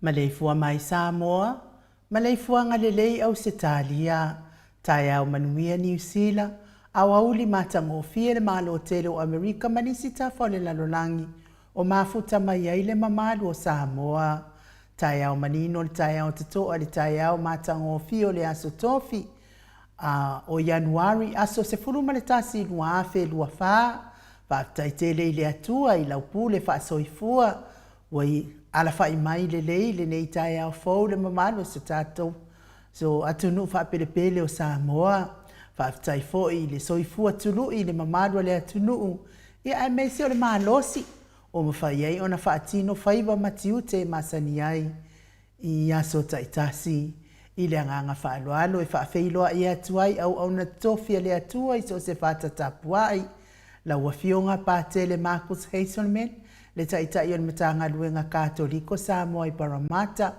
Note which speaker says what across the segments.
Speaker 1: Maleifua mai Samoa, Maleifua ngalelei au Setalia, tai au manuia New Zealand, au auli matangofia le malo tele o Amerika manisita fole lalolangi, o mafuta mai aile mamalu o Samoa. Tai au manino le tai au tatoa le tai au matangofia le aso tofi, o Januari aso se furuma le tasi lua afe lua faa, taitele ile atua ila upule faa soifua, wai ala fai mai le nei tai au fau le mamalu se tatou. So atunu fa pelepele o Samoa, fa tai foi le soifua tulu i le mamalu le atunu, ia ai mesi o le malosi, o mawhai ai ona fa atino faiva matiute masani ai, i aso taitasi, i le anganga fa aloalo e fa feiloa i atuai au na tofia le atua i so se fata tapuai, la wafionga pa tele Marcus Hazelman, le taitai o le matanga luenga katoliko Samoa i Paramata,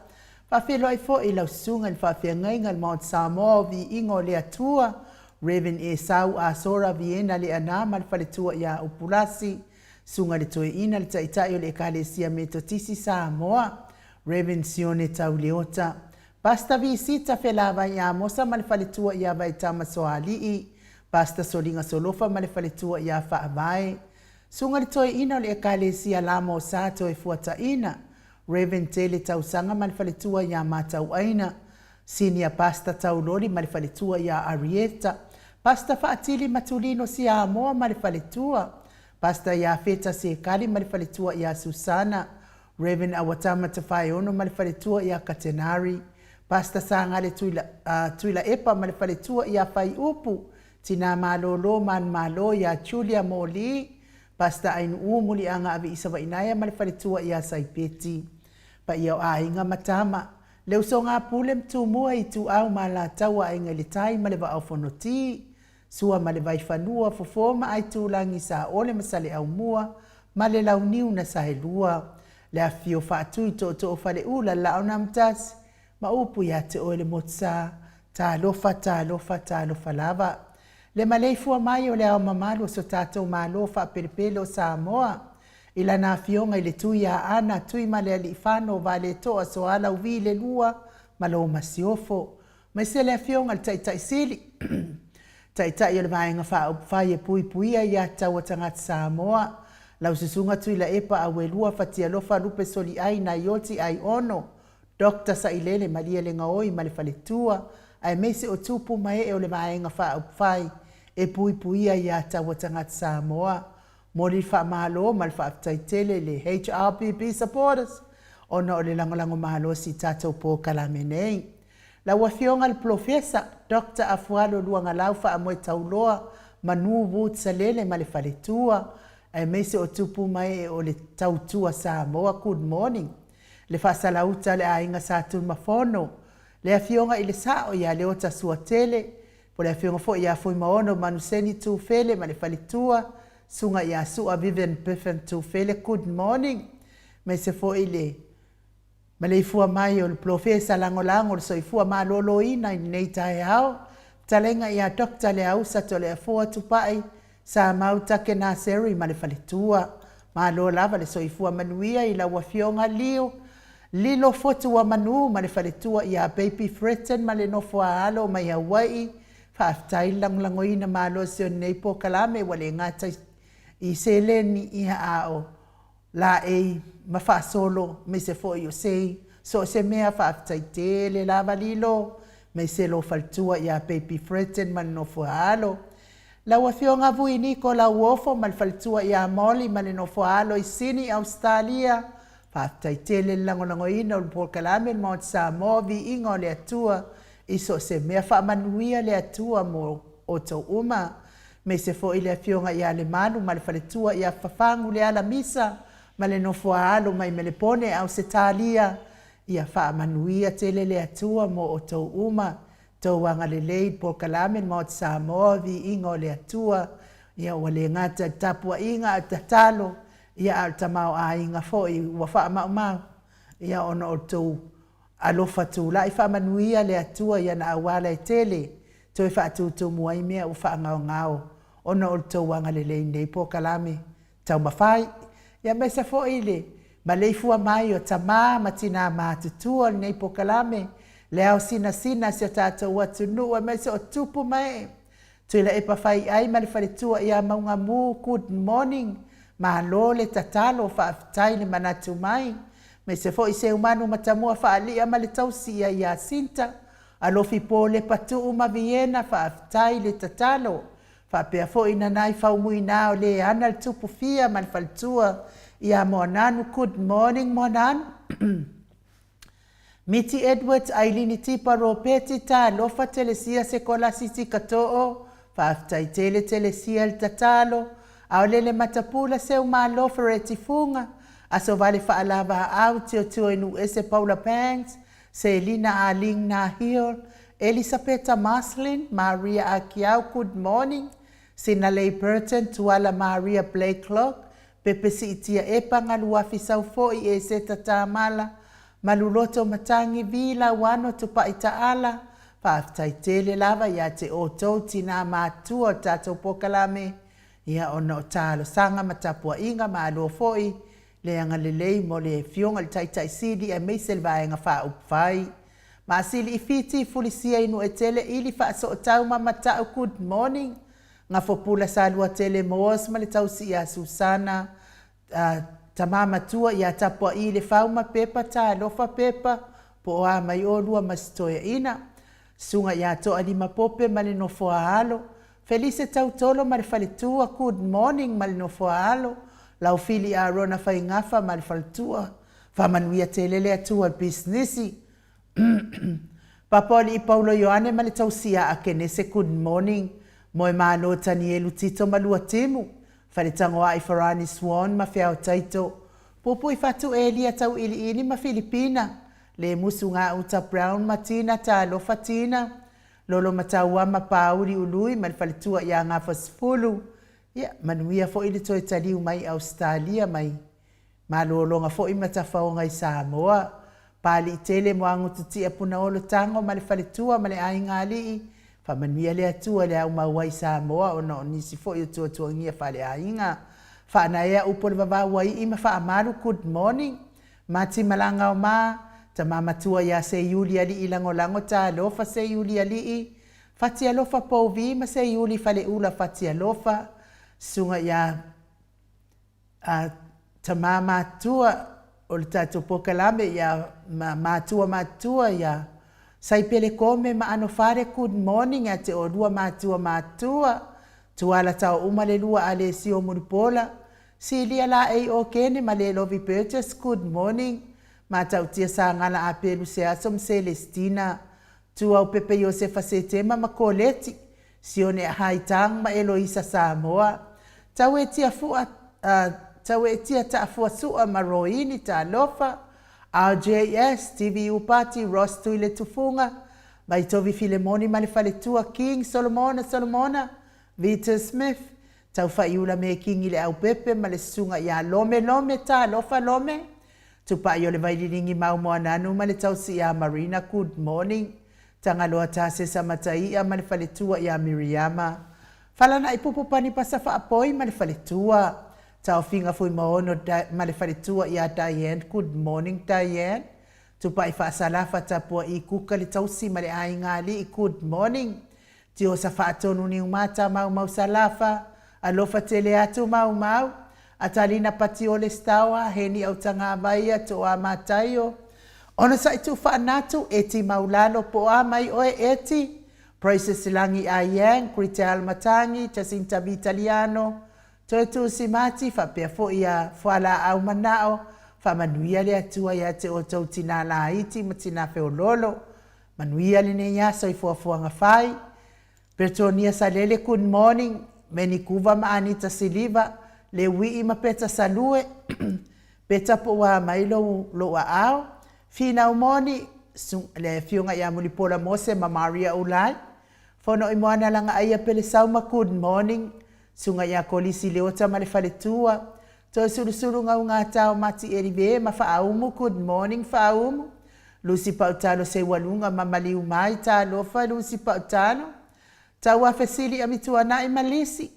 Speaker 1: Fafelo ai fo i lau sunga le whawhiangai ngal Mount Samoa vi ingo le atua, Reverend e sau a sora viena le anama le whaletua ia upulasi, sunga le toe ina le taitai o le ekalesia metotisi Samoa, Reverend Sione tau leota. Pasta visita felava ia mosa ma le whaletua ia vai tama soalii, pasta solinga solofa ma le whaletua ia whaamai. Sunga le toe ina o le ekalesia lamo sato e fuata ina, Reverend Tele tausanga malifaletua ya matau aina, Senior Pastor taulori malifaletua ya Arieta, Pastor Faatili Matulino Samoa malifaletua, Pastor ya Feta Sekali malifaletua ya Susana, Reverend Awatama Tafayono malifaletua ya Katenari, Pastor Sangale Tuila Epa malifaletua ya Fai Upu, Tina Malolo Man Malo ya Julia Moli, Pastor Ainu Umuli anga avi isawa inaya malifaletua ya Saipeti. Pa iau a inga matama, leo so ngā pule mtumua i tu au ma la taua inga le tai ma le wa au whanoti, sua ma le vai whanua fofoma ai tu langi sa ole masale au mua, ma le lau niu na sahe lua, le a fio whaatui to o whale ula la au namtas, ma upu ia te o le motsa ta lofa lava. Le Maleifua mai o le au mamalu so tātou malofa perepele o Samoa. Ila nā fionga i le tui a ana tui ma le ali whano va le toa so ala uvi le lua ma lo masiofo. Mai se le fionga le taitai sili. Taitai o le vaenga whai e puia ia tau o tangata Samoa. Lau susunga tui la epa a welua fatia lofa lupe soli ai na ioti ai ono. Dr. Sailele malia le ngaoi ma le faletua. Ai mese o tupu mai e o le vaenga whai e puia ia tau o tangata Samoa. Mori wha mahalo ma le whaaftaitele le HRPP supporters. Ona o le langolango mahalo si tātou pō kalame nei. La wafionga le profesa Dr. Afualo luanga laufa a moe tauloa manu wut salele ma le faletua. Ai mese o tupu mai e o le tautua Samoa good morning. Le whaasalauta le ainga sātun mafono. Le afionga i le sao ia le ota suatele. Po le afionga fo ia fui maono manuseni tu fele ma le faletua. Sunga ia sua Vivian Biffen tu fele good morning. Me se fo ile Maleifua mai o le profesa langolango le soifua malolo ina i nei tae hao. Talenga ia dokta le ausa to le afua tupai sa mauta ke na seri ma le faletua. Malo lava le soifua manuia i la wafionga liu. Lilo fotu wa manu ma le faletua ia baby threaten ma le nofua alo mai Hawaii. Faaftai langlango ina malo se o neipo kalame wale ngata i seleni iha ao. La e mawha solo me se fo i o sei. So se mea whaaftai tele lava lilo. Me se lo faltua ia baby threaten ma le nofua alo. La wafionga vui niko la uofo ma le faltua ia moli ma le nofua alo i sini Australia. Faaftai tele lango ina o le por kalame mo Samoa vi ingo le atua. Iso se mea whaamanuia le atua mo o tau uma. Me se fo ile afionga ia le manu ma le faletua ia whafangu le ala misa. Ma le nofua alo mai me le pone au se talia. Ia whaamanuia tele le atua mo o tau uma. Tau wanga le leid po kalame mo Samoa vi ingo le atua. Ia wale ngata tapua inga a tatalo. Ia al tamau a inga fo i wa whaamau. Ia ono o tau alofa tu la i whaamanuia le atua ia na awala e tele. Toi whaatutu mua i mea u whaangao ngao. Ono o tau wanga le leid nei po kalame. Tau mawhai. Ia mesa fo ile. Maleifua mai o tamā matina mātutua nei po kalame. Leo sina si o tātou atu nua mesa o tupu mai. Tui la epa whai ai ma le whaletua ia maunga mu good morning. Mahalo le tatalo whaaftai le manatu mai. Me se fo i se umanu matamua whaalia ma le tausi ia sinta. Alofi po le patu uma Vienna whaaftai le tatalo. Whaapea fo ina nai whaumui nao le ana le tupu fia ma le whaletua. Ia moananu good morning moananu. Miti Edwards ailini tipa ropeti ta lofa telesia se kola sisi katoo. Whaaftai telesia le tatalo. Au lele matapula se umalofa retifunga. Aso vale whaalava au tio tio inu ese Paula Panks. Selina Aling Nahil. Elisabetta Maslin. Maria Akiau good morning. Sinalei Burton tuala Maria Blakelock. Pepe si itia epa ngaluafi sau foi e se tatamala. Maluloto matangi vila wano tupa itaala. Whaaftai tele lava ia te otou tina mātua tatou pokalame. Ia ona o talo sanga matapua inga maalo foi. Le anga lelei mo le fionga le taitai sili e meisel vaenga wha upwhai. Ma sili i fiti fulisia inu e tele ili wha so o tau mamatau good morning. Nga fopula sa lua tele moos ma le tausi ia Susana. Tamama tua ia tapua i le fauma pepa ta lofa pepa. Po a mai o lua masitoya ina. Sunga ia toa lima pope ma le nofoa halo. Felice tautolo ma le faletua good morning ma le nofoa halo. Lau fili a rona fai ngafa ma le faletua. Whamanuia telele atua businessi. Papoli i Paulo Ioane ma le tausia a kenese good morning. Moe malo tani elu tito malua timu. Wharetango ai Farani Swan ma whiao taito. Pupu i fatu elia tau ili ma Filipina. Le musu ngā uta Brown matina ta alofa tina. Lolo mataua ma pauri ului ma le faletua ia ngā fasfulu. Ia, manuia fo ili toi taliu mai Australia mai. Ma lolonga fo i matawhao ngai Samoa. pali i tele mo angu tutia puna olo tango ma le faletua ma le ainga alii whamanuia le atua le au mauai Samoa o no nisi fo i tua tua ngia whale ainga whanaya upo le wawai ima whaamaru good morning mati malanga o ma ta mamatua ya se yuli ali ilango lango ta lofa se yuli ali fatia lofa povi ma se yuli fale ula fatia lofa sunga ya ta mamatua o le tatou pokalame ya matua ya saipele kome ma ano fare good morning ate o lua matua tuala tau uma le lua ale si o muripola si lia la ei o kene ma le lovi purchase good morning ma tau tia sa ngala apelu se asom Celestina tua o pepe Josefa se tema ma koleti si o ne haitang ma Eloisa Samoa tau e tia ta fua sua maroini ta lofa RJS TV upati Ross tuile tufunga mai tovi Filemoni ma le faletua King Solomona Vita Smith tau faiula me King ile au pepe ma le sunga ya lome ta lofa lome tupa yo le vailingi mau mo ananu ma le tausi ya Marina good morning tanga loa ta se samatai ma le faletua ya Miriama falana ipupu pani pasafa apoi ma le faletua tau finga fui maono ma le faletua ya Diane good morning Diane tupa ifa salafa tapua i kuka le tausi ma le ainga li good morning tio sa faatonu ni umata mau salafa alofa tele atu mau atalina pati ole stawa heni au tanga baia to a matayo ona sa itu faanatu eti maulalo po a mai oe eti Prices langi ayang Critel matangi Jacinta Vitaliano Totu simati fa pe fo ia fala au manao fa manuia le atua ya te o tautina la haiti matina fe ololo manuia le ne ya so fo nga fai Bertonia salele good morning meni kuva ma Anita Siliva le wi ma peta salue peta po wa mailo lo ao fina umoni le fiunga ya mulipola mose ma Maria Ulai fono imoana langa aya pele sauma good morning sunga ya kolisi leota ma le faletua to suru nga tau mati eribe ma faaumu good morning faaumu Lucy Pautano se walunga ma maliu mai ta lofa Lucy Pautano tawa fesili amituana i malisi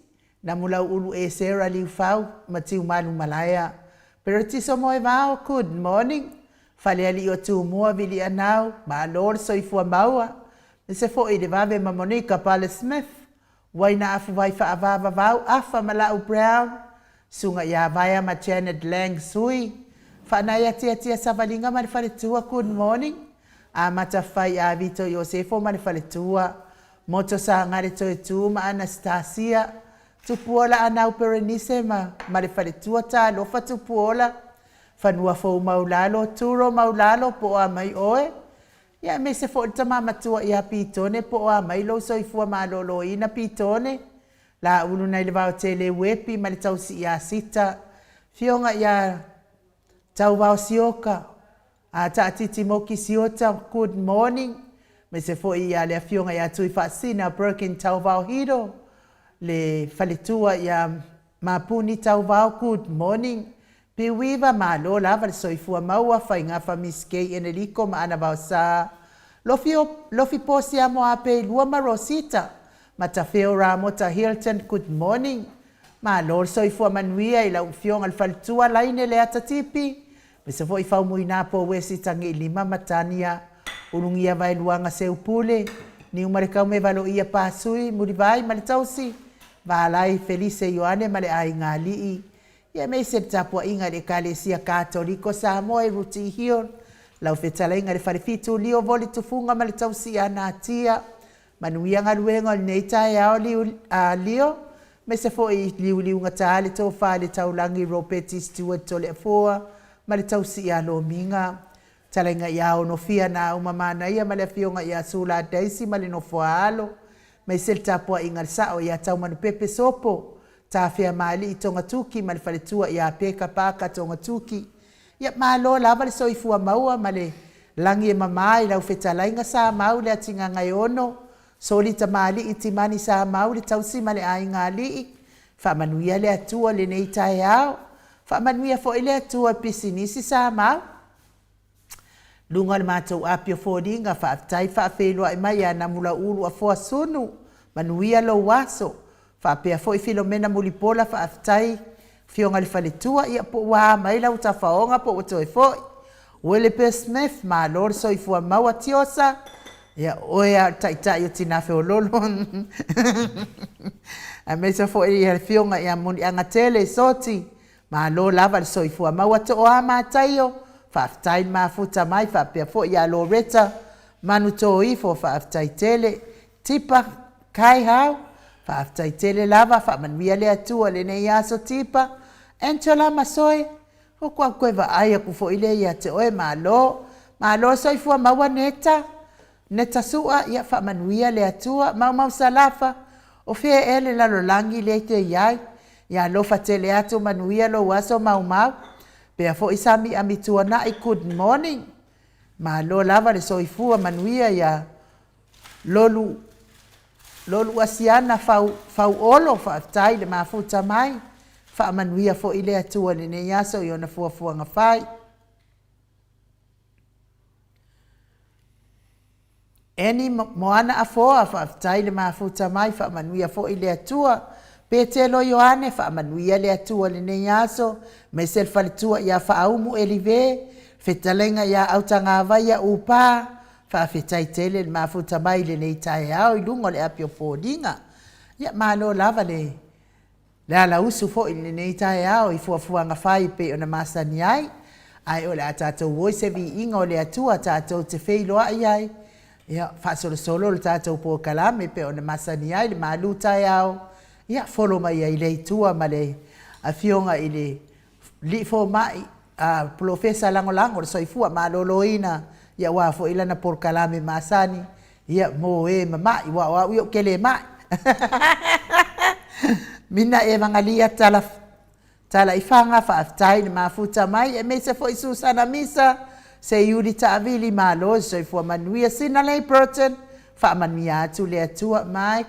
Speaker 1: na mula ulu e sera liu fau matiu malu malaya pero tiso moe vao good morning fale ali o tu mua vili anau ma lor soifua maua se fo i de vave ma Monica Pale Smith waina afu vai fa avava vau afa malau Brown sunga ya vaya ma Janet Lang sui fa na ya tia savalinga ma faletua good morning a mata fai a Vito Josefo ma faletua moto sa ngare tu ma Anastasia tupuola anau Berenice ma faletua ta lo fa tupuola fanua fo maulalo turo maulalo po a mai oe ya me se fo tama matua ya pitone po a mai lo soifua malolo ina pitone la ulu na le vao tele wepi ma le tausi ya sita fionga ya tau vao sioka a tati moki siota good morning me se fo ya le fionga ya tui fasina broken tau vao hiro le faletua ya mapuni tau vao good morning piwiva malo lava le soifua maua fainga fa miskei Enrico ma ana vao sa lofi posi amo ape lua ma Rosita matafeo ramo ta Hilton good morning ma lor soifua manuia ila ufionga al faltua laine le atatipi me se foi fau muina po wesi tangi lima matania ulungia vai luanga se upule ni umarikau me valo ia pasui murivai malitausi valai Felice Ioane male ai ngali ia me se tapua inga de kalesia katoliko Samoa i ruti hion lau fetala inga de farifitu lio voli tufunga malitausi anatia manuia ngaluenga nei tai ao lio me se foi liu ngatale to fale taulangi Ropeti Stewart tole foa malitausi alo minga talenga yao no fia na umamana ia male fionga ya sula daisi male no foalo me se tapua inga sao ya tau manu pepe sopo ta fia mali tonga tuki male faletua ya peka paka tonga tuki ya malo lava le soifua maua male langi e mamai lau fetala inga sa mau le atinga ngayono soli tamali itimani sa mau le tausi male ai ngali fa manuia le atua le nei tai ao fa manuia fo ile atua pisinisi sa mau Lunga le mātou apio fōringa whaafitai whaafeilua I mai ana mula ulu a fōa sunu. Manuia lo waso. Whaapea fo I Filomena mulipola whaafitai. Fionga le whaletua ia po wā mai lau ta whaonga po o toi fōi. Wele pe Smith ma lor so I fua maua tiosa. Ia oea taitai o tina wheo lolo. A mesa fo I le fionga ia muni anga tele soti. Ma lo lava le so I fua maua to o ama taio. Whaafitai mafuta mai whaapea fo ia Loretta. Manu to I fo whaafitai tele. Tipa kai hau. Whaafitai tele lava whaamanuia le atua le nei aso tipa. Angela masoe. O kua koe wa aia ku fo ile ia te oe malo. Malo so I fua maua neta. Neta sua ia whaamanuia le atua. Mau salafa. O fea ele lalo langi le te iai. Ia lofa tele atu manuia lo waso mau. Pea fo isami amitua na I good morning. Ma lo lava le soifua manuia ia lolu asiana fau olo whaafitai le mafuta mai. Wha manuia fo ile atua le ne yaso I ona fuafuanga whai. Eni moana a foa whaafitai le mafuta mai wha manuia fo ile atua. Petelo Yohane whaamanuia le atua le ne yaso, me selfalitua ia whaaumu elive, whetalenga ia autanga ia upa, whaafetai tele le mafuta mai le nei tae au I lungo le apio pōdinga. Ia malo lava le ala usu fo I le nei tae au I fuafuanga whai pe o na masani ai, ai o le a tātou voice vi inga o le atua tātou te wheiloa ai. Ia whaasolo le tātou pō kalame pe o na masani ai le malu tae au. Ia folo mai ai le tua ma le a fionga I le li fo mai a profesa lango le soifua ma loloina ia wa fo ila na por kalame masani ia mo e mai wa io kele mai mina e mangalia tala ifanga fa aftai ni mafuta mai e mese fo Susana misa se yuri ta avili ma lo soifua manuia sina le protein fa manuia tu le atua mai.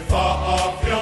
Speaker 2: Whaalofa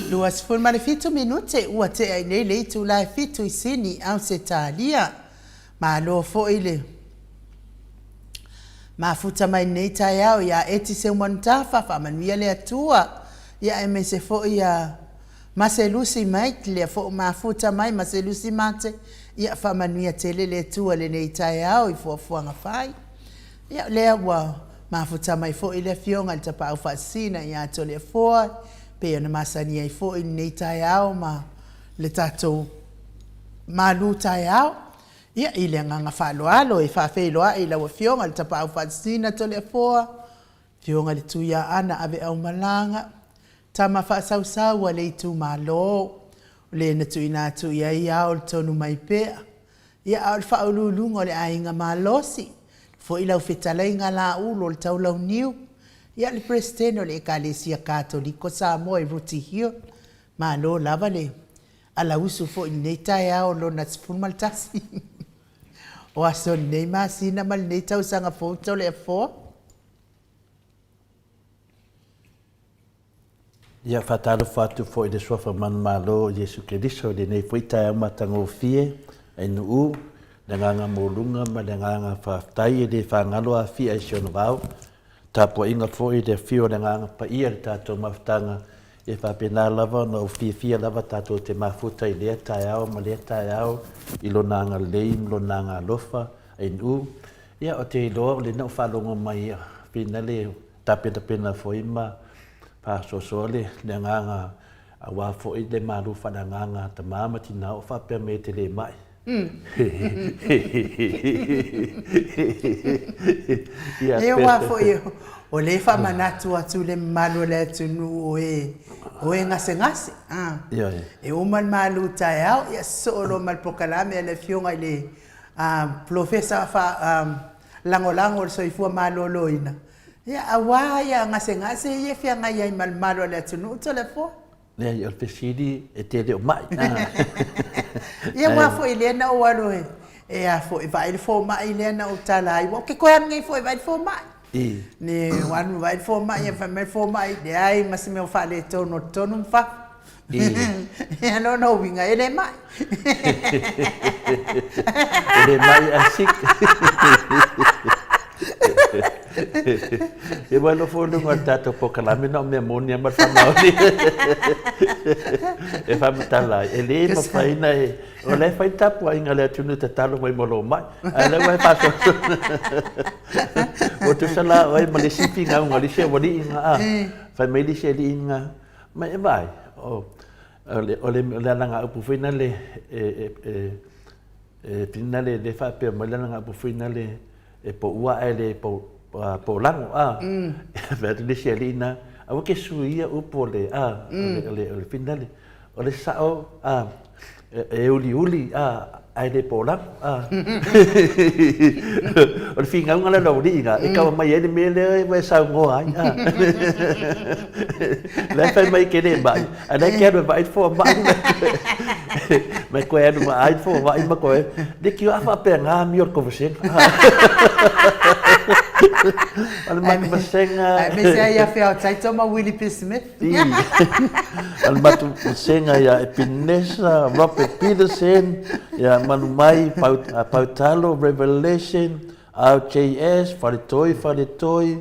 Speaker 1: Luas ful mare fitu minute ua te ai nei le tu lai fitu I sini au se talia. Ma lo fo ile. Ma futa mai nei tai au ia eti se umantafa fa manuia le atua. Ia e me se fo ia maselusi mai le fo ma futa mai maselusi mate. Ia fa manuia tele le atua le nei tai au I fo fuanga fai. Ia le wa ma futa mai fo ile fionga le tapa au fasina ia to le fo. Pe ona masani ai fo I nei tai au ma le tato malu tai au. Ia ile nganga whaloalo I whawheloa I lawa fionga le tapa au whatsina to le foa. Fionga le tuia ana ave au malanga. Tama whaasausaua le tu malo. Le na tuina tuia I au le tonu mai pea. Ia au le whaululungo le ainga malosi. Fo I lau whetaleinga la ulo le tau lau niu. Ia le presteno le ekalesia katoliko Samoa I ruti hio. Malo lava le. Ala usu fo I nei tai au lo na tspun maltasi. O aso nei masina mal nei tau sanga foto le fo.
Speaker 2: Ia fatalo fatu fo I de sofa man malo Yesu Keriso de nei foita matango fie ai nu nganga molunga ma nganga fatai de fangalo a fie ai sono vau. Tapo inga fo I de fio nganga pa ia tato maftanga e fa pena lava no fie lava tato te mafuta I le taiao ma le taiao I lo nanga leim lo nanga lofa ai nu ia o te lo le no falongo mai pina le tapena foima pa sosole le nganga awa fo I de malu fa nganga ta mama tina o fa pe me te le mai
Speaker 1: E wa fo I o le fa manatu atu le malu le tunu o e ngase e o mal malu tai au ia solo mal pokalame le fionga le professor fa lango so I fu maloloina ia awa ia ngase ia fianga ia mal malu le tunu to le fo
Speaker 2: le ia pesidi e te le mai
Speaker 1: ia wa fo ile na o alo e a fo I vai fo mai ile na o tala I wo ke ko ngai fo vai fo mai ne wanu vai fo mai fa me fo mai de ai mas me fa le tono fa e no winga ele mai
Speaker 2: ele mai asik e bueno fo no guardato poco la me no me monia ma fa mauni e fa tala ele ma fa ina e o le fa tapo inga le tunu te talo mai molo mai ale vai paso o tu sala oi ma le sipinga un ali se wali inga fa me li se li inga ma e vai ole langa upu finale finale de fa pe ma langa upu finale e po ua ele po lango verde de selina a que suia upu le le finale ole sao e uli ai de po lango ole finga un ala no diga e ka mai ele mele vai sao ngo ai le fa mai que de bai ana quero vai for mai mas quero mai for vai ma ko de que a fa penga mior ko você al mat masenga
Speaker 1: me se ia fea tai toma Willie P. Smith
Speaker 2: al mat masenga ya Epinesa Robert Peterson ya manumai pautalo Revelation RJS faritoi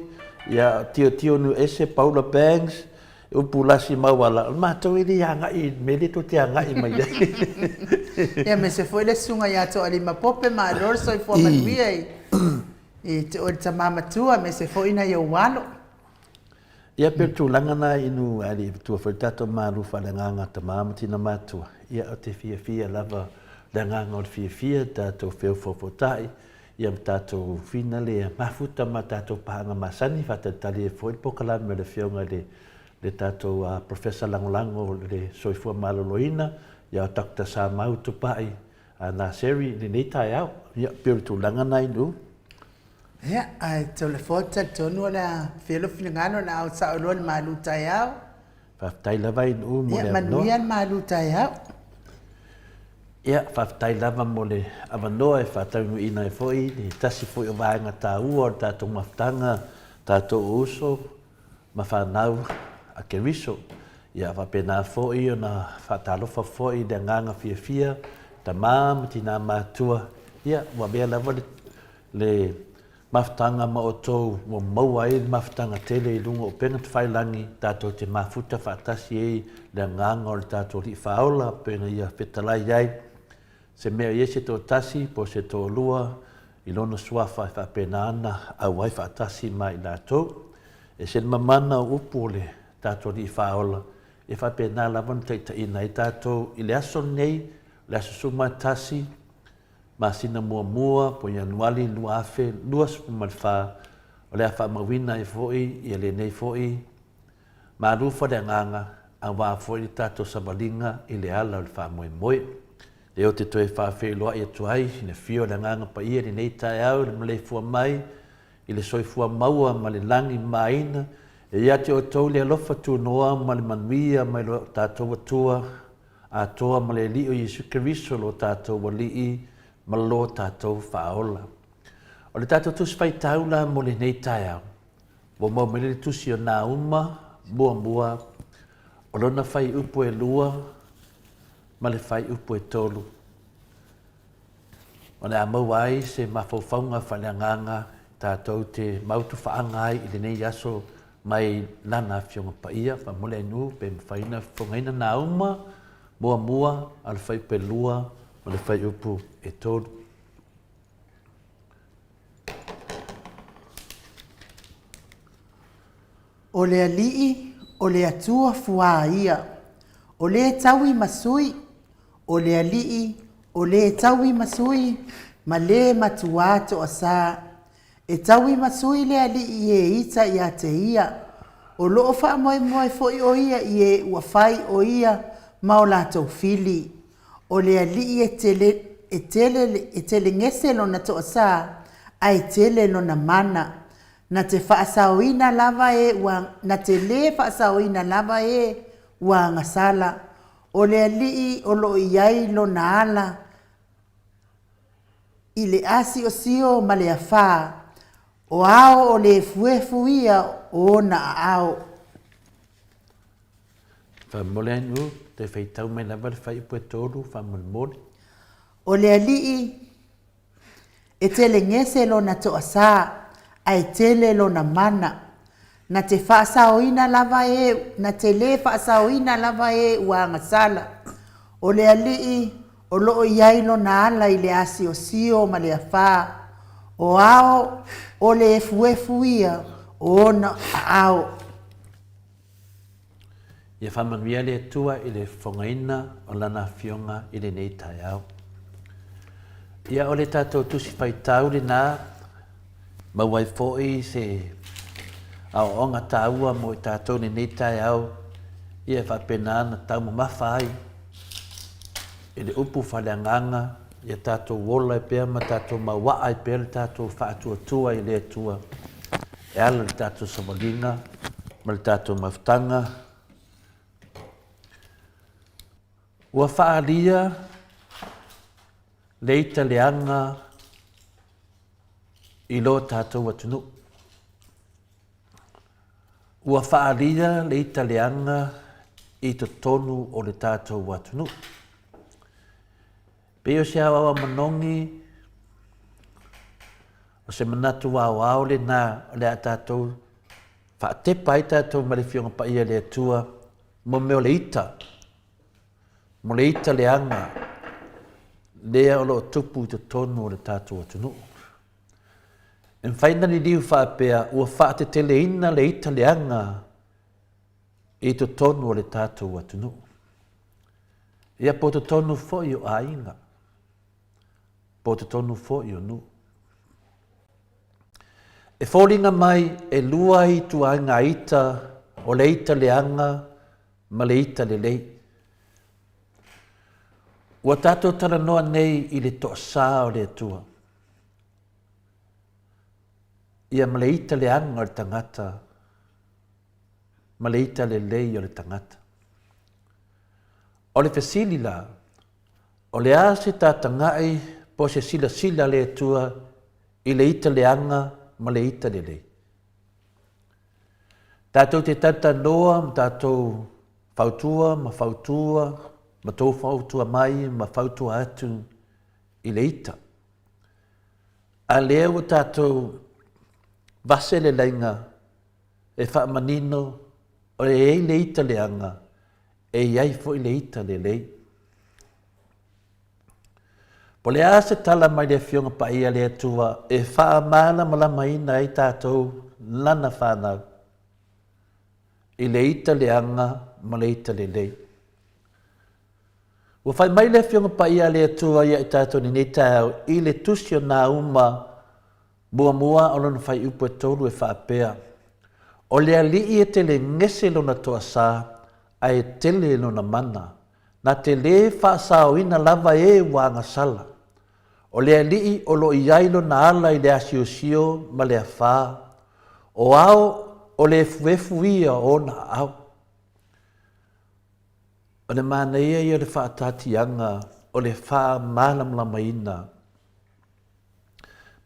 Speaker 2: ya tio nu ese Paula Banks upulasi mawala mato ili yanga I meli to tianga I mai
Speaker 1: ya me se foi le sunga ya to ali mapope ma dorso I for manuia e te o te mama tua me se foi na yo walo
Speaker 2: ia per tu langana inu ali tu fortato maru fa nganga te mama tina matua ia o te fia lava nganga o fia tato feo fofotai ia tato finale mafuta matato panga masani fa tali foi pokala me le fionga le tato professor langolango le soifua maloloina ia Dr. Samoa tupai na seri ni tai au ia per tu langana inu
Speaker 1: ia ai telefota tonu la felo finangano na au sa lo malu taiao
Speaker 2: fa tai lava inu mo le
Speaker 1: manuian malu taiao
Speaker 2: ia fa tai lava mo le avanoa e fa tau ina e foi ni tasi foi o vaanga taua tato maftanga tato uso ma fa nau a keriso Ia whapena fo'i o na whatalofa fo'i le nganga fia ta māma tina mātua. Ia, wa mea lawa le mafutanga ma o tōu wa maua e mafutanga tele I lunga o penga te whailangi tātou te mafuta whaatasi e le nganga o le tātou li whaola penga ia whetalai iai. Se mea ie se tō tasi po se tō lua I lona suafa e whapena ana au ai whaatasi mai lātou. E se mamana o upu o le tātou li whaola e whapena lawan teita ina I tātou I le aso nei, le aso suma tasi, masina mua po Januari lua afe, lua supumalfa, o le afa mawina e foi, I le nei foi, ma rufa le nganga, a wā foi tātou sabalinga I le ala o le wha moe moe. Le o te toe whawhi loa I atuai, I le fio le nganga pa ia le nei tai au, le Maleifua mai, I le soifua maua ma le langi maina, e ia te o tau le alofa tu noa ma le manuia ma le tātou atua, a toa ma le li o Jesu Keriso lo tātou walii, ma lo tātou whaola. O le tātou tusi whai taula mo le nei tai au. Wo mau me le tusi o nā uma, mua, o lona whai upo e lua, ma le whai upo e tolu. O le amau ai se mawhauwhaunga whaleanganga, tātou te mautu whaangai I le nei aso mai lana fionga pa ia, wha mole anu, pe mwhaina whangaina nā uma, mua, al whai pe lua, o le whai upu e tolu.
Speaker 1: O le alii, o le atua fua ia, o le taui masui, o le alii, o le taui masui, ma le matuato a sa. E taui masui le alii e ita ia te ia, o loo wha moe foi o ia I e uafai o ia ma o lātou fili. O le alii e tele ngese lona to sa, a e tele lona mana. Na te whaasauina lava e na te le whaasauina lava e wa ngasala. O le alii o lo iai lona ala. I le asi o sio ma le awha. O ao o le fuefuia o na ao.
Speaker 2: Whamole anu, te whaitau mai lava le whai upo e tolu, whamole.
Speaker 1: O le alii e tele ngese lona toa sa, a e tele lona mana. Na te whaasaoina lava e, na te le whaasaoina lava e ua ngasala. O le alii o loo iai lona ala I le asi o sio ma le awha. O ao o le fuefuia o na ao.
Speaker 2: Ia whamanuia le atua I le whangaina o lana fionga I le nei tai au. Ia o le tātou tusi whaitau le nā, mawai fōi se au onga tāua mo I tātou le nei tai au, ia whapena na tau mawhai, I le upu whaleanganga, ia tātou wola I pēr ma tātou mawaa I pēr le tātou whaatua I le atua, e ala le tātou samalinga, ma le tātou mawhtanga. Ua whaalia, leita leanga I lo tātou atunu. Ua whaalia leita leanga I to tonu o le tātou atunu. Peo se awa manongi o se manatu au le nā le a tātou whaatepa I tātou marifionga pa ia le atua mo meo le ita. Mo le ita leanga lea o lo tupu I to tonu o le tātou atunu. En whaina ni liu whaapea ua whaate tele ina le ita leanga I to tonu o le tātou atunu. Ia po to tonu foi o ainga. Po to tonu foi o nu. E whoringa mai e lua I tuanga ita o le ita leanga ma le ita le lei. Ua tātou tara noa nei I le toa o le atua. Ia ma le ita leanga o le tangata, ma le ita le lei o le tangata. O le fesili la, o le ase tātangai po se sila le atua I le ita leanga ma le ita le lei. Tātou te tata noa, tātou Fautua, ma tō fautua mai, ma fautua atu i le ita. A lea o tātou vase le lainga, e wha manino, o e le ita leanga, e iai fo i le ita le lei. Po le ase tala mai le fionga pa ia le atua, e wha mana malamaina i tātou lana whanau. I le ita leanga, ma le ita le lei. Ua whai mai le fionga pa ia le atua ia i tātou ni nei tāu, i le tusio nā uma, mua o lona whai upo e tolu e whaapea. O lea lii e te le ngese lona toa sā, a e tele lona mana. Na te le whaasao ina lava e wanga sala. O lea lii o lo iai lona ala i le asio ma lea whā. O ao o le fuefu ia o na au. O le mana ia i o le whaatatianga, o le wha malamlamaina.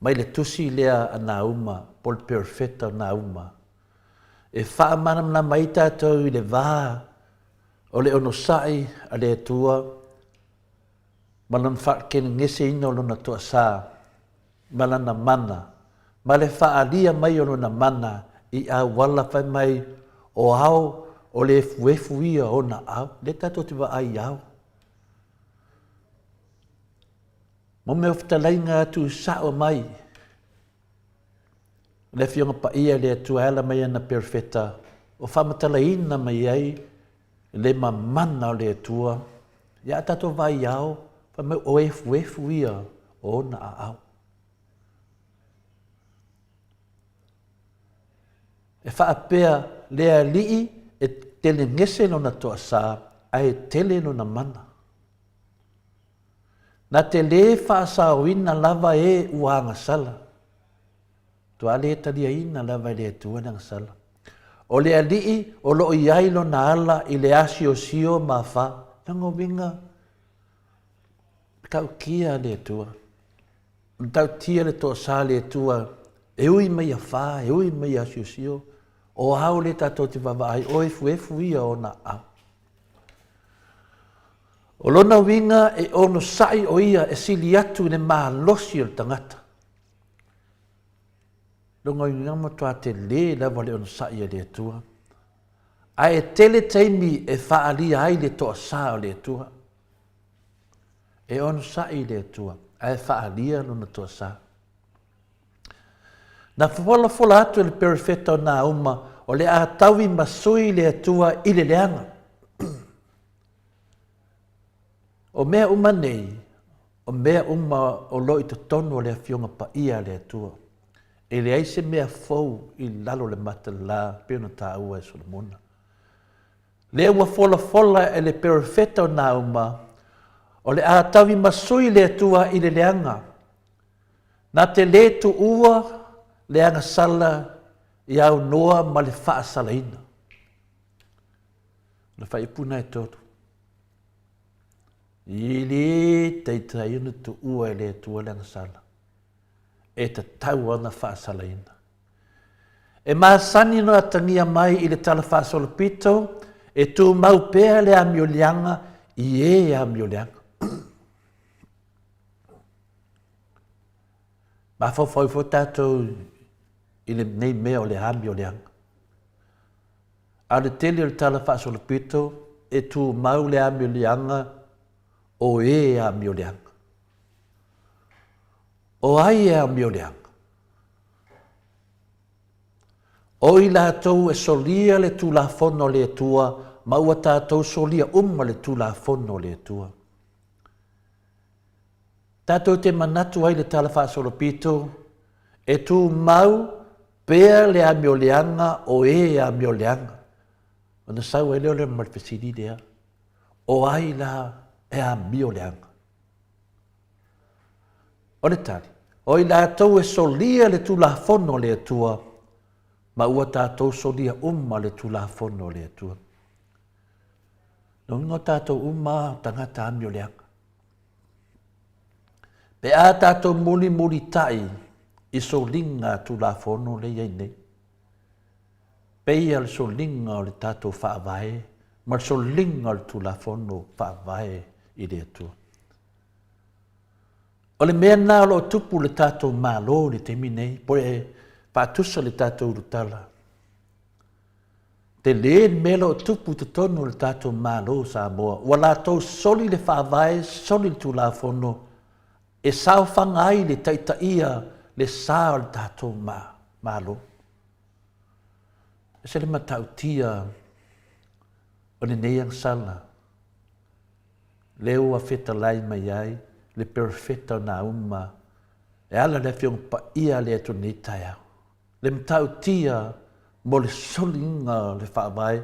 Speaker 2: Mai le tusi lea a nauma, pol perfecta o nauma. E wha malamlama i tātou i le vā, o le ono sai a le atua, malan wha kene ngese ino lona toa sā, malana mana, ma le wha alia mai o lona mana, i a wala whai mai o au, o le fuefu ia o na au, le tātou te wa ai au. Mo mea whatalainga atu sao mai, le fionga pa ia le atua ala mai ana perfecta, o whamatalaina mai ai, le mamana o le atua, ia tātou vai au, whamau o e fuefu ia o na au. E whaapea lea lii e tele ngese no na toa sā, a e tele no na mana. Na te le whaasao ina lava e uanga sala. Tua le talia ina lava le atua nang sala. O lea lii o loo iai lo na ala i le asio sio ma wha. Nango winga. Tau kia le atua. Tau tia le toa sā le atua. E ui mai a wha, e ui mai a asio sio. O hau le tātou te wawai, o e fuefu ia o na au. O lona winga e ono sai o ia e sili atu ne maa losi o tangata. Longa i ngama toa te le lawa le ono sai le atua. A e tele teimi e whaalia ai le toa saa o le atua. E ono sai le atua, a e whaalia lona toa saa. Na fola atu le perfecta o nā uma, o le a tawi masui le atua i le leanga. O mea uma nei, o mea uma o loi to tono o le fionga pa ia le atua. E le aise mea fau i lalo le mata la, peo na tā ua e Solomona. Le ua fola e le perfecta o nā uma, o le a tawi masui le atua i le leanga. Na te le tu ua, le anga sala i au noa ma le wha sala ina. Le wha ipuna e toto. I le teitai unu tu ua e le tua le anga sala. E te tau ana wha sala ina. E maa sani no atangia mai i le tala wha solo pito, e tu mau pēa le amio leanga i e amio leanga. Ma fo tātou i le nei mea o le amio leanga. A le tele o le tala wha solo pito, e tu mau le amio leanga o e amio leanga. O ai e amio leanga. O i lātou e solia le tū la fono le tua, ma ua tātou solia le tū la fono le tua. Tātou te manatu ai le tala wha solo pito, e tū mau pēa le amio leanga o e amio leanga. O na sau e leo le marfesidi lea, o ai la e amio leanga. O le tali, o i lātou e solia le tū la fono le tua, ma ua tātou solia le tū la fono le tua. Nongo tātou tangata amio leanga. Pe a tātou muli tai i solinga tū la fono le iei nei. Pe ia le solinga o le tātou whaavae, ma so linga le tulafono whaavae i le atua. O le mea nā lo tupu le tātou mālo le te minei, po e pātusa le tātou rutala. Te le mea lo tupu te tono le tātou mālo Samoa, wa lātou soli le whaavae, soli le tulafono, e sao whangai le taitaia le sao le tātou mālo. E se le matautia o le neiang sala, leo a feta lai mai ai, le perfecta na uma, e ala le fiong pa ia le atu ni tai au. Le matautia mo le solinga le whaavai,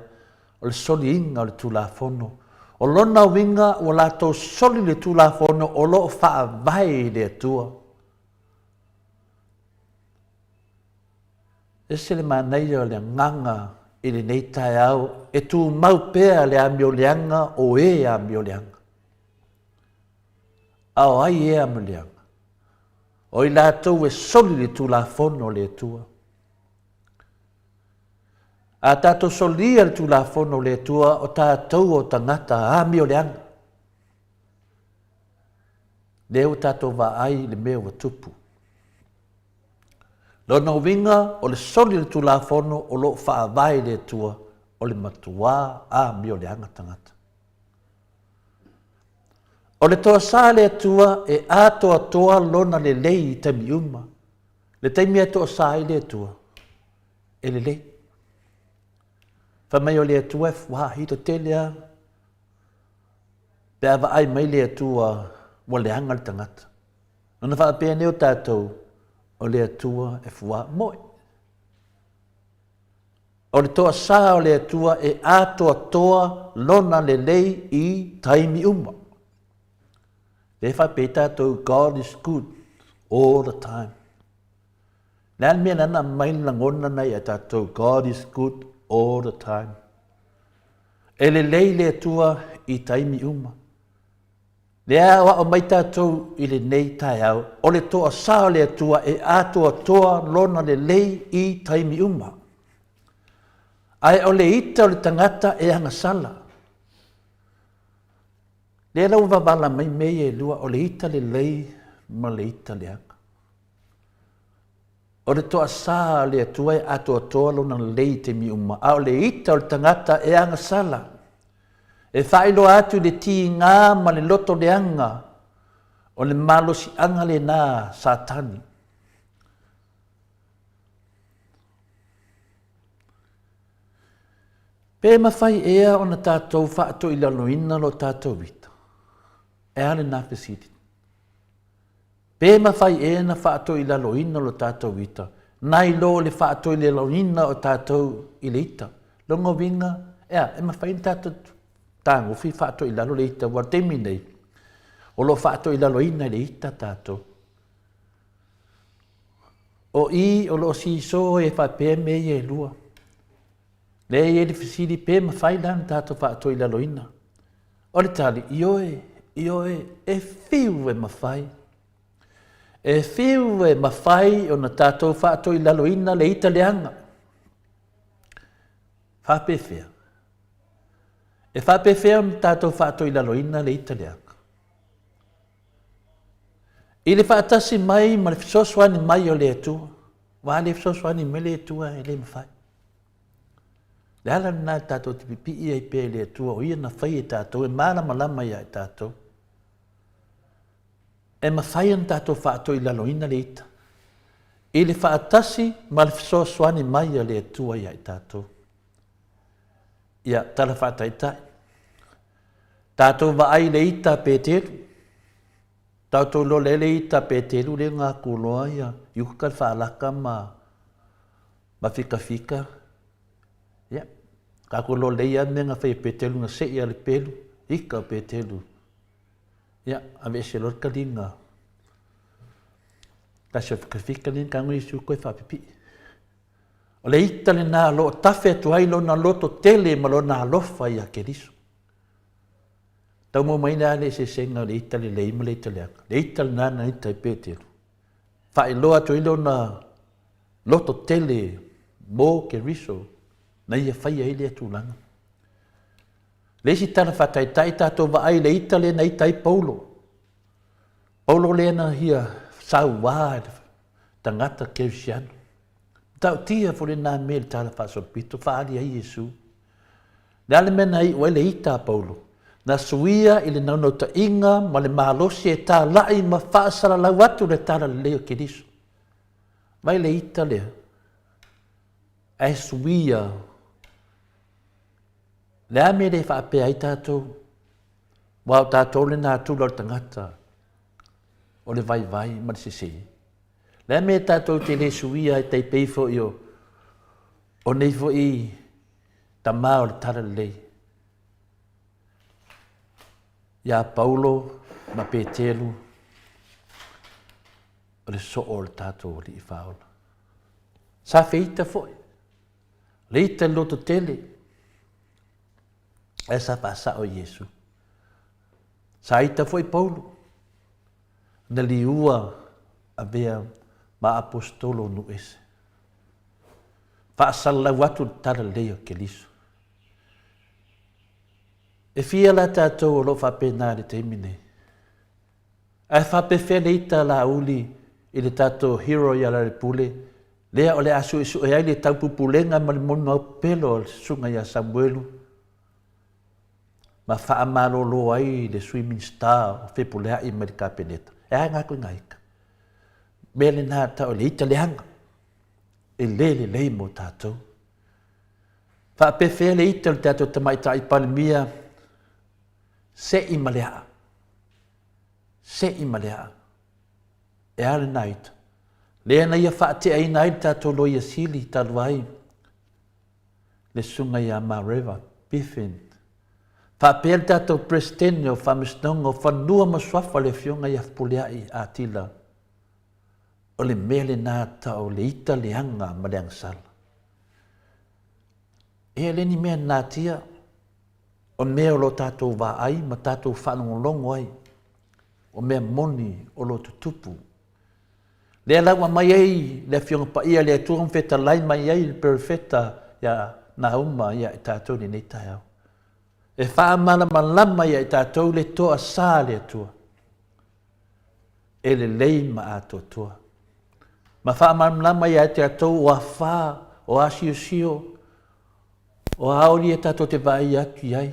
Speaker 2: o le solinga le tulafono, o lona winga o lātou soli le tulafono o lo whaavai le atua. Ese le manei o le nganga i le nei tai au, e tu maupea le amioleanga o e amioleanga. Ao ai e amioleanga. O i lātou e soli le tulafono le atua. A tātou solia le tulafono le atua o tātou o tangata amioleanga. Leo tātou wa ai le mea wa tupu. Lona winga o le soli le tulafono o lo whaavai le atua o le matua amioleanga tangata. O le toa sā le atua e atoa toa lona le lei i taimi uma. Le taimi atoa sā i le atua e le lei. Whamai o le atua e whahi to te lea. Pe awa ai mai le atua wa le anga le tangata. Nona whaapea neo tātou o le atua e wha moe. O le toa sā o le atua e atoa toa lona le lei i taimi uma. Le whapea tātou God is good all the time. Nān mea nana mai langona nei a tātou God is good all the time. E le lei le atua i taimi uma. Le awa o mai tātou i le nei tai au, o le toa sā le atua e atoa toa lona le lei i taimi uma. Ai o le ita o le tangata e anga sala. Le lau wawala mai mei e lua o le ita le lei ma le ita le anga. O le toa sā le atua e atoa toa lona le lei te mi uma. A o le ita o le tangata e anga sala. E whaelo atu le ti ngā ma le loto le anga o le malosi anga le nā satani. Pe mawhai ea o na tātou whaato i laloina lo tātou vita. E ale nā pesiti. Pe mawhai ea na whaato i laloina lo tātou vita. Nai lo le whaato i laloina o tātou i le ita. Longo winga, ea, e mawhai tātou tango fi whaato i lalo le ita wa temi nei. O lo whaato i laloina le ita tātou. O i o lo si so e whapea me e lua. Le e li fisiri pe mawhai lan tātou whaato i laloina. O le tali, ioe, e fiu e mawhai. E fiu e mawhai o na tātou whaato i laloina le ita leanga. Whape fea. E whape fea o na tātou whaato i laloina le ita leanga. I le whaatasi mai ma le fisoswani mai o le atua. Wa le fisoswani me le atua e le mawhai. Le ala nā tātou te pipi i pe le atua o ia na whai e tātou e māna malama ia e tātou. E mawhai an tātou whaato i laloina le ita. I le whaatasi ma le fisoswani mai o le atua ia e tātou. Ia tala whaataitai. Tātou wa ai le ita pēteru. Tātou lo le ita pēteru le ngā kuloa ia. Iuka whaalaka ma whika. Ia. Ka kulo le ia me ngā whai pēteru ngā se ia le pēlu. Ika pēteru. Ia. Ame se lorka linga. Ta se whika linga ka ngui su koe whapipi. O le ita le nā lo tawhe atu ai lo nā loto tele ma lo nā lofa ia ke riso. Tau mo mai nā le se senga le ita le leima le ita leaka. Le ita le nāna ita i pēteru. Whae loa atu i lo nā loto tele mō ke riso. Na ia whaia i le atu langa. Lesi tala whataitai tātou wa ai le ita le nei tai Paulo. Paulo le na hia sau wā tangata kerisiano. Tau tia fo le nā mele tala whasopito, whaari ai Jesu. Le ale mena i wai le ita Paulo. Na suia i le naunau ta inga, ma le mahalosi e tā lai ma whaasara lau atu le tala le leo keriso. Mai le ita lea. Ai suia. Le ame le whaapea ai tātou. Wau tātou le nā tūlau tangata. O le vai vai ma le sese. Le ame tātou te le suia e tei peifo i o nei fo i ta mao le tala lei. Ia Paulo ma Petelu o le so o le tātou li i whaola. Sa feita foi. Le ita loto tele. E sa pasa o Yesu. Sa ita foi Paulo. Na liua a vea ma apostolo nu ese. Whaasala watu tara leo ke liso. E fia la tātou o lo whapena le teimine. E whapefe le ita la uli i le tātou hero i ala le pule. Lea o le asu isu e ai le taupupulenga ma le mono au pelo o le sunga ia Samuelu. Ma whaamalo lo ai le swimming star o whepulea i ma le kapeneta. E ai ngako ngaika. Mele nā tau le ita le hanga. E le mo tātou. Whapefe le ita le tātou tamaita i palimia. Se i malea. Se i malea. E ale naita. Lea na ia whaate ai nai tātou lo ia sili talu ai. Le sunga ia Maleifua, Biffen. Whapea tātou prestene o whamistonga o whanua maswafa le fionga ia puleai a tila. O le mele nā tau le ita le hanga ma le angsala. E le ni mea nā tia. O mea o lo tātou wā ai, ma tātou whanongolongo ai. O mea moni o lo tutupu. Lea lawa mai ai, le fionga pa ia, le tuang feta lai mai ai, le perfeta ia Nauma ia i tātou ni nei tai au. E whaamana malama ia i tātou le toa sā le atua. E le lei ma ato tua. Ma whaamana malama ia i tātou o a whā, o a sio, o a aori e tātou te vai atu iai.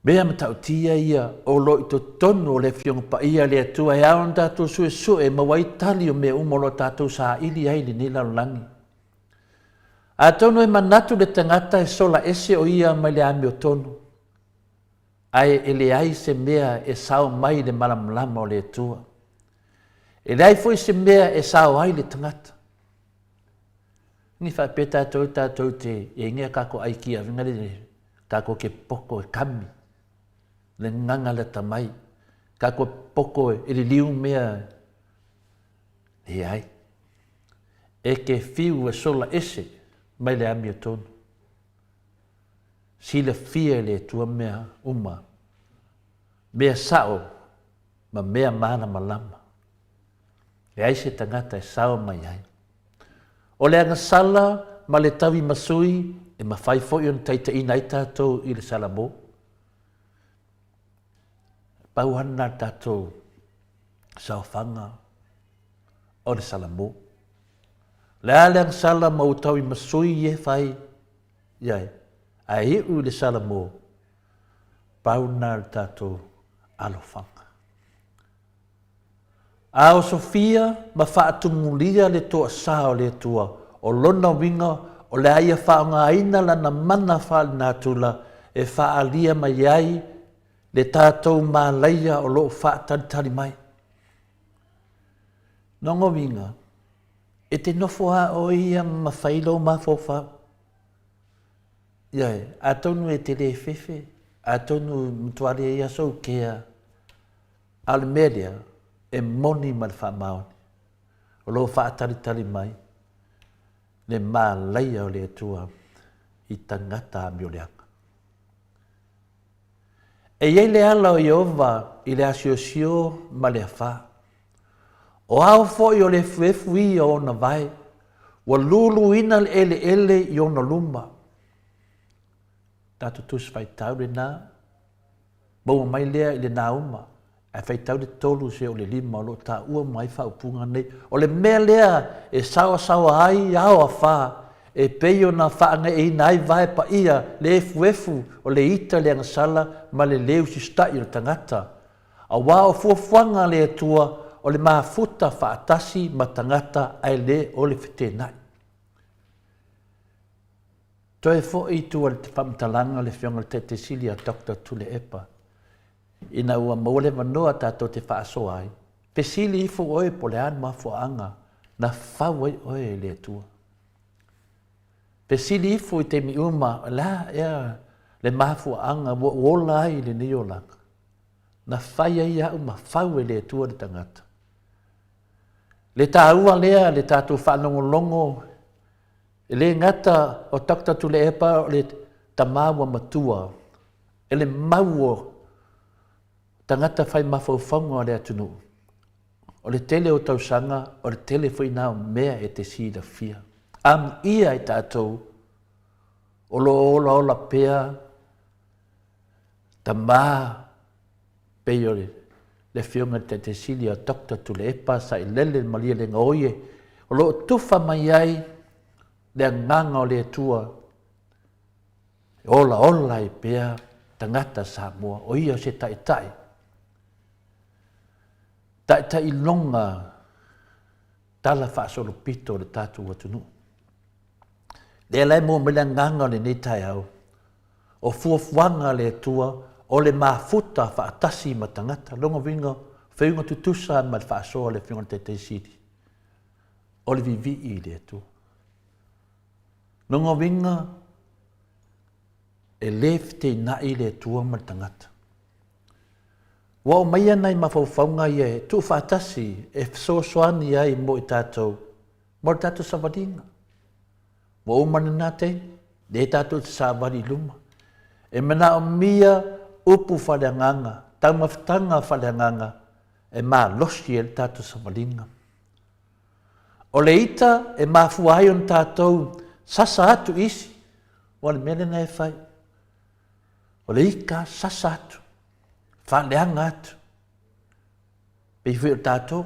Speaker 2: Mea matau tia ia o lo i to tono le fionga pa ia le atua e aon tātou sue ma wai tali o mea umolo tātou sa ili ai le nila langi. A tono e manatu le tangata e sola ese o ia mai le ame o tono. Ai e le ai se mea e sao mai le malamlama o le atua. E le ai foi se mea e sao ai le tangata. Ni wha pe tātou te e ngea kako ai kia vinga le kako ke poko e kami. Le nganga le tamai. Kako poko e le liu mea e ai. E ke fiu e sola ese mai le ami o tonu. Si le fia le tua mea uma. Mea sao, ma mea mana malama. E ai se tangata e sao mai ai. O le anga sala, ma le tawi masui, e ma fai foi on taita ina i tātou i le salamo. Pauhana tātou saofanga o le salamo. Le aleang sala mautau i masui e whai, iai, a hiu le sala mō, pauna le tātou alofanga. A o Sofia, ma whaatumulia le toa sao le tua, o lona winga, o le aia whaonga aina lana mana whaali nā tula, e whaalia mai ai, le tātou mā leia o loo whaatari mai. Nongo winga, e te nofo a o ia ma whailo ma fofa. Iai, a tonu e te le fefe, a tonu mtuare e asou kea Almeria e moni ma le wha maoni. O lo wha atari mai, le mā leia o le atua i tangata a mioleanga. E iei le ala o Iova i le asio ma le wha. O au foi o le fuefui o na vai, wa lulu ina ele i o na luma. tātou tus whaitau le nā, mau mai lea i le nā uma, ai whaitau le tolu se o le lima o lo tā ua mai whaupunga nei, o le mea lea e sawa ai au a wha, e peio na whaanga e nai vai pa ia le efu o le ita le angasala ma le leu si stai o tangata. A wā o fuafuanga le atua o le mafuta whaatasi ma tangata ai le o le whitenai. Toi fo i tua le te whamtalanga le whionga le te sili a Dr. Tule Epa. Ina ua maule manoa tātou te whaaso ai. Pe sili ifo oe po le anu mafuanga na whawai oe le atua. Pe sili ifo i te mi uma la ea le mafuanga wola ai le neolanga. Na whaia ia uma whaue le atua le tangata. Le tāua lea le tātou whanongolongo e le ngata o Dr. Tule Epa o le tamaua matua. E le maua tangata whai mawhauwhaunga o le atunu. O le tele o tausanga, o le tele whainao mea e te sida fia. Am ia i tātou, o lo ola pea, ta mā peo le whionga te sili o Dr. Tule Epa sa i lele malia le ngaoie, o lo tufa mai ai, le nganga o le atua, ola i pea, tangata Samoa, o ia se tai. Tai longa tala whaasolo pito le tātou atunu. Le alai mo me le nganga le nei tai au. O fuafuanga le atua o le mafuta whaatasi ma tangata. Longa winga whiunga tutusa ma le whaasoa le whiunga te sidi. O le vivi le atua. Longa winga e lefte nai le atua ma tangata. Wa o mai anai mawhauwhaunga ia e tu whaatasi e soasoani ai mo i tātou savadinga. Wa o manana te, le tātou te savadi luma. E mana o mia upu whaleanganga, taumawhtanga whaleanganga, e mā losi e le tātou savadinga. O le ita e mā fuai on tātou sasa atu isi, wa le mele nei whai. O le ika sasa atu. Whaleanga atu. Pei hui o tātou,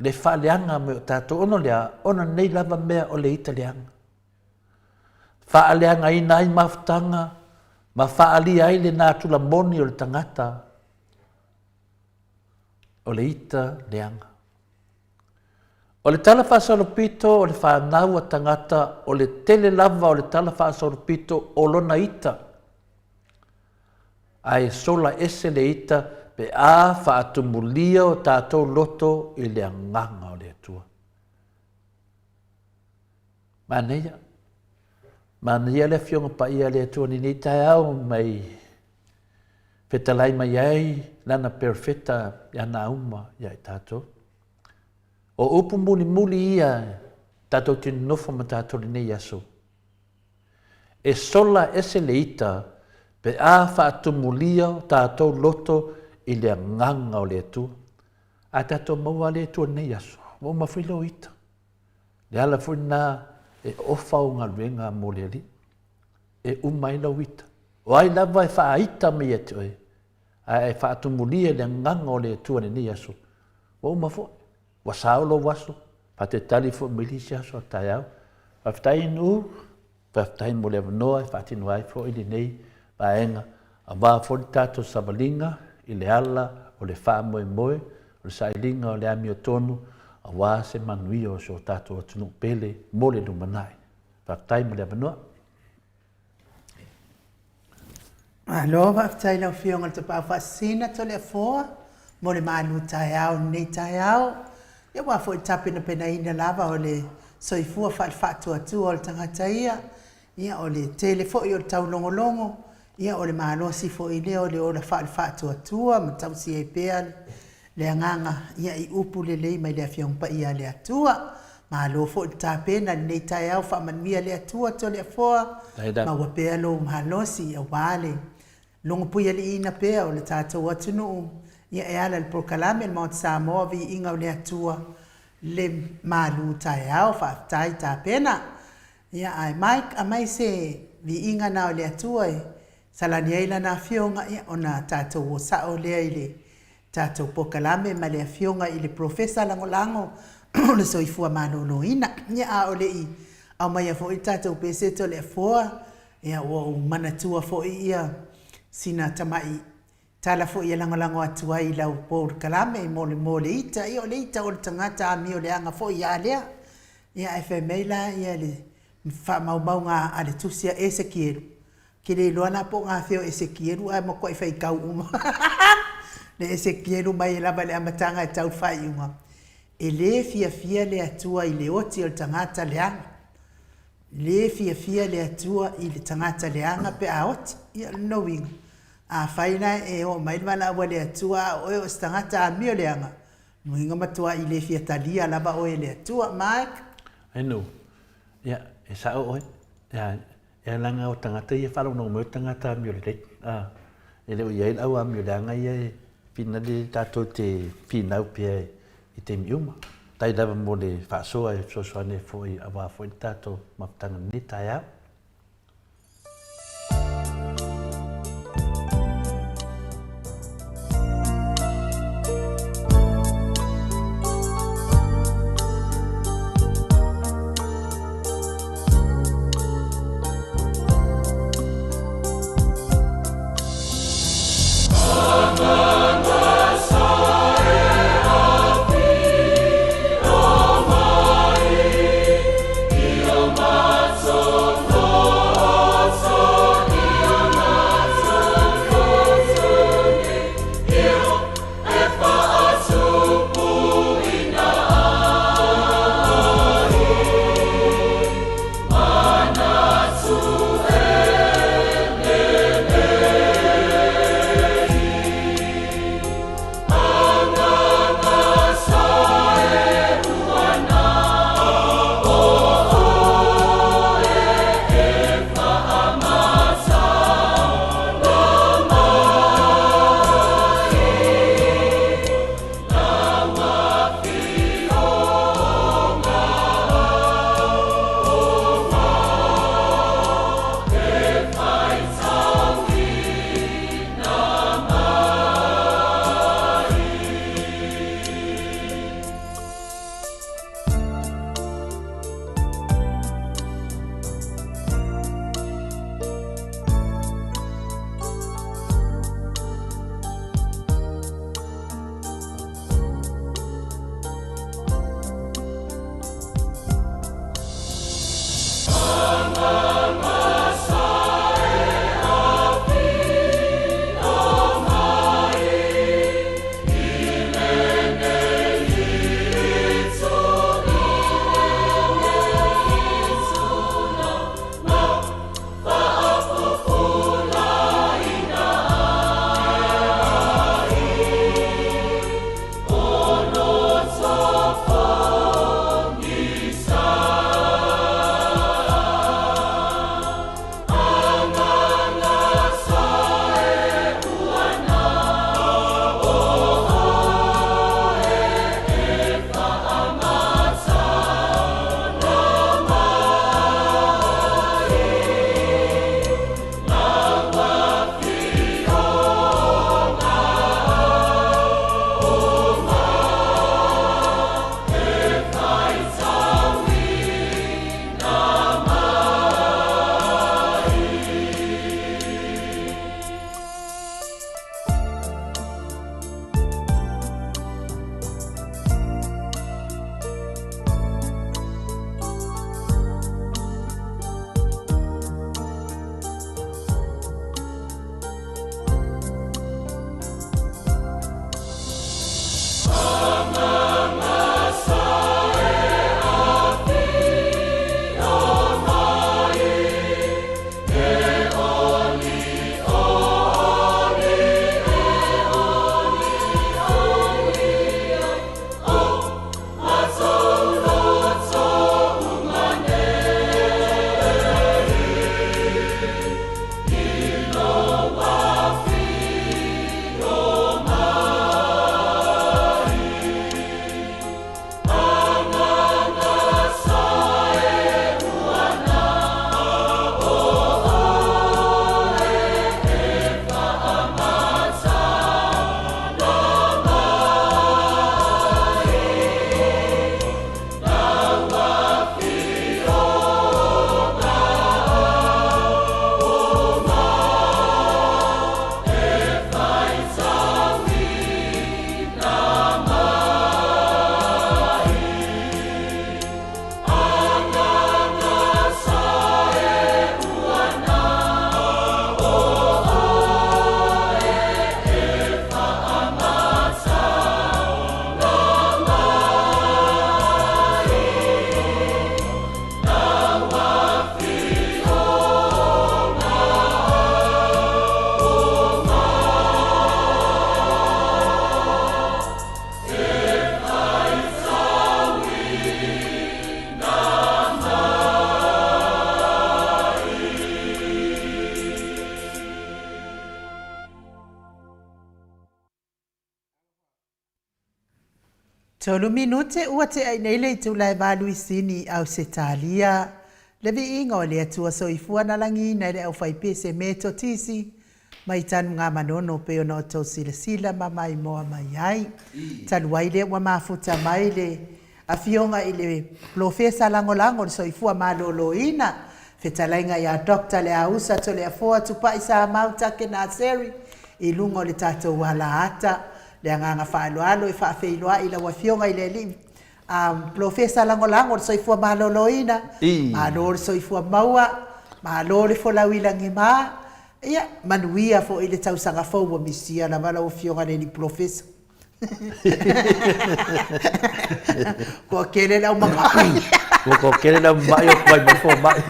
Speaker 2: le whaleanga me o tātou, ono nei lava mea o le ita leanga. Whaleanga ina ai mawhtanga, ma whaali ai le nātula moni o le tangata, o le ita leanga. O le tala whaasalopito, o le whanau tangata, o le tele lava o le tala whaasalopito, o lona ita. Ai sola ese le ita pe a whaatumulia o tātou loto i le anganga o le atua. Maneia le whionga pa ia le atua ni tai au mai whetalai mai ai lana perfeta ia na uma ia i tātou. O upu muli ia tātou tinu nofo ma tātou le nei aso. E sola ese le ita pe a whaatumulia o tātou loto i le nganga o le atua. A tātou maua le atua nei aso. Mo mawhilo ita. Le ala fwina e ofa o ngā ruenga mo le ali. E umai lau ita. O ai lava e whaaita me e toi. A e whaatumulia le nganga o le atua nei aso. Mo mawho. Wasao lo waso. Pa te tali fo milisi aso a tai au. Whaftai nu. Whaftai mo le wanoa e whaatinu ai fo ili nei. Paenga, a wā fori tātou sabalinga, i le ala, o le wha moe, o le sailinga, o le ami o tonu, a wā se manuia o so tātou atunu pele, mo le numanai. Whaktai mo le amanua.
Speaker 1: Alo, whaktai lau whionga te pā whasina to le fōa, mo le manu tai au, nei tai au. Ia wā fo i tapina pena ina lava o le soifua whaatua o le tangata ia, ia o le tele fo i o le tau longolongo, ia o le malosi fo i leo le o le whaatua, ma tausi e pea le anganga, ia i upu le lei mai le awhiong pa ia le atua, ma lo fo i tāpena nei tai au whaamanmia le atua to le afoa, ma wa pea lo malosi a wale. Longo puia li ina pea o le tātou atunu, ia e ala le prokalame le Mount Samoa vi inga o le atua, le malu tai au whaatai tāpena. Ia ai Mike, a mai se vi inga na o le atua e, Salani ai lana fionga ia o na tātou o sao lea i le tātou pokalame ma le fionga i le profesa lango o le soifua manono ina. Ia a o le i au mai a fo i tātou peseto le foa ia o manatua fo i ia sina tamai tala fo ia lango atua i lau por kalame i mole ita i o le ita o le tangata ami o le anga fo i a lea. Ia e fe meila ia le wha mau ngā ale tusia Esekieru. Ke le loana po ngā whio Esekieru ai mo koi whai kau uma. Le Esekieru mai e lava le amatanga e tau whai unga. E le fia le atua i le oti o le tangata le anga. Le fia le atua i le tangata le anga pe a oti. Ia no winga. A whaina e o mai mana ua le atua o e tangata a mio le anga. Nuinga matua i le fia talia lava o e le atua. Mike?
Speaker 2: I know. Ia, e sao oi. Ia, e langa o tangata i e whalau no mo tangata mio le reit. E leo i au a mio le anga i e pina le tātou te pinau pia i te miuma. Tai lava mo le whaasoa e sosoane foi awa foi tātou maptanga ni tai au.
Speaker 3: So
Speaker 1: Tolu minute ua te ai nei le tu lai valu isini au se talia. Levi inga o le atua soifua na langi na le au fai se meto tisi. Mai tanu ngā manono pe ona o tau sila ma mai moa mai ai. Tanu waile ua mafuta mai le a fionga i le profesa lango le soifua malolo ina. Fetalainga ya dokta le ausa to le afoa tupa isa mauta ke na seri. I lungo le tato wala ata. Le nganga whaaloalo e whaafeiloa i la wafionga i le li. Profesa lango le soifua malolo ina. Malo le soifua maua. Malo le folawila ngima. Ia, manuia fo i le tausanga fau wa misia na wala o fionga le ni profesa. Ko kere na umamai.
Speaker 2: Ko kere na umamai o kwai mafo mai.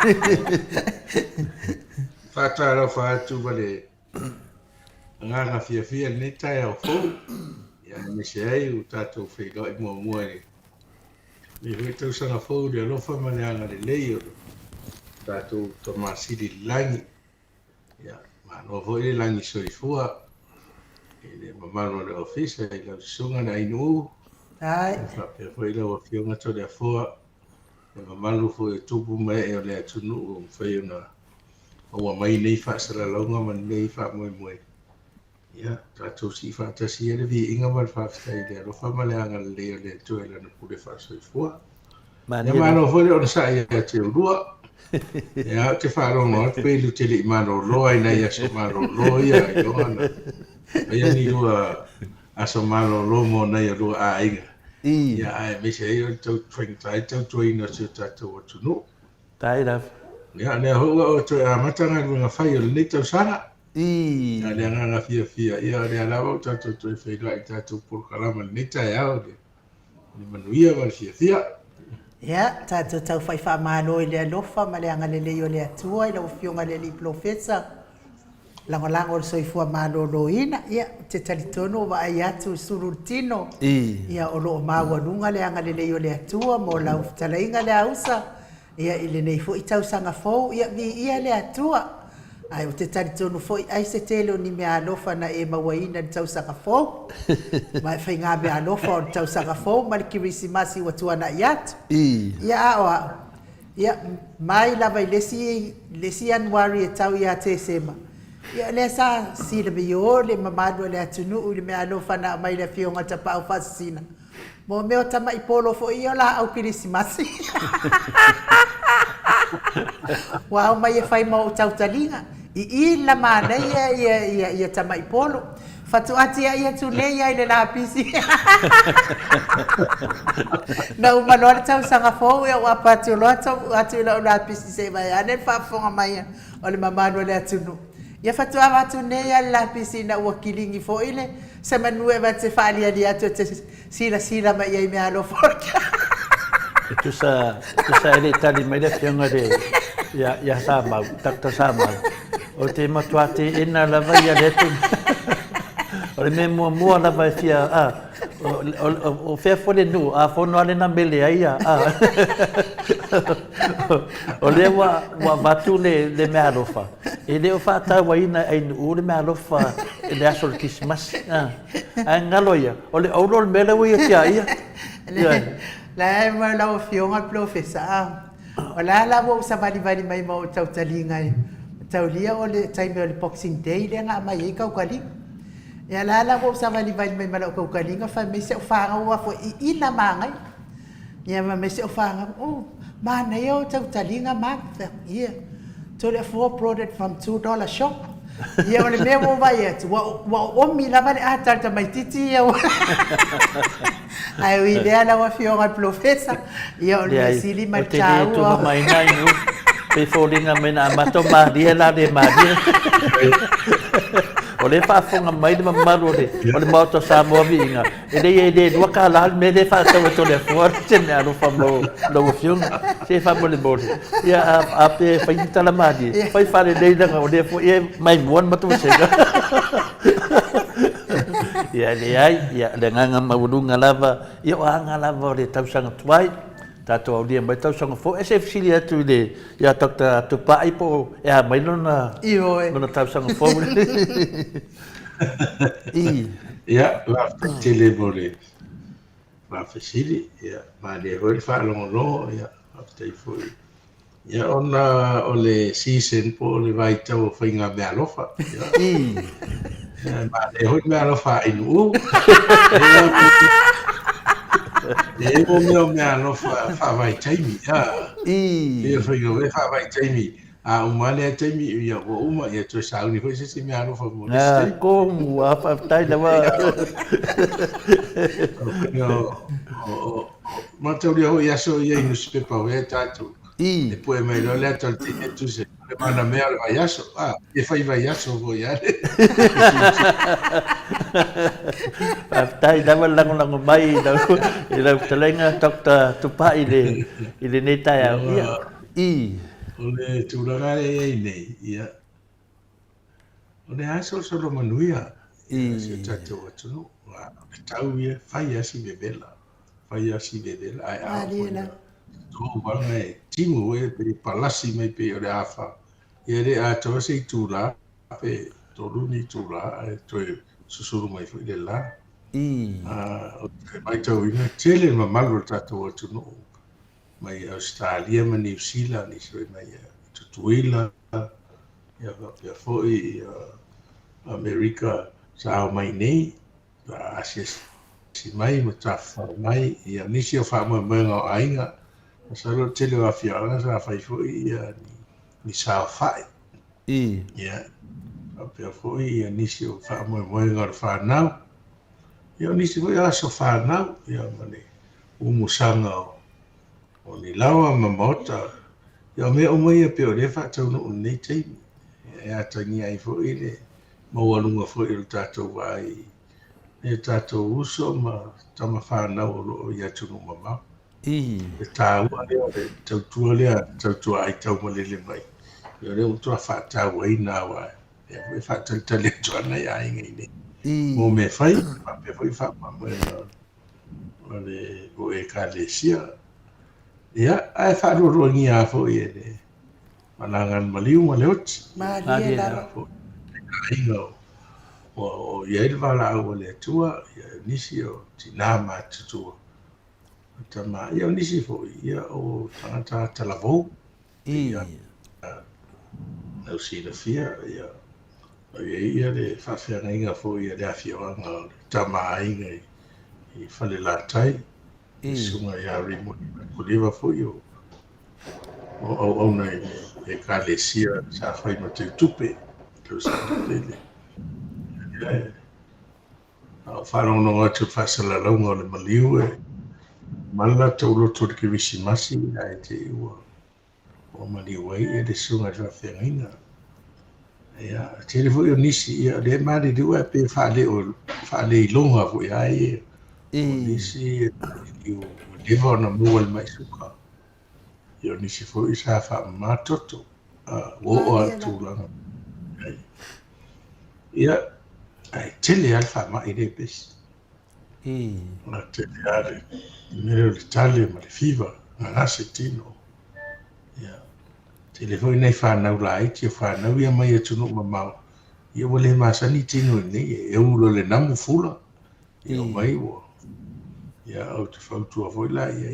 Speaker 3: Whātara whātu wale nganga fia ne tai au fau. Ia me se ai o tātou whaidoi mua ni. Me hui tausanga fau le alofa maneanga le leo. Tātou tomasiri langi. Ia, mano vo le langi soifua. Le mamano le ofisa i lau sunga na inu.
Speaker 1: Ai.
Speaker 3: Pe foi lau fionga to le foa. Le mamano fo e tupu mai e le atunu o foi una o mai nei fa sala longa man nei fa moi. Ia, tātou si fa tasi ele vi inga mal fa stai le ro fa male anga le to ele no pude fa soifua. Ia mano fo le ona sa ia te urua. Ia te fa rongo pe lu te le mano loa ina ia so mano loa ia Johanna. Ia ni lua aso malo lomo na ia lua a inga. Ia ai me se ia tau twing tai tau twing o se tatu o tunu.
Speaker 2: Tai raf.
Speaker 3: Ia ne hoa o to a matanga ngā whai o le tau sana. Ia le nganga fia. Ia le alawa o tatu toi whaila i tatu purkalama le tai au le. Ni manuia wal fia.
Speaker 1: Ia, tatu tau whai wha malo i le alofa ma le anga le leo le atua i lau fionga le li profesa. Lango o soifua malolo ina, ia, te talitono wa ai atu surutino. Ia, o loo maua nunga le anga le leo le atua, mo lau talainga le ausa. Ia, ile nei fo i tausanga fau, ia, vi ia le atua. Ai, o te talitono fo, ai se tele o ni mea alofa na e mawaina ni tausanga fau. Mai whai ngā mea alofa o ni tausanga fau, ma le kirisimasi watua na i atu. Ia, oa, ia, mai lava i lesi anuari e tau ia te sema. Ia le sa sila me yo le mamadu le atunu le me alo fana mai le fionga ta pa fasina. Mo me o tama i polo fo io la au kirisimasi. Wa mai e fai mo tautalinga. I la mana ia tama i polo. Fatu ati ia tu le ia le la pisi. Na o malor tau sanga fo ia wa patu lo atu la pisi se vai ane fa fonga mai o le mamadu le atunu. Ia fatua watu nea la pisina ua kilingi fo ile se manue va te fali ali atu te sila ma ia me alo forka.
Speaker 2: Tu sa ele tali mai le fionga de ya sama takta sama. O te matuate ina la vai ale tu. O le me mua la vai fia o fe fole nu a fono ale na mele ia o le wa batu le me alofa. E leo whātau wa ina ai ure me alofa e le aso le Christmas. Ai ngaloia. O le auro le mele ui a tia ia.
Speaker 1: La e ma lau fionga profesa. O la wo sa vali mai mo tau talinga e. Tau lia o le taime o le Boxing Day le ngā mai e kau kali. E la wo sa vali mai ma lau kau kalinga fa me se o whanga ua fo i ina mangai. Ia ma me se o whanga. Ma nei o tau talinga ma. Ia. To le for product from $2 shop. Ia o le mea mo vai atu. Wa omi la vale atarta mai titi ia. Ai ui lea la wa fionga profesa. Ia o le sili mai chau.
Speaker 2: O te tuma mai nai nu. Pe fōringa me na mato maria la de maria. O le whaafonga mai le mamaru o le mauto Samoa vinga. E le waka la me le whaatau to le fuar. Te mea no whamo lo fionga. Se whamo le mori. Ia a pe whainita la madi. Whai whare leilanga o le fu e mai muan matu sega. Ia le ai, ia le nganga maurunga lava. Ia o anga lava o le tausanga tuai. Tato au dia mai tausanga fo. E se fisili atu le. Ia takta tupai po. Ia mai lona. Lona tausanga fo.
Speaker 3: Ia, la tele mole. mafesili ia ma le hoi fa'alogologo ia aftai fo'i ia ona o le season po o le vaitau faiga mea alofa ia ma le hoi mea alofa a'ainu'u e mo mea alofa fa'avaitaimi ia ia faiga ve fa'avaitaimi a uma le taimi ia ua uma ia toe sauni foi sesi mea alofa mo lesi taimi
Speaker 2: ko mua whaftai lawa.
Speaker 3: Matau lia hoi aso ia newspaper o e tātou. E poe mai lo lea tal tine tu se. Le mana mea le vai aso. E fai vai aso hoi ale.
Speaker 2: Whaftai lawa lango mai. I lau talenga Dr. Tupai i le netai au ia.
Speaker 3: O le tūranga e nei. Ia. O le aso solo manuia. Se tātou atunu. Tau ia fai asi bebela. Fai asi bebela. Ai au. Tō wanga e timu e pe palasi mai pe o le awha. Ia re a toa se i tūra, pe tō runi tūra, e toi susuru mai fai le la. O te mai tau inga, tele ma malu tātou atu no. Mai Australia, ma New Zealand, i soi mai tutuila, ia pia foi, Amerika, sa au mai nei, Asia si mai, ma tawha mai, ia nisi o wha mga o ainga, Salo tele wa fianga sa fai foi ia ni sa fai. Ia. Apia foi ia nisi o fa mo ngar fa nau. Ia nisi foi aso fa nau ia mane. Umusanga o ni lawa mamota. Ia me o mai pe o le fa tau no nei tei. Ia tangi ai foi le mo walunga foi o tato vai. E tato uso ma tama fa nau o ia tunu mama. E tāua lea, tautua lea, tautua ai tau malele mai. Ia lea utua whātau ai nā wai. Ia wai whātau tale tuana i ainga i nei. Mō me whai, me whai whāmamai o le o e ka le sia. Ia, ai whāroro ngi a fo i e ne. Manangan maliu ma le oti.
Speaker 1: Maria la.
Speaker 3: Ainga o ia ilwala au le tua, ia nisi o tina ma tutua. Tama ia nisi fo ia o tangata talavou ia au sina fia ia le whawhianga inga fo ia le awhiawanga tama ainga i whale lātai i sunga ia rimoni kuliwa fo i o au nei e ka le sia sa whai ma te tupe tau sa tupele ia au whanonga atu whasala launga o le maliu Mala tau loto ke visi masi ai te ua o Maleifua e le sunga te whawhiangaina. Ia, te le fwoi o nisi, ia, le maari diwa pe whaale i longa fwoi ai e. O nisi i o lewa na mua le mai suka. Ia o nisi fwoi sa wha matoto, o atu langa. Ia, ai tele al wha mai le pesi. Na tele ale. Mero le tale ma le fiva, na nase tino. Ia. Telefoi nei whanau la iti o whanau ia mai atunu mamau. Ia wale masani tino nei, e ulo le namu fula. Ia mai wo. Ia au te whautua foi la ia.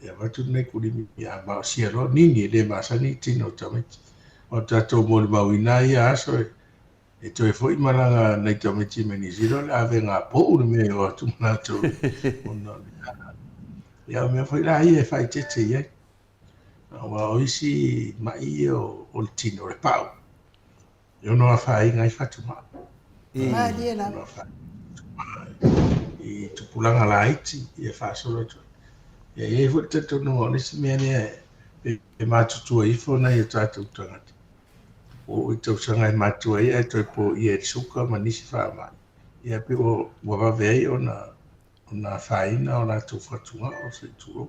Speaker 3: Ia watu nei kurimi ia mao siaro nini le masani tino tameti. O tato mo le mawina ia aso e. E toi foi malanga nei tameti meni ziro le ave ngā pou le me o atu manato. Ia mea foi la ia e whai tete ia. Wa o isi mai o le tino le pau. Io no a whai ngai whatu maa.
Speaker 1: Maria la.
Speaker 3: I tupulanga la iti i e whasoro tu. Ia e fwoi tato no o nisi mea nea e mātutua ifo na i e tātou tangata. O i tau sanga e mātua ia e toi po i e suka ma nisi whaamai. Ia pe o wawawei o na whaina o nā tū whatunga o se tūro.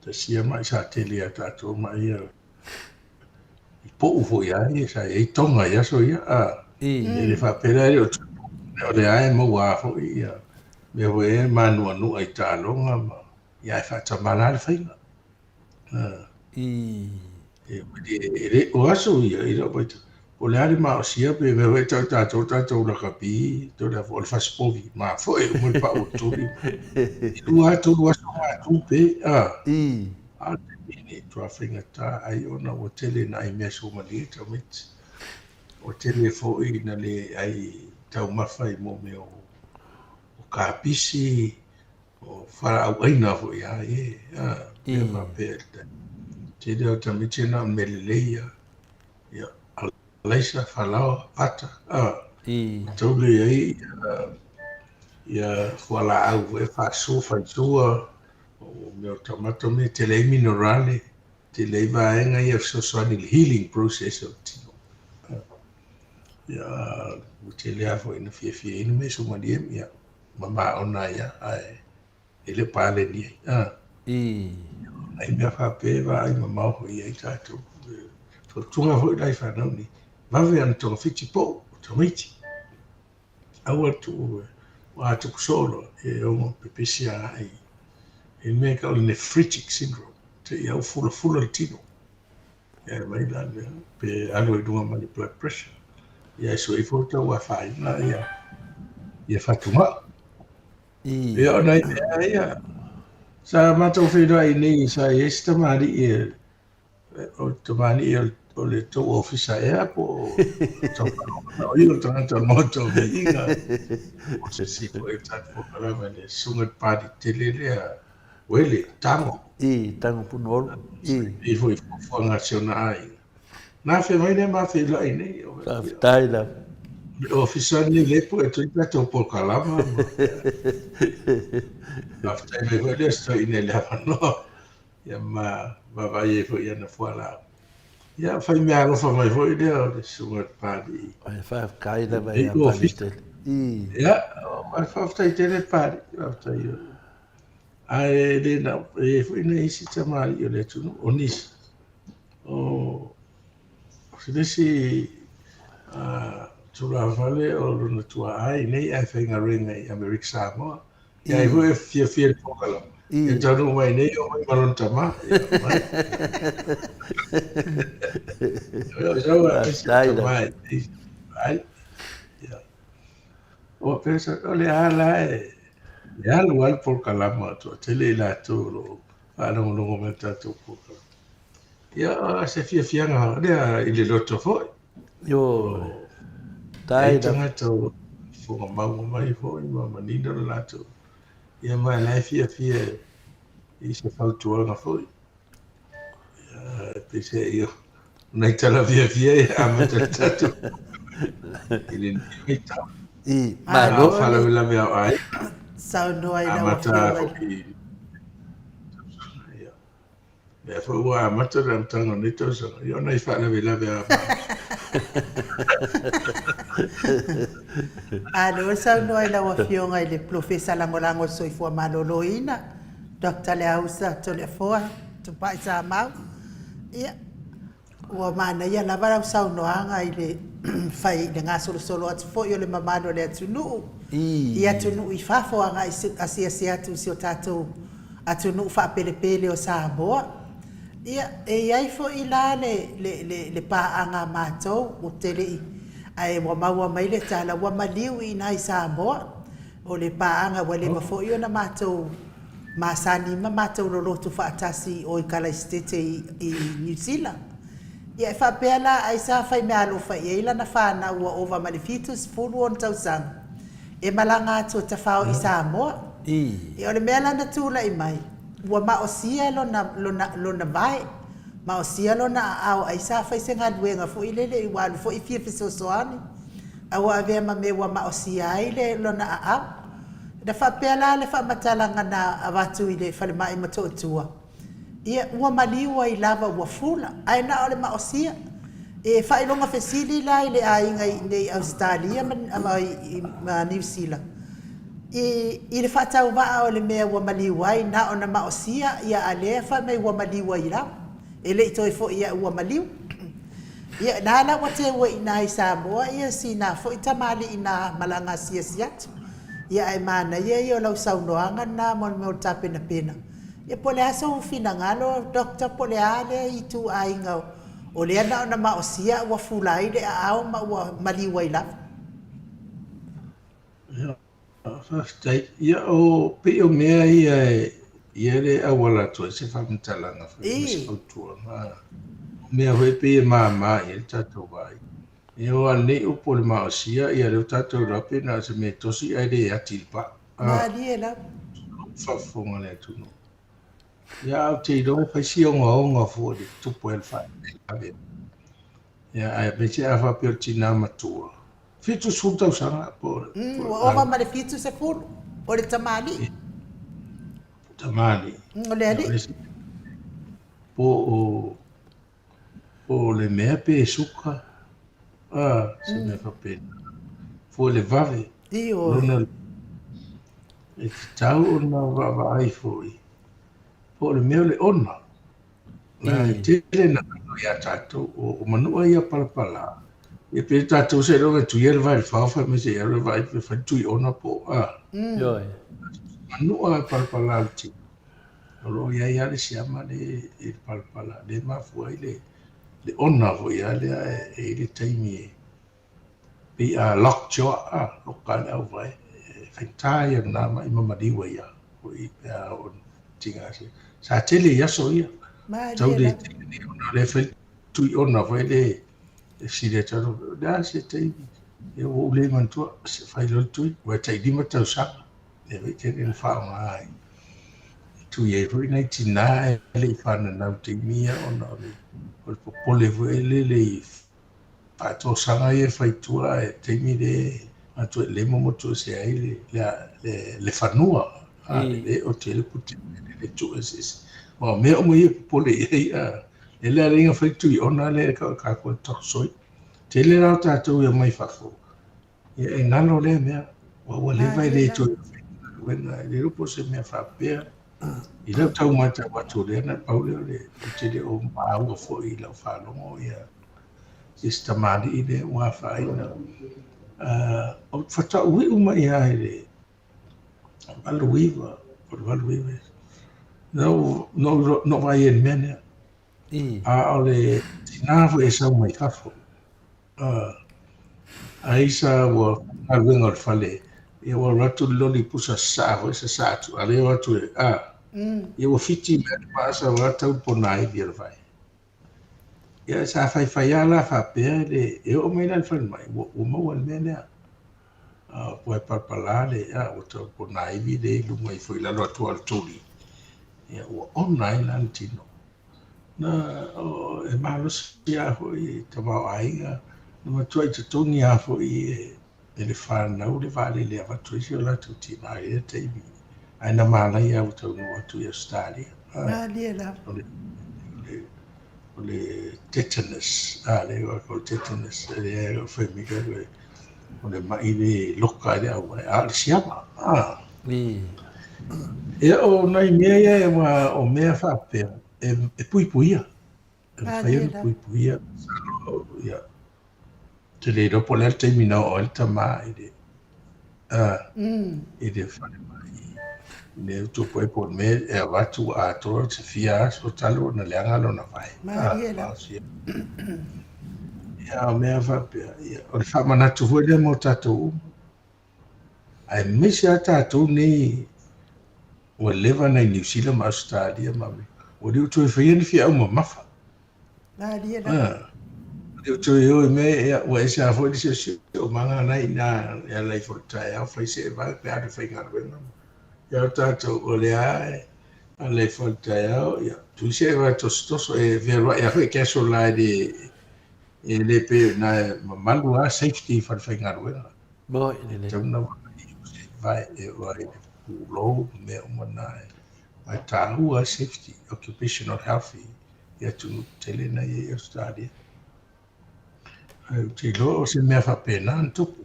Speaker 3: Te sia mai sa tele a tātou mai ia. I po ufo ia e sa e tonga ia so ia. E le whapera e o le ae mo wafo ia. Me hoe e manua nu ai tālonga ma. Ia e whatamana le whainga. E re o aso ia i rau baita. o le ali ma o sia pe me we tau la kapi to le fo le faspovi ma fo e mo pa o tuli lua to lua so ma tu pe a ni to afinga ta ai ona o tele na i me so ma li to mit o tele fo i na le ai tau mafai mo me o kapisi o fara au aina fo ia e ma pe te de o tamiti na meleleia ia laisa falao pata tole ai ia wala au e faisua o me o tamato me te lei minerale te lei vaenga ia sosoani le healing process o tino ia o te lea fo ina fia ina me sumaliem ia mama ona ia ai ele pale ni ai me fa pe va ai mama ho ia i tatou to tunga ho dai fa no ni va ve an to fiti po to miti aua tu wa tu solo e o pepisia ai e me ka o nephritic syndrome te ia full tino ia mai la pe alo i dunga mali blood pressure ia so i fota wa fa na ia fatuma ia ona ia sa mata o fedo ai nei sa esta mari e o tomani o le to office e po to o io tanto moto vinga o se si ko e tanto po kala mane sungat padi telele a wele tango
Speaker 2: tango punol
Speaker 3: e foi fo nacional na fe mai ne ma fe la nei o
Speaker 2: taila
Speaker 3: office ni le po e to po kala ma after me ko le sto in le no ya ma vai foi ia na fuala ia fai me alo fa mai foi le o sungat padi
Speaker 2: ai fa kaila vai
Speaker 3: e o office ia ma fa fai tele padi after io ai le na e foi nei si tama io le tu onis o se si tu la vale o na tua ai nei ai fai nga ringa i America Samoa ia i foi fia pokala e tanu mai nei o mai malon tama mai ai o pensa o le ala e alu al por kalama to tele la to lo ana no momento to poka ia se fia nga le ile loto foi
Speaker 2: yo
Speaker 3: tai tanga to fo mai foi ma ni no la to ia mai la fia i se fautua nga foi pese io nei tala fia a mata tato ile ni ta
Speaker 2: malo
Speaker 3: fala la mea ai
Speaker 1: Sau noa i lawa
Speaker 3: amata
Speaker 1: whio
Speaker 3: hoki me foi wa amata ram tango ni to so yo nei fala la mea
Speaker 1: Ano sau noa i lawa whio ngai le profesa langolango soifua maloloina. Dr. Leausa to le foa to pai sa mau. Ia ua mana ia lava lau sau noanga i le fai le ngā solo atu fo i o le mamano le atunu. Ia atunu i whafoanga i asi atu si o tātou atunu whapelepele o Samoa. Ia e iai fo i la le pāanga mātou o tele i. Ai wa maua mai le tala wa maliu i nai Samoa. O le pāanga wa le mafo i o na mātou masani mātou lolotu whaatasi o i kala stete i New Zealand. Ia e whapela ai sa whai mea alofa i eila na whana ua ova Maleifua fulu on tausanga. E malanga atu ta whao i Samoa. I o le mea lana tūla i mai. Ua maosia lona vai. Maosia lona au ai sa whai se ngaduenga fo i lele i wanu fo i fia fisosoani. Awa avea ma me ua maosia ai le lona au. Da whapela le whamatalanga na awatu i le whalemai matotua. Ia ua maliua i lava ua fula. Ai na ole maosia. E whailonga fesili la i le ainga i nei Australia ma New Zealand. I le whatau waa o le mea ua maliua i na ona maosia ia alea wha mei ua maliua i la. E le ito e fo ia ua maliu. Ia nana wa te ua i na i Samoa ia si na fo i tamali i na malanga siasiatu. Ia e mana ia i o lau saunoanga na mon meo tapena pena. Ia pole asa ufina ngalo, doktor pole ale i tu ainga O lea na ona maosia ua fulai le ao ma ua maliua i lava.
Speaker 3: First date, ia o pe o mea ia le awala to se whamitalanga whamisi autua. Mea hoi pe e maa ia tatou vai. Ia o ane upo le maosia ia leo tatou rape na se me tosi ai le ati pa.
Speaker 1: Mali e lava.
Speaker 3: Whafonga le tunu. Ia au te iroe whaisi o ngā fua le tupo el whae. Ia ai bese a whapeo tina matua. Fitu sultau sanga po.
Speaker 1: Ua oma ma le fitu se fulu. O le tamali.
Speaker 3: Tamani.
Speaker 1: O le ali.
Speaker 3: Po le mea pe suka. Se me whapena. Po le vave.
Speaker 1: I o.
Speaker 3: Lona e te tau o na wawa ai fōi. Po le mea le ona. Na tele na ia tātou o manua ia palapala. E pe tātou se ronga tu ia le vai whawha me se ia le vai pe whaitui ona po. Manua palapala le ti. Olo ia ia le siama le palapala. Le mafua i le ona fo ia le e le taimi e. Pe a lockjaw lokale au vai. Whaitai a nama i mamadiwa ia. Ko i pe a on tinga se. Sa tele ia so ia. Tau le tele ni ona le whaitui ona vai le sire taro. Da se taimi. E o le mantua se whailol tui. Wa tai lima tau sanga. Le vei tene le whaonga ai. Tu ye rui nei tina e le whana nau te mia ona le. O le popole vwe le whato sanga e whaitua e teimi le atu e le momotu se ai le whanua. Le o te le puti le tu e sisi. O mea o mo i popole e e le ringa whaitui ona le kako toksoi. Te le rao tātou e mai whafo. E ngalo le mea. Wa le vai le tu wena le rupo se mea whapea. I lau tau mata watu le na paule o le te le o maaua fo i lau whalongo ia. Is tamari i le ua whaina. O whata ui uma i hae le Maleifua. O le Maleifua. No vai en mene. A o le tinafu e sau mai kafo. A isa ua alwenga o le whale. Ia ua ratu loli pusa saa, o isa saa tu. A leo atu e, ia ua fiti mea paasa wa tau pona ai via le vai. Ia sa whai ala whapea le, e o meina le whai mai, ua maua le mea lea. Poe palpala le, ua tau pona ai via le, lunga i fwoi lalo atu al tuli. Ia ua ona ai lan tino. Na, e mahalosi a hoi, tamau ainga, na matua i tatoni a hoi e le whanau le vale le avatuisi o latu tina e teimi. Ai na malai au tau no atu i Australia.
Speaker 1: Mali e lava.
Speaker 3: O le tetanus, le o tetanus, le e o whaimiga o le mai le loka le au a le siama. E o nai mea ia e o mea whapea, e puipuia. E whaia puipuia. Ia. Te le ropo le teimi na o el tama i le. I le whane mai. Ne tu poe po me e watu a toro te fia so talo na leanga lo na vai. Ia mea whapea. O le whamana tu hoi le mo tatou. Ai misi a tatou nei o lewa nei New Zealand ma Australia mami. O le utu e whaia ni fia au ma mafa. Le utu e oi me o e se a hoi se o manga nei na e lai fortai au whai se e vai pe atu whai ngaro ia tātou o le ae, a le whantai au, ia. Tu se wa tostoso e verwa, ia whai keso lai e le pe na malu a safety whanwhai ngaruenga.
Speaker 2: Boi, lele.
Speaker 3: Tau na waka i vai e wai kulo me o manae. Mai tāhu a safety, occupational health, ia tunu tele na i Australia. Te lo o se mea whapena antupu.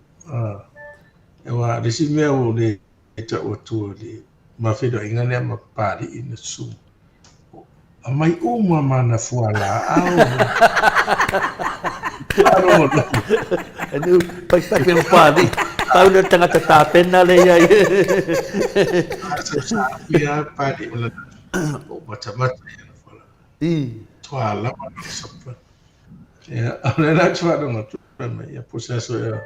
Speaker 3: E wa resi mea o le e ta o tu le mawhido inga lea ma pari i na su. A mai uma mana fuala au. Aro na.
Speaker 2: Anu, pai penu pari. Tau na tangata tāpena le iai.
Speaker 3: Asa sāpia pari o matamata i na fuala. Tua lama na sapa. Ya, ole na chwa no tu me ya proceso ya.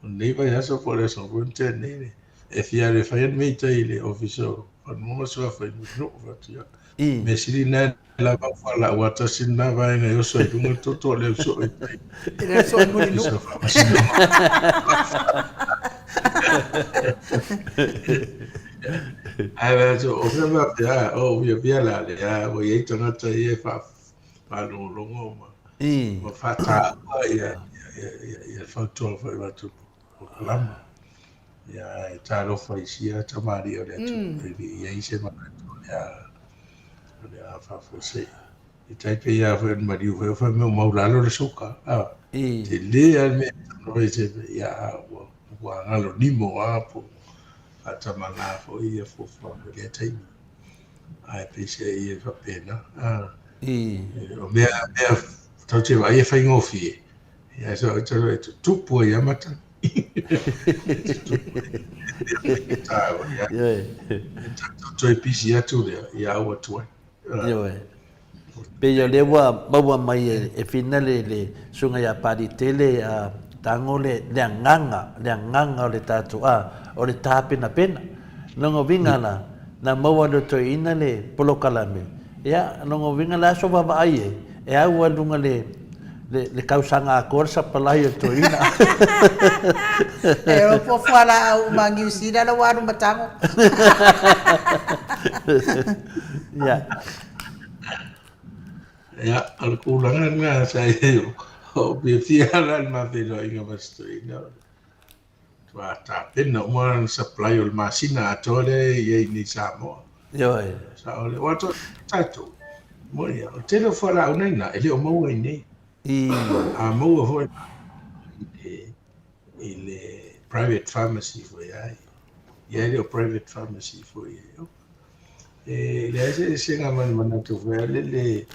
Speaker 3: Nei vai aso por eso punte nei. E fiare fai me tai le officio. Fa no so fa no fa tia.
Speaker 2: I.
Speaker 3: Me siri na la va fa la wata sin na vai na yo so dunga to le so e tai.
Speaker 1: Ina so muni no.
Speaker 3: Officio fa ma sin no. Ai va so o fe ma ya o via la ya o ye tanga tai e fa lo ngo ma.
Speaker 2: I.
Speaker 3: Ma fa ta ya fa to fa va tu. Lama. Ya taro faisia tamari o le atu ia ise mana ya fa fose i tai pe ya fa mari o fa me mau lalo le soka te le al me no ise ya wa ngalo nimo apo ata mana fo ia fo fo le tai ai pe se ia fa pena o me tau te vai fa ngofi ya so tu po ya mata Toi pisi atu lea, ia aua tuai.
Speaker 2: Pe yo le wa mai e finale le sunga ya pari tele a tango le nganga o le tatu o le tape na pena. Nongo vinga na maua do to ina le polo kalame. Ya nongo vinga la so va ai e au lunga le kausanga a korsa palai o to ina.
Speaker 1: E o po fala au mangi usida la waru matango.
Speaker 2: Ya.
Speaker 3: Ya, al kulangan nga sa iyo. O bifiala ma velo inga bastoina. Tua tapin na umaran supply ol masina atole ye ni Samoa.
Speaker 2: Yo.
Speaker 3: Sa ole wato tatu. Moya, o tele fora unaina, ele o mau nei. A mau ho ile private pharmacy for ya. Ya ile private pharmacy for ya. Le ese singa man tu le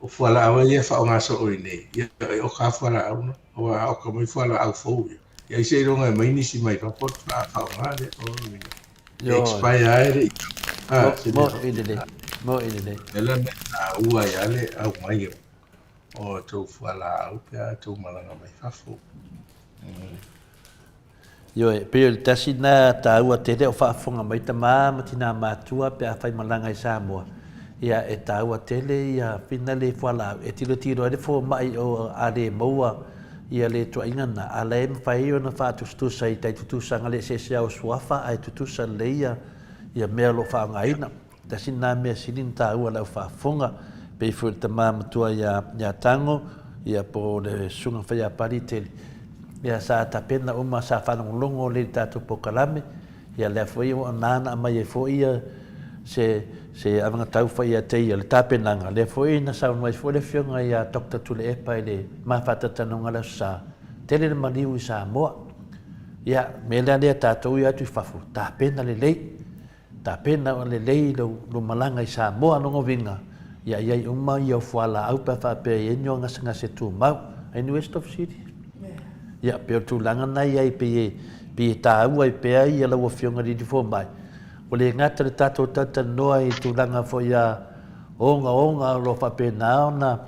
Speaker 3: o fala awa ia fa nga so oi nei ia o ka fala au o a ko mai fala au fo ia se ronga mai ni si mai pa pot fa nga de o ni expire
Speaker 2: mo ide
Speaker 3: ela na ua ia le au mai o to fala au pe to malanga mai fa fo
Speaker 2: yo pe el tasina ta ua te o fa fonga mai ta matina matua pe a fai malanga i Samoa ia e taua tele ia finale fala e tiro ele fo mai o ale moa ia le to ingana ale fai ona fa tu sai tai tu sanga le se o swafa ai tu sa leia ia melo fa ngaina da sina me silin taua la fa fonga pe fo te mama tua ia tango ia po le sunga fa ia paritele ia sa ta pena uma sa fa longo le tatu pokalame ia le foi o nana mai fo ia se anga tau fai a te ia le tapenanga le foi na sa mai foi le fionga ia Dr. Tule Epa le mafata tanonga la sa tele le maniu i Samoa ia me le tatou ia tu fafu tapena le lei tapena le lei lo malanga i Samoa no vinga ia ia uma ia fuala au pa fa pe enyo nga se tu mau in West of City ia pe tu langa na ia pe ta ai pe ia la fionga di fo mai o le ngata le tatou tata noa i tūlanga fo ia onga lo whapena ona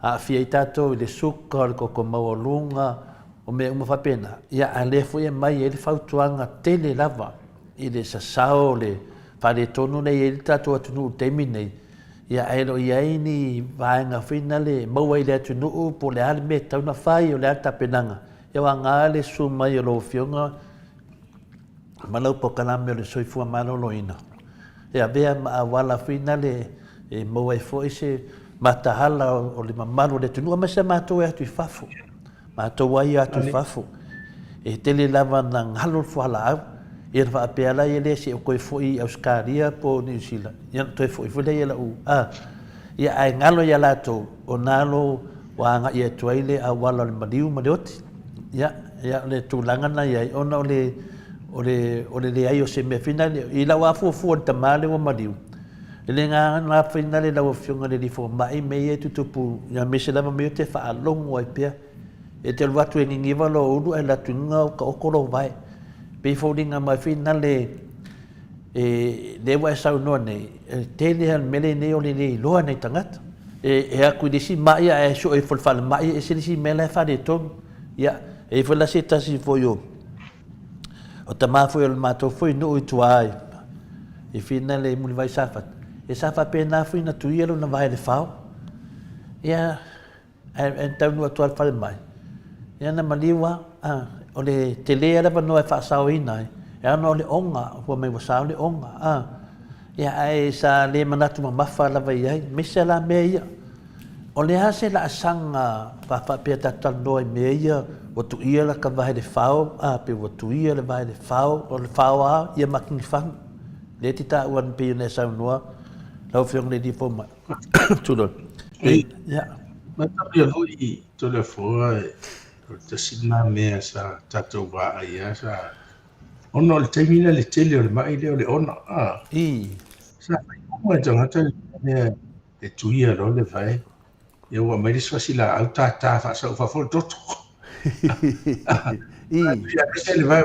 Speaker 2: a fia i tatou i le suka o le koko maolunga o mea uma whapena ia a le fo ia mai e le whautuanga tele lava i le sasao le whare tonu nei e le tatou atunu temi nei ia aero i aini vaenga whina le maua i le atunu po le ale me tauna whai o le ata penanga ia wa ngā le sumai o lo fionga malau po kalame le soifua maloloina e avea ma wala fina le e mo e foi se matahala o le mamalu le tunu ma se mato e atu fafu mato wai atu fafu e tele lava na ngalo fuala e va pela e le se ko foi Australia po New Zealand ia to foi le la u ia ai ngalo ia lato o nalo wa nga ia toile a wala le madiu madioti ia le tulanga na ia ona o le ai o se me finale i la wa fu ta male o madiu le nga na finale la o fionga le di fo mai me e tutupu ya me se lava me te fa longo ai pe e te watu e ngi valo u e la tunga o ko lo vai pe fo dinga mai finale e le wa sa no ne te le mele ne o le lo ne tangata e aku disi mai e so e fol fal mai e se si mele fa de to ya e fol la seta si fo yo o ta ma fo yo ma to fo no i tuai e fina le muli vai safat e safa pe na fo na tu yelo na vai de fao ya en tau no atual fal mai ya na maliwa o le tele ala pa no e fa sao ina e no le onga fo mai wa sao le onga ya ai sa le manatu ma mafa la vai ai misela meia o le hase la sanga pa pe ta no me ia o tu ia la ka vai de fao pe o tu ia le vai de fao o le fao ia makin fan le tita wan pe ne sa no la fiong le di forma tu do ya
Speaker 3: ma ta ia hoi to le fora te sina me sa tato va ai sa ono le termina le tele o le mai le ona sa mo tanga ta ne e tuia lo le vai ia ua mai leso sila au tata fa sa fa fo toto ia se le vai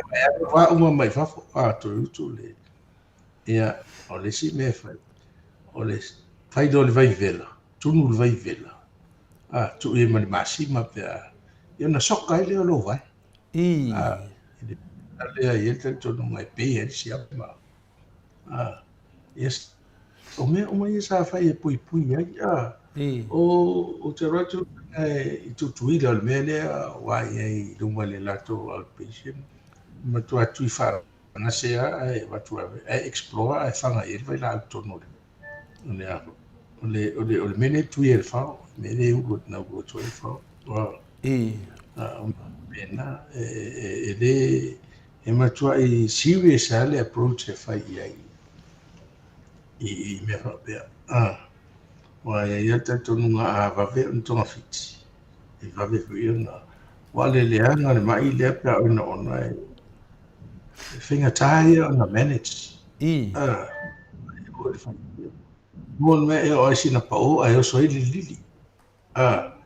Speaker 3: va uma mai fa tu le ia o le si me fa o le fai do le vai vela tunu le vai vela tu e mani masima pe ia na soka ile o lo vai le ai ele tonu mai pe e si ma yes o me o mai sa fai e pui ai o te rato i tu tuila o le mele wai ai lunga le lato outpatient ma tu atu i whara na se e watu e explore e whanga e vai la autono le o le mele tu i e whao mele ugo na ugo tu e whao pena e le e matua i serious ale approach e whai ai i me whao pia wa ia tonu nga vave untonga fiti e vave fuiona wa le anga le mai le pa ona e finga tai ona manage mon me e o sina pa o ai so i lili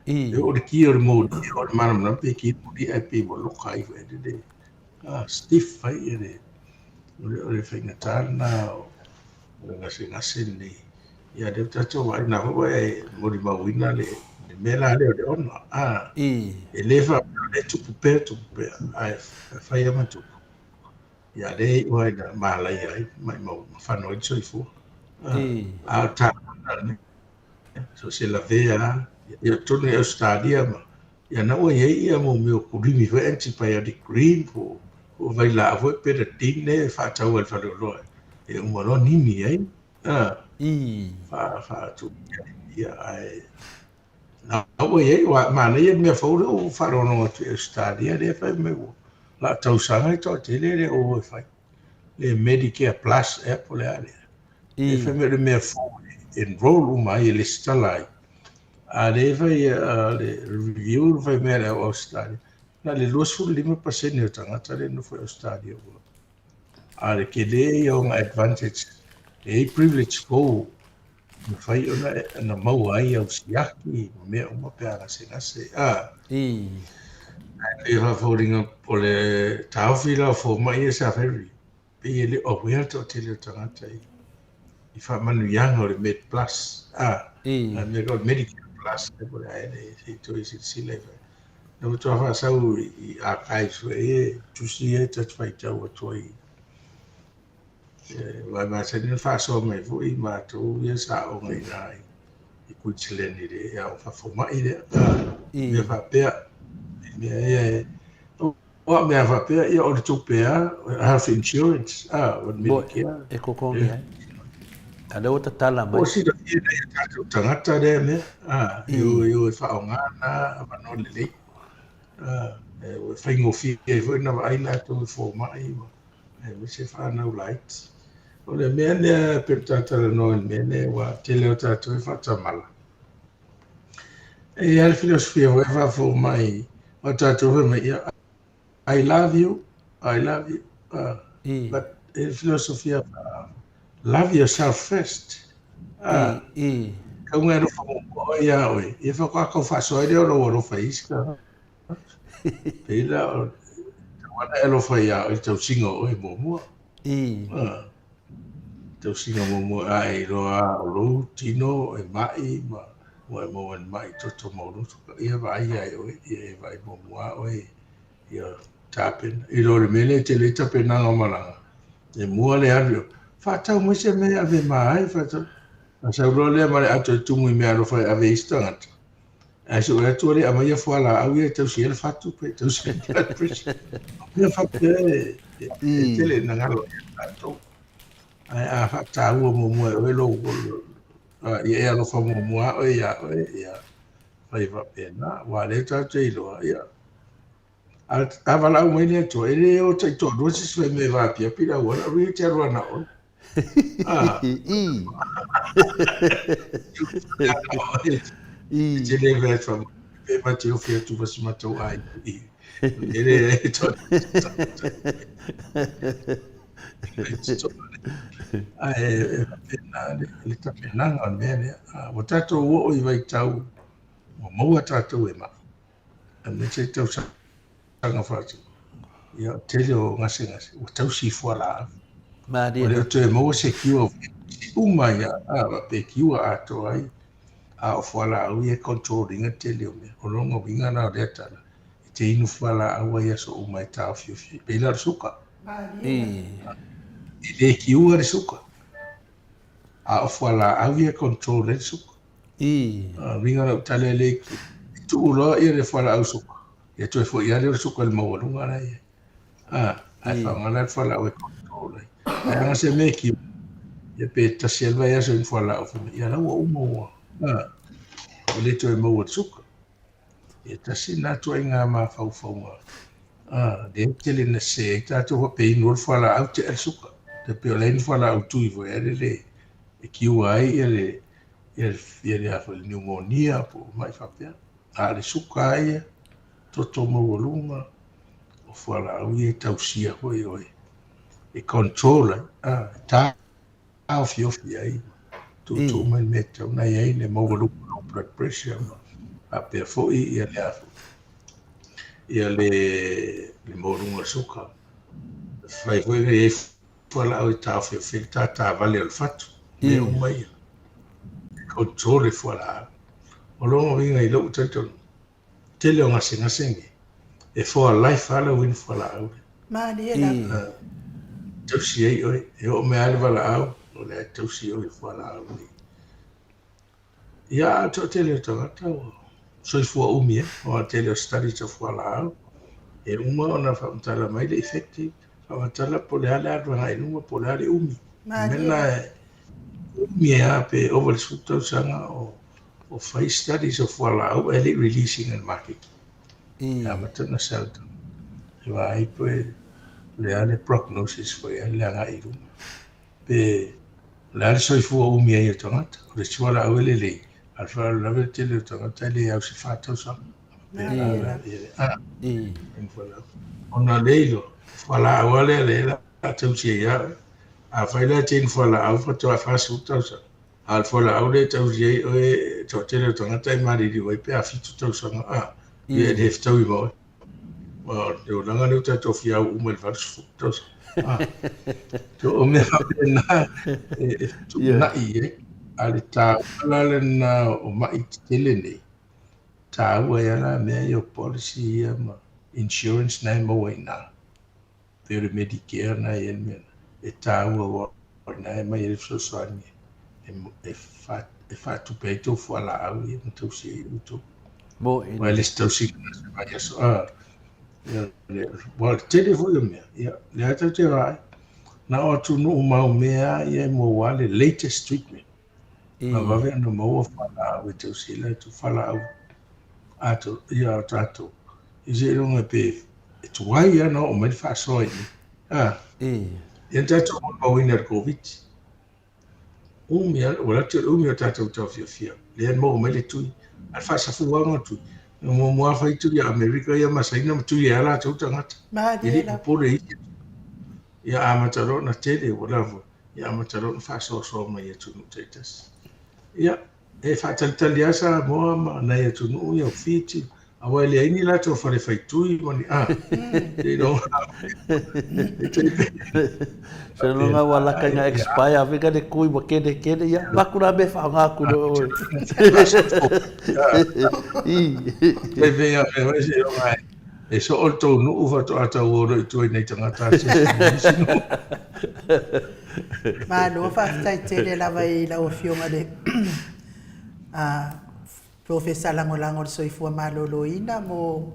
Speaker 3: e o ki o mo o manam na pe ki di e pe mo lo kai ve de stiff fai e o le finga tai na o nga sinni ia de tato wa na ho e mori mawina le mela le ona e leva le tu pe ai fai ama tu ia le wa na mala ia mai mo fa no so i fu ta so se la vea ia tonu e stadia ma ia na o ia mo me ku ri mi fa antibiotic green po o vai la vo pe de tine fa ta o fa lo e mo no ni mi ai fa tu ia ai na o ye wa ma ne me fo o fa ro no tu stadia de fa me la tau sanga to te le o fa le Medicare Plus e po le ale e fa me fo enroll mai le stalai a le fa le review fa me le o stadia na le lo su 5% ne tanga tale no fa stadia a le ke le yo advantage e privilege ko fai ona na mau ai au siaki me uma pe ara se e va foringa po le taufila fo mai sa ferry pe ele o we to tele tangata i fa manu yang o le med plus na me go medical plus e po ai le to is si le no to fa sa u i a kai so e tu si e ta fai ta o to i vai ma se ne fa so mai fu i ma to ia sa o ngai nai i ku chile ni de ya fa fo mai de me fa pe me e o me fa pe ia o tu pe health insurance o Medicare
Speaker 2: e ko ko ai ada o tala mai
Speaker 3: o si da ia ta tu tangata de me yo fa o ngana ma no le o fa ngo fi e fo na ai na to fo mai me se fa na light o le mea lea pe tatara no le mea lea wa te leo tatou e whatamala. E ale filosofia wa e whafo mai wa tatou e mai I love you, but e filosofia love yourself first. Ka unga no whamongo o ia oe, e whakako whasoe leo lo waro whaiska. Pela o wana e lo whai a o i tau singa o e mōmua. Tau singa momo ai roa o lo tino e mai ma mo mai toto mo no ia vai ai o ia vai mo mua o ia tapen i lo le mele te le tapen na mala e mua le avio fa tau mo se me ave mai fa tau sa lo le male ato tu mu me alo fa ave istangat a so e tu le ama ia fa la au ia tau si le fatu pe tau si blood pressure ia fa pe e te le na ngalo ato ai a fa tau mo mo e lo ia lo fa mo mua o ia vai va pena wa le ta te lo ia a va la mo ile to ele o te to do si me va pia pila wa la ri te ro na o ah te le ve fa pe ma te o fia tu va si ma to ai ele to ai pena le ta pena nga me o tato o i vai tau o mo tato e ma me te tau sa nga fa ia tele o ngase o tau si fuala o le te mo se kiu uma ia a pe kiu a to ai a fuala o ia controlling a tele o me o longo vinga na leta te inu fuala a ia so uma ta fiu pe la suka le kiu a suka a fuala a ia control le suka vinga na tale le tu lo ia le fuala a suka ia to fo ia le suka le mo lunga na ia ai fa ngala fuala o control ai anga se me kiu ia pe ta selva ia so fuala o ia la o mo o le to mo suka ia ta sina to inga ma fau fau de tele na se ta to pe no fuala au te suka te pe le fuala au tu i vo ele e kiu ai ele ele a fo pneumonia po mai fa pe le suka ai to mo lunga o fuala au ia tausia hoi e controller ta au fio ai tu mai meta una ai le mo blood pressure a pe fo ia le mo lunga suka fai foi e fuala au ta fio ta vale al fatto e o mai control fuala o lo vinga i lo tanto tele o ngase e for life ala win fuala au
Speaker 1: ma ni la
Speaker 3: tausi ai oi e o me ale vala au o le tausi oi fuala au ia to tele to ngata so fu umi o tele study to fuala au e uma ona fa mtala mai le effective fa mtala po le ala ro hai uma po le ale umi mena umi a pe over the suto sanga o fai studies of fuala au ele releasing and market ya matana salto e vai po le ale prognosis foi le anga iru pe la so fu o mi ai tangata o le suala au le alfa la vete le tangata le au se fato so ona leilo fala wale le la tausi ya a faila tin fala au fato a fasu tausa al fala au le tausi o e to tele tangata i mari di wai pe a fitu tausa ye le ftau i mo o langa le ta tofia u mo fa su tausa to o me na tu na i ale ta la le na o mai tele nei ta ua ia la mea i o policy ia ma insurance nai maua ina pere Medicare nai e mea e ta ua nai mai e sosoani e whatupe i tō whala au ia ma tau si i uto wa le tau si kana se vai aso wa tele fu ia mea le atau te rai na o tu no mau mea ia mo wale latest treatment ma vave anu maua whala au e tau si la tu whala au ato ia tato ise longa pe tu ai ana o mai fa so ai ia tato o winner covid umia wala tu umia tato to fia le mo mai le tu al fa sa fu wanga tu mo fa tu ia america ia ma sai na tu ia la tu tanga ili po le ia amataro na tele wala ia amataro fa so mai tu no tetas ia e fa taliasa mo ma na ia tu no ia fiti Awa le ini la to fare fai tui moni they don't
Speaker 2: Se no nga wala ka nga expire vega de kui wa kede ya makura be fa nga ku do.
Speaker 3: Pe venga me se yo mai. E so o tō nu uwa tō ata oro I tō nei tangata se sino.
Speaker 1: Ma no whaatai tele lawa I lau whionga de Professor Langolango de soifua maloloina mo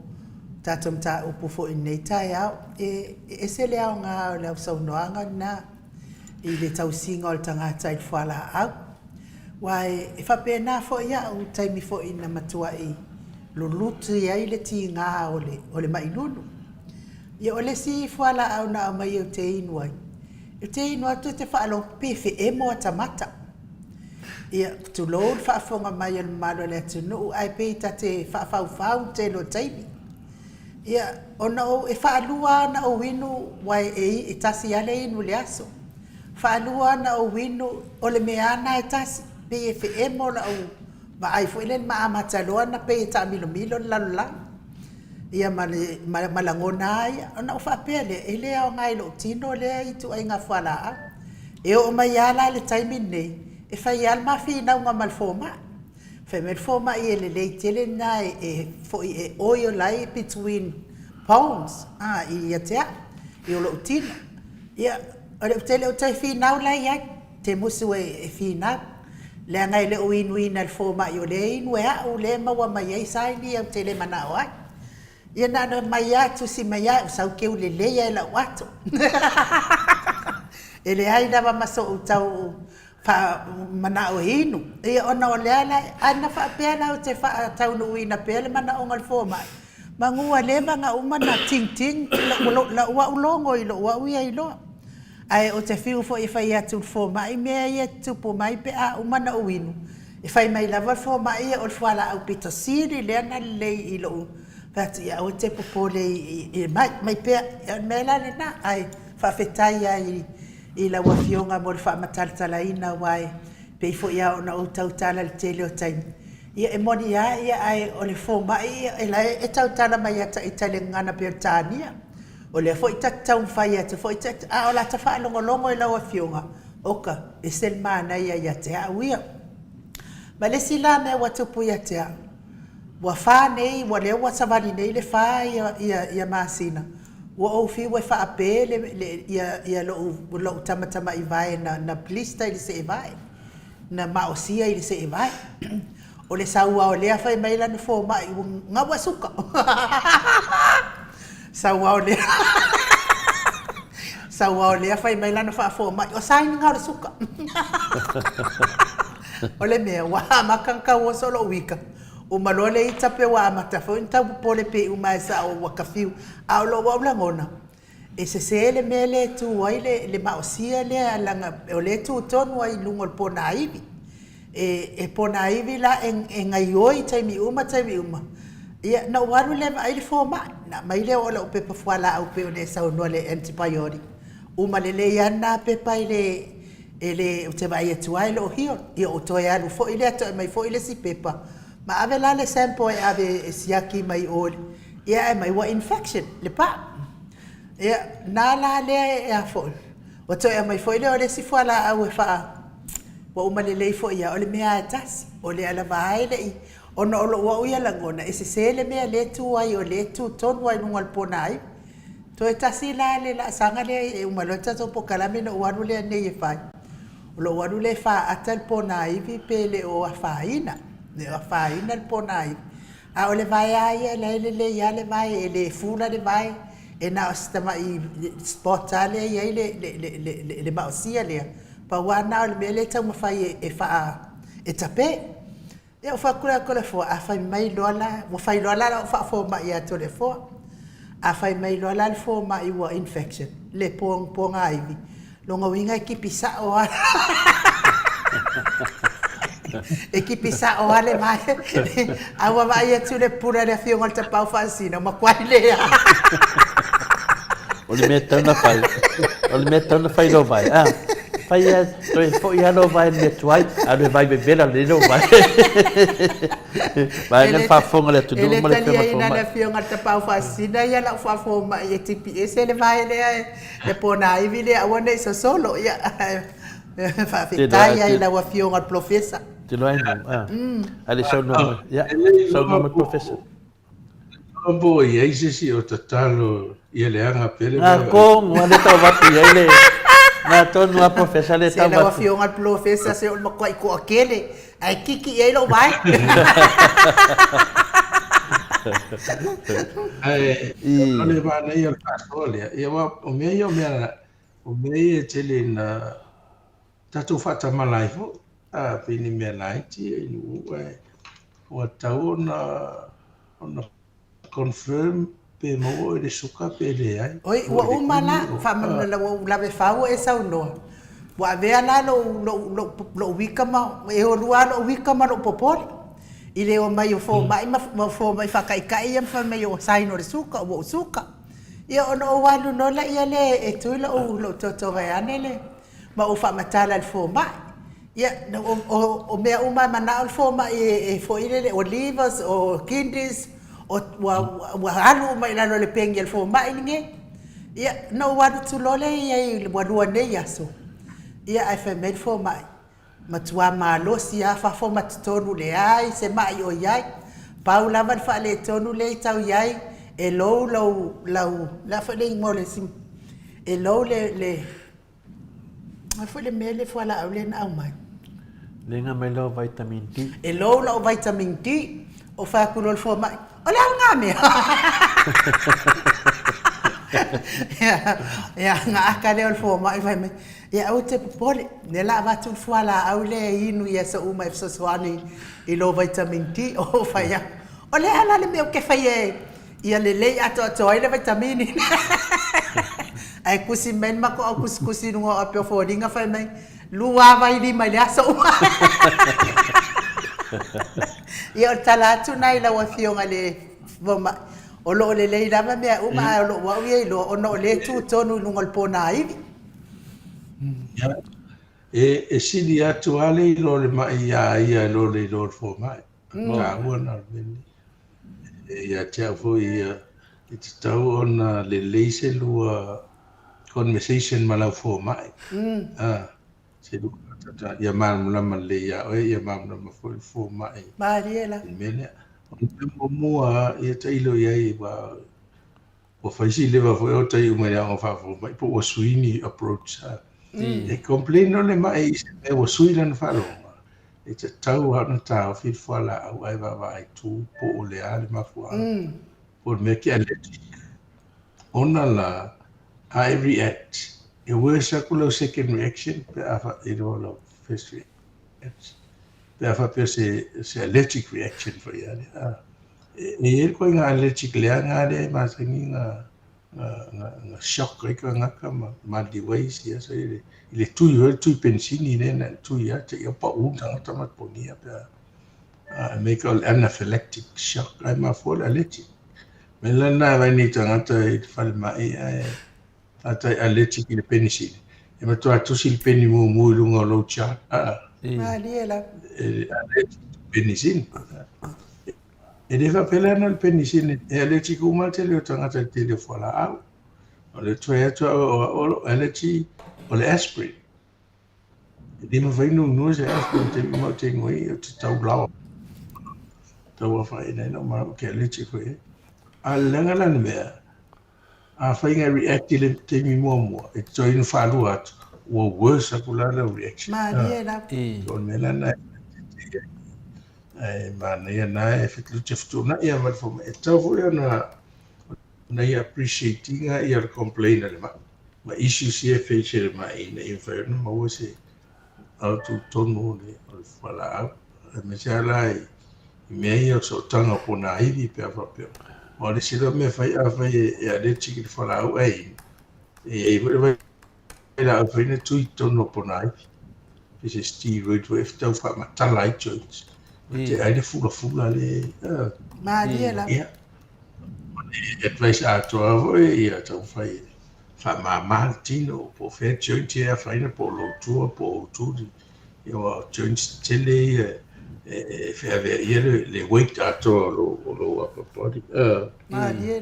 Speaker 1: tatum ta upufo I nei tai au e se leo ngā leo saunoanga na I le tausinga o le tangata I whala au wai e whapena fo ia u taimi fo I na matua I lulutu ia I le ti ngā o le mainunu ia o le si whala au na au mai au te inuai te inua tu te whaalong pefe e moa tamata ia tu lou whaafonga mai al malo le atunu ai peita te whaafau te lo taimi ia ona o e whaalua na o winu wai e tasi ale inu le aso whaalua na o winu o le meana e tasi pe e fe e mo la o ma ai fo ilen ma amata loa na pe ta milo lalula ia malangona ia ona o whaapele e lea o ngai lo tino lea I tu ai ngā whala e o mai ala le taimi nei e fai al mafi na nga malfoma fai malfoma I le tele na e foi e oio lai between pounds I atea I o lo tino ia o le tele o tai finau lai ai te musu e finau le ngai le win al foma I o le inu e au le maua mai ai sai ni o tele mana o ai ia na mai atu si mai au sau keu le leia e la watu e le ai na maso o tau fa mana o hinu ia ona o le ala ana fa pena o te fa tau no ina pele mana o ngal foma mangua le manga umana ting la wa ulongo I lo wa wi ai lo ai o te fiu fo I fai atu foma I me ia tu po mai pe a umana o inu I fai mai lava foma ia o fala au pita siri le ana le I lo But ia o te popole I mai pe me la na ai fa fetai ai I la wafionga mo le whamataltalaina wai pei fo ia ona o tautala le tele o taimi. Ia e moni ia ai o le fōma ia e lai e tautala mai ata I tale ngana pe o tānia. O le fo I tatau mwhai ata fo I tatau o la ta whaalongolongo I la wafionga. Oka e sel mana ia te auia. Ma le sila mea watupu ia te au. Wa whānei, wa leo wa savani nei le whā ia māsina. Wa o fi wa fa apele ia lo tama I vai na plista I se vai na maosia I se vai o le saua o le fa mai la no fo mai nga wa suka saua o le fa mai la no fa fo mai o sai nga suka o le me wa makanka wo solo wika o malole I tape wa matafo inta pole pe uma sa o wakafiu a lo wa ngona e se le mele tu wai le maosia le alanga o le tu ton wai lungo pona ivi e pona ivi la en ngai oi taimi uma ia na waru le ai le foma na mai le o le pe pa fala au pe le sa no le antibiotic uma le yana pe pa ele o te vai tu ai lo hio ia o to ia lu fo ile to mai fo ile si pepa ma ave la le sample ave siaki mai ol ia mai wa infection le pa ia na la le ia fo o to ia mai fo ile o le si fo la au fa wa uma le fo ia o le mea tas o le ala vai le o no lo wa ia la ngona ese se le mea le tu ai o le tu ton wa ngal ponai to e tasi la le la sanga le uma lo tato po kala me no wa le ne e fa lo wa le fa atal ponai vi pele o afaina ne afaina el ponai a o le vai ai le ya le vai le fula le vai e na stama I spot ale ia le mausia le pa wana le mele tau mafai e fa e tape e o fa kula kula fo a fai mai lola mo fai lola fa fo ma ia to le fo a fai mai lola le fo ma I wa infection le pong aivi longa winga ki pisa o e ki pisa o ale mai awa vai tu le pura le fio ngol tapau fasino ma kwai le o le metana fai lo vai
Speaker 2: Fai toi fo ia no vai le tuai, a le vai bebela le no vai. Vai ngal fa fonga le tu no mo le
Speaker 1: Ele talia ina
Speaker 2: fo.
Speaker 1: le fionga te pau fasina ia la fa foma ia TPS ele vai le pona ivi le awane so solo ia fa fitaia ila wa fionga professor.
Speaker 2: Te lo no. Ale so no. Ya. So no professor.
Speaker 3: Ambo ia isi o tatalo ia le anga pele.
Speaker 2: Ko ngale tau watu ia le. Na tonu a professor le tau
Speaker 1: watu. Se la wa
Speaker 2: watu.
Speaker 1: fionga professor se o mo koi ko akele. Ai kiki ia lo vai.
Speaker 3: Ole ba na ia pastolia. Ia wa o me tele na tatu fata Maleifua. Pini me laiti nu o tau na confirm pe mo le suka pe le ai.
Speaker 1: Oi, wa umala fa la ve fa e sa no. Wa ve ala lo wika ma e o lua lo wika ma lo popol. Ile o mai o fo mai ma fo mai fa kai am fa mai o sai no suka o suka. Ia ono walu no la ia le e tu lo to vai anele. Ma o fa matala al fo mai. Ia o me uma mana al fo mai e fo ile le olivas o kindis o wa alu mai la le pengi al fo mai nge. Ia no wadu tu lole ia wadu ne ia so. Ia ai fa med fo mai. Matua malo sia fa fo matonu le ai se mai o iai. Paula van fa le tonu le tau iai e lo la fa le mo le sim. E lo le ma foi le mele foi la au le na mai.
Speaker 2: Lenga mai lo vitamin D.
Speaker 1: E lo vitamin D o fa ku lo fo mai. Ola nga me. Ya nga ka le fo mai vai me. Ya o te pole ne la va tu fo la au le inu ya so uma so swani e lo vitamin D o fa ya. Ola ala le me o ke fa ye. Ia le ato ai le vitamin. Ai kusi men ma ko kusi no a pe fo ringa fa mai. Lua vai di mai la so. Ia tala tu nai la wa fionga le voma o lo le lava me uma lo wa ye lo ono le tu tonu ngol pona ai.
Speaker 3: E sili atu ale lo le mai ia lo le lo fo mai. Ka ona veni. Ia tia fo ia it tau ona le leise lua conversation Maleifua mai. Se lu tata ia mam le ia o ia mam na fo mai.
Speaker 1: Mariela.
Speaker 3: Mene o mua ia tailo ia ba o faisi leva fo o tai uma ia o fa fo mai po o suini approach. E complain no le mai e o suina fa lo. E te tau ana tau fi fo la au ai va vai tu po o le ale mafua. Por me que allergic. Ona la I react. E worse akulo second reaction pe afa e lo first reaction. Pe afa pe se allergic reaction for ya. E ko nga allergic le nga de ma sangi nga shock ko nga ka ma di ways ya so ile tu pensini ne na tu ya te pa un ta ma ponia pe make all anaphylactic shock ai ma for allergic. Melana vai ni tangata i falma e ata allergic i le penicillin. E ma toa tusi il peni mu lunga low chart.
Speaker 1: Mariela.
Speaker 3: Allergic penicillin. E deva pelana il penicillin e allergic uma te le tangata te le fola au. O le toa o allergy o le aspirin. E di ma vai no se aspirin te mo te ngoi o te tau blau. Tau a fai nei no ma ke allergic ko e. A langa lana mea, a whainga react le te mi mua, e to inu whalu atu, o worse a kula la reaction.
Speaker 1: Mariela.
Speaker 3: O me lana e mana ia na e whetlu te whatu na ia malfoma, e tau fo ia na ia appreciatinga ia le complain le ma. Ma issues ia face le ma ina inferno, ma ua se au tu tonu le whala au. Me se ala i mea ia so tanga pona aivi pe a whapeo. O le sila me fai a fai e allergic i whala au ei. E vai la au fai na tui tono pona ai. Pese steroid o eftau wha matala ai joints. Te aile fula le.
Speaker 1: Mariela.
Speaker 3: Ia. Advice a toa voi ia tau fai whamama tino po whea joint e a whaina po lo tua po tūri. Ia joint tele whea vea ia le weight ato lo upper body.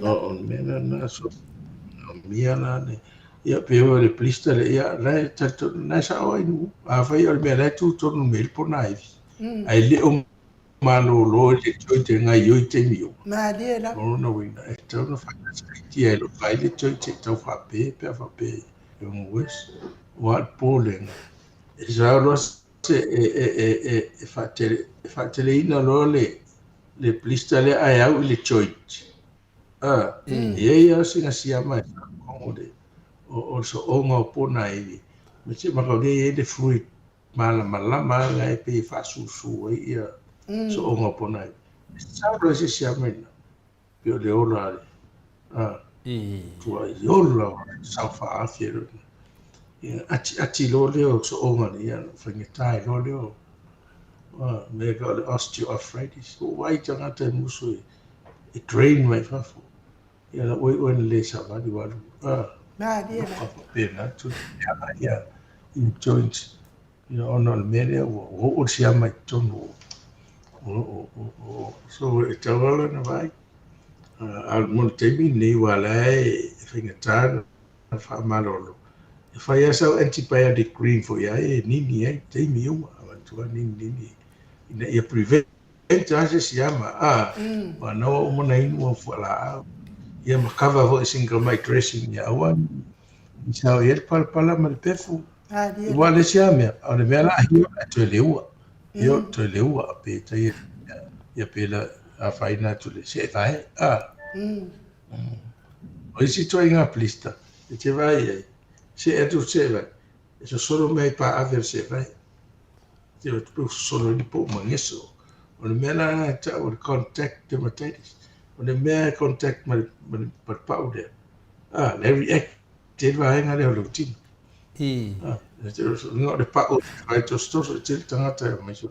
Speaker 3: On mena na so mia na ne. Ia peo le plista le ia lai tato na sa o inu. A whai o le mea lai tu tonu mele po na iwi. Ai le o malo lo le joint ngai yoi te mio. Ona wina e tau na whakaiti e lo kai le joint e tau whape pe a whape e mwes. Wat pōlenga. E sauro se e whatele ina lo le plista le ai au i le joint. Ia singa siama e whakongo le. O so onga o pōna iwi. Me te makaurei e le fruit malama ngai pe whasusu e ia. So onga o pōna iwi. Sauro se siama ina. Pio le ola ale. Tua i ola sauwha awhero. Ati lo leo so onga ni ia. Whangetai lo leo. Me ka le osteoarthritis. O wai tangata e musu e drain mai whafo. Ia la oi le savadi walu. Pena tu ia. In joints. Ia ona le mele o siama i tonu. So e tawala na vai. Al mon temi nei wala e whingatana na whamarolo. E whai asau antibiotic cream for ia e nini e teimi uma. Awantua nini. Ina ia prevent ase siama. Wanoa umona inu o whala. Ia makava ho e single mai dressing ia awan. Isao ia pala ma le pefu. Iwa le siamea. Au le mea la hio e toe leua. Hio toe leua. Pe ta ia pela a whaina tu le se vai. O isi toi ngā plista. E te vai ai. Se etu se vai. E so solo mei pa aver se vai. Te o tupu solo ni po mangeso. O le mea la ta o le contact dermatitis. O le mea contact ma pau lea. Le react. Te vai ngā leo routine. Ngā le pau vai to stoso. Te tangata e mai so.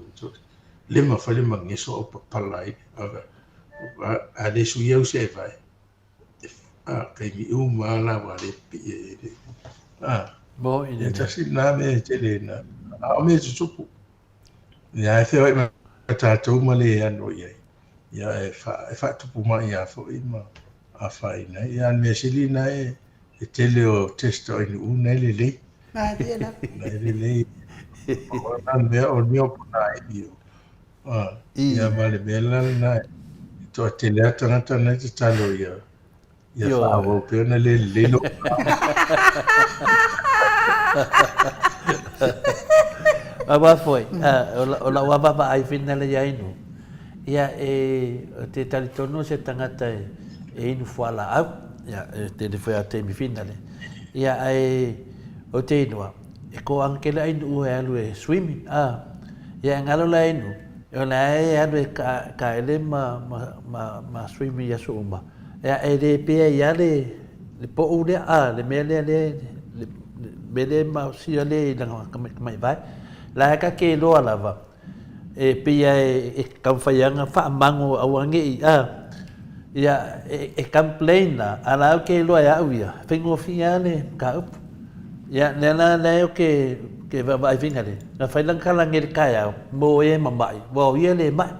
Speaker 3: Lima whale mangeso o papalai. A le su iau se vai. Kai mi umala wa le pi.
Speaker 2: Bo ina.
Speaker 3: Ia tasi nā me te le nā. O me te tupu. Ia e whewai ma tātou ma le anu iai. Ia e wha tupu mai a fo i ma a whaina. Ia me sili nā e tele o testo inu una le le. Le le. O mea o mea o puna e bio. Ia ma le mea nā e. Toa tele atangata nā te talo ia. Ia whaawau peo na le lelo.
Speaker 2: Aba foi. O la wababa ai fina le ia inu. Ia te talitono se tangata e inu whala au. Ia te foi a te mi fina le. Ia o te inua. E ko ankele inu ue alu e swimming. Ia ngalo la inu. O la alu e ka ele ma swimming ia su uma. Ia le pia ia le po ule le mele le mele ma sia le langa mai vai. La ka ke lo lava. E pia e kamfaianga fa mango awangi ia e complain la ala ke lo ia uia. Fengo fiale ka up. Ia nela le ke vai vinga le. Na fai lang kala ngir kaya mo e mamai. Wo ia le mai.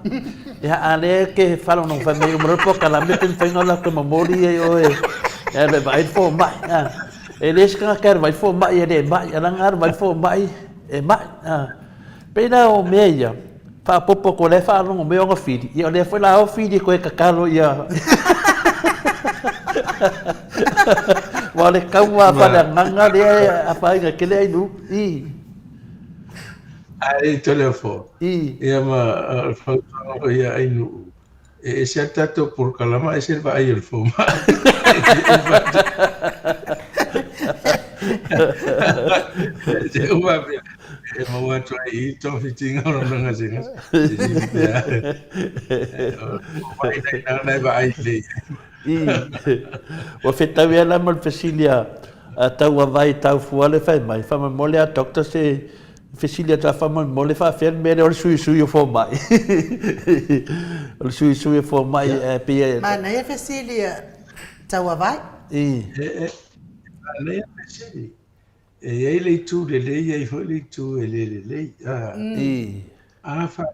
Speaker 2: Ia ale ke falo no fa me mo po kala me tin fengo la ke mamori e o e. Ia le vai fo mai. Ele ska quer vai fo mai ele mai. Ala ngar vai fo mai e mai. Pena o meia. Fa popo ko le fa no me o fidi. Ia le foi la o fidi ko e kakalo ia. Wale kaua pada nganga dia apa inga kele inu
Speaker 3: Ai telefon. Ia ma ia inu. E se tato por kalama e se va ai el foma. Se uma e mo ato ai to fitinga no nga singa. Vai vai ai.
Speaker 2: O feta via la mal fesilia tau vai tau fuale fai mai fa mole a doctor se fesilia ta fa mole fa fer mere o sui fo mai o sui fo mai pe
Speaker 1: ma na e fesilia tau vai
Speaker 3: Lea pesiri. E ei le tu le lei ei foi le tu e le lei.
Speaker 2: I.
Speaker 3: A fa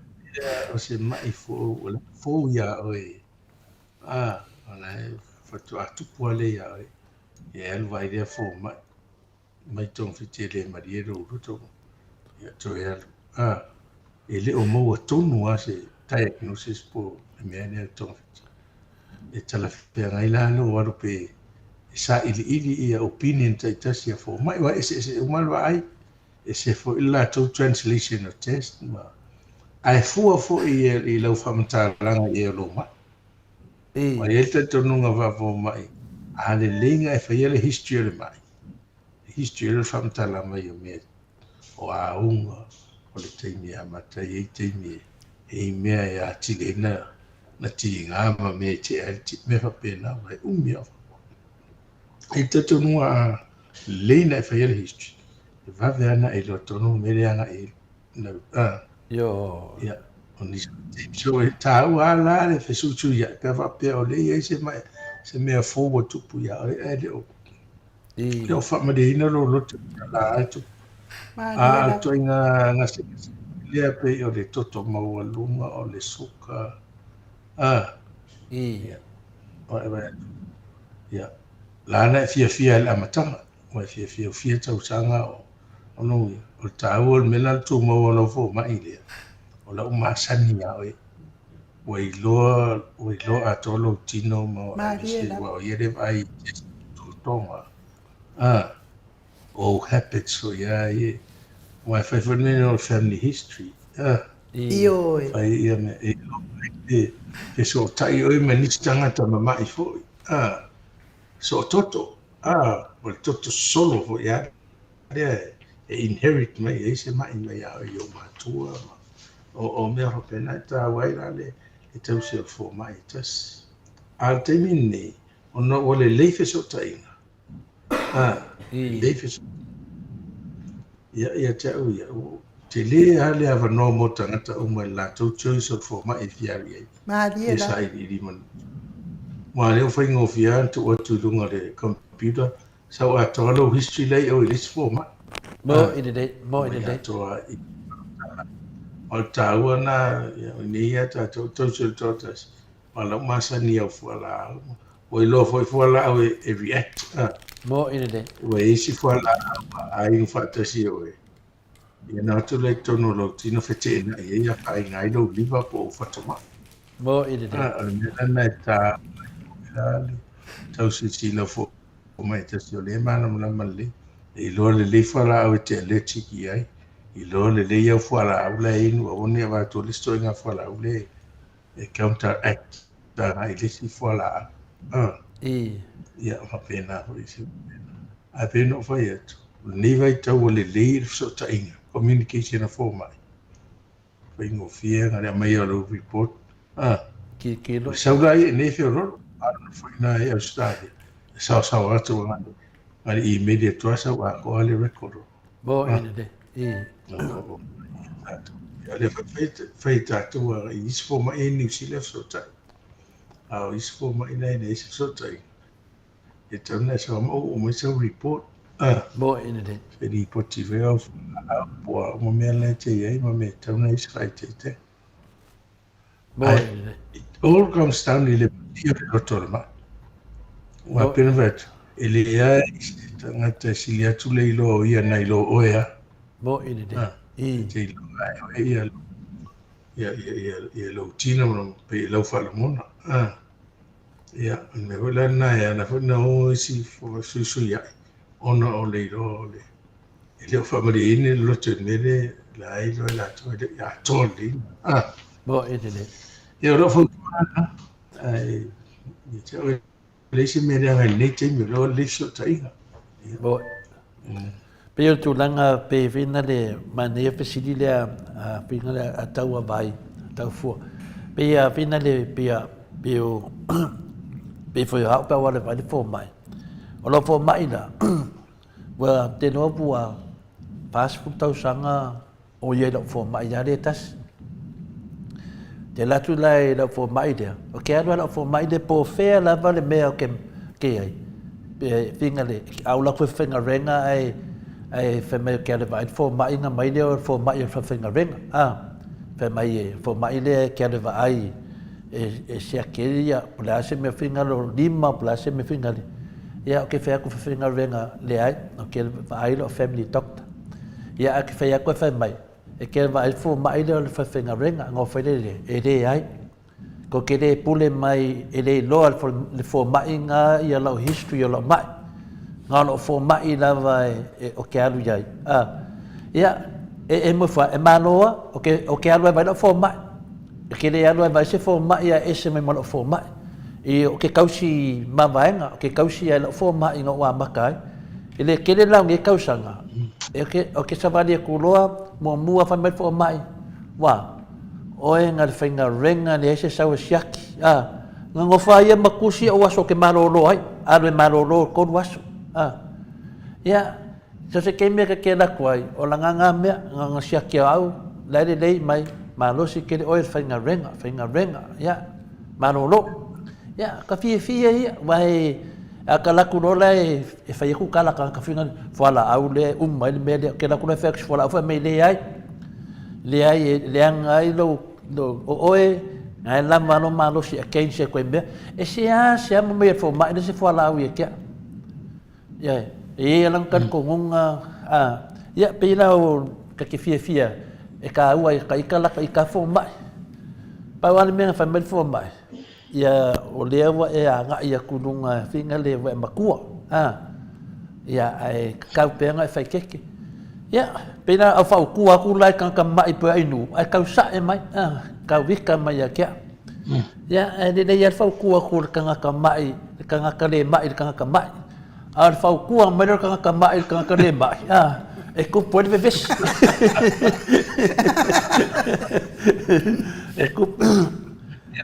Speaker 3: o se mai fo ia oi. Ona e fatu atu pua le ia oi. E alu vai lea fo mai tong fiti le mariero uruto. Ia to e alu. E le o mau atonu a se diagnosis po e mea nea tong fiti. E tala fea ngai la no waru pe sa ili ia opinion taitasi a fo mai wa ese umalwa ai ese fo illa to translation of test ma ai fo i lau whamatāranga i lo ma ma
Speaker 2: I.
Speaker 3: i te tonunga wafo mai a le lenga e whai ele history le mai history le whamatāranga mai o mea o a unga o le teimi a matai e teimi e mea e a tile na ti ngama me te a me whapena mai umia e te tonunga leina e whai ele history e vave ana e lo tonu mere ana e na
Speaker 2: Yo.
Speaker 3: ia o ni so e tau ala le fesutu ia pe va pe o le ia se mea forward tupu ia e le o
Speaker 2: I.
Speaker 3: le o fa ma de ina lo te la tu
Speaker 1: Maria la.
Speaker 3: to nga se le pe o le toto ma o lunga o le suka
Speaker 2: I.
Speaker 3: ia o e ia la na fia la matanga o fia tau sanga o no o tau o mena tu ma o lo fo ma ile o la umasani ia Wai loa a tolo tino mo a
Speaker 1: Maria
Speaker 3: misi
Speaker 1: la.
Speaker 3: wa o yere vai tutonga. O habits o ia ye. Wai fai whanene o family history.
Speaker 2: I.
Speaker 1: Ioi.
Speaker 3: Fai ia me e so tai oi me nisi tangata ma mai foi. So toto. O toto solo fo ia. E inherit mai e se mai mai a o matua. O mea hopena ta waira le e tau se fo mai tas. A te mini, o no o le leife so tainga. Leife so. Ia te au ia. Te le hale ava no mo tangata o mai la tau choice o fo mai fiari ai.
Speaker 1: Maria
Speaker 3: E
Speaker 1: la.
Speaker 3: sa i di man. Wa le o fai ngo fia tu o tu lunga le computer. Sa o ato alo history lei o ilis fo mai.
Speaker 2: Mo in the day. Mo in the
Speaker 3: Mai
Speaker 2: day.
Speaker 3: ato a o taua na ni ia ta tau se totas. Ma lau masa ni au fuala. O i lo foi fuala au e react.
Speaker 2: Mo in the day.
Speaker 3: Ua isi fuala ai no faatasi o e. Ia nā tu le tono lo tino fetena ia ia whai ngai lo liva po o whatoma.
Speaker 2: Mo in the day.
Speaker 3: O mea na tā tau si sila fo o mai tasi o le mana mula male. I loa le le fuala au e te le tiki ai. I loa le le iau fuala au le inu a one a wātua le stoi ngā fuala au le e counteract tā ngai le si fuala au.
Speaker 2: I.
Speaker 3: Ia mapena ho isi. A pena o whai atu. Nei vai tau o le leir so ta inga. Communication a fō mai. Whai ngō fia ngare a mai o lo report.
Speaker 2: Ki kilo.
Speaker 3: Saurai e nei whio roro. Arana whai nā e Australia. Sao atu o ngani. Ngari i media tuasa wa ko ale record.
Speaker 2: Mo in the day. I.
Speaker 3: Ia le whai tātou a i isi fō mai e New Zealand so ta. A o isi fō mai nei nei so ta inga. E tau nei sa o mai sa report.
Speaker 2: Mo in the day.
Speaker 3: Se li poti veo po mo me le te ai mo me tau nei sai te.
Speaker 2: Mo in the day.
Speaker 3: It all comes down to the rotorma. Wa pinvet ele ia tanga te silia tu le lo ia nei lo oea.
Speaker 2: Mo in the day. I.
Speaker 3: Te lo ai ia lo tina mo pe lo fa lo mona. Ia me vola na ia na fo no si fo su ia. Ona o le ro le. Ele fa mari ine lo te nere la ai lo la to ya toli.
Speaker 2: Mo in the day.
Speaker 3: Ia ro fo ai ni te o le si me rea nei te mi lo le so taiga.
Speaker 2: Mo. Pe o tu langa pe vina le mane fesili le a vina le a tau a vai, tau fu. Pe a vina le pe o pe foi ha pa wale vai fo mai. O lo fo mai la. Wa te no bua pas fu tau sanga o ye lo fo mai ya le tas. Te la tu lai lo fo mai de. O ke alo lo fo mai de po fe la vale me o ke ai. finga le au la ko finga renga ai fe me ke le vai fo mai nga mai le fo mai fa finga renga fe mai fo mai le ke le vai e se aqueria plase me finga lo lima plase me finga le ia ke fe ko finga renga le ai o ke vai lo family doctor ia ke fe ko fe mai e ke vai fo mai le fa finga renga ngo fe le e le ai ko ke le pule mai e le lo le fo mai nga ia lo history lo mai nga lo fo mai la vai o ke alu ia ia e mo fa e manoa o ke alu vai lo fo mai ke le alu vai se fo mai ia ese me mo fo mai e o ke kausi mavaenga o ke kausi ia lo fo mai nga wa makai ele ke le la nge kausanga o ke savali ku loa mo mua fa me fo mai wa oe ngal whainga renga ni ese sawa siaki nga ngofa ia makusi o waso ke marolo ai alu e marolo kon waso ia so se ke mea ke la kwai o la nga mea nga siaki au laile lei mai malosi ke oe whainga renga ia marolo ia ka fie ia wai a ka laku rola e whai ku kala ka whina whala au le umma le mea ke laku le wheks whala au me le ai le angai lo oe ngai lama no malo si akain se ko mbe e se mo me fo mai se fo la u ke ya e lang kan ko ngunga ya pe la o ka ke fia e ka u ai ka la ka fo mai pa wala me fa me fo mai ya o le wa e nga ya kununga finga le wa makua ya ai ka pe nga fa ke ya pena au fa ku aku lai kan mai pe inu ai kau sa e mai kau vika mai ya kia ya de ya fa ku aku kan mai kan le mai kan mai al fa ku mai kan mai kan le mai e ku pode ver e ku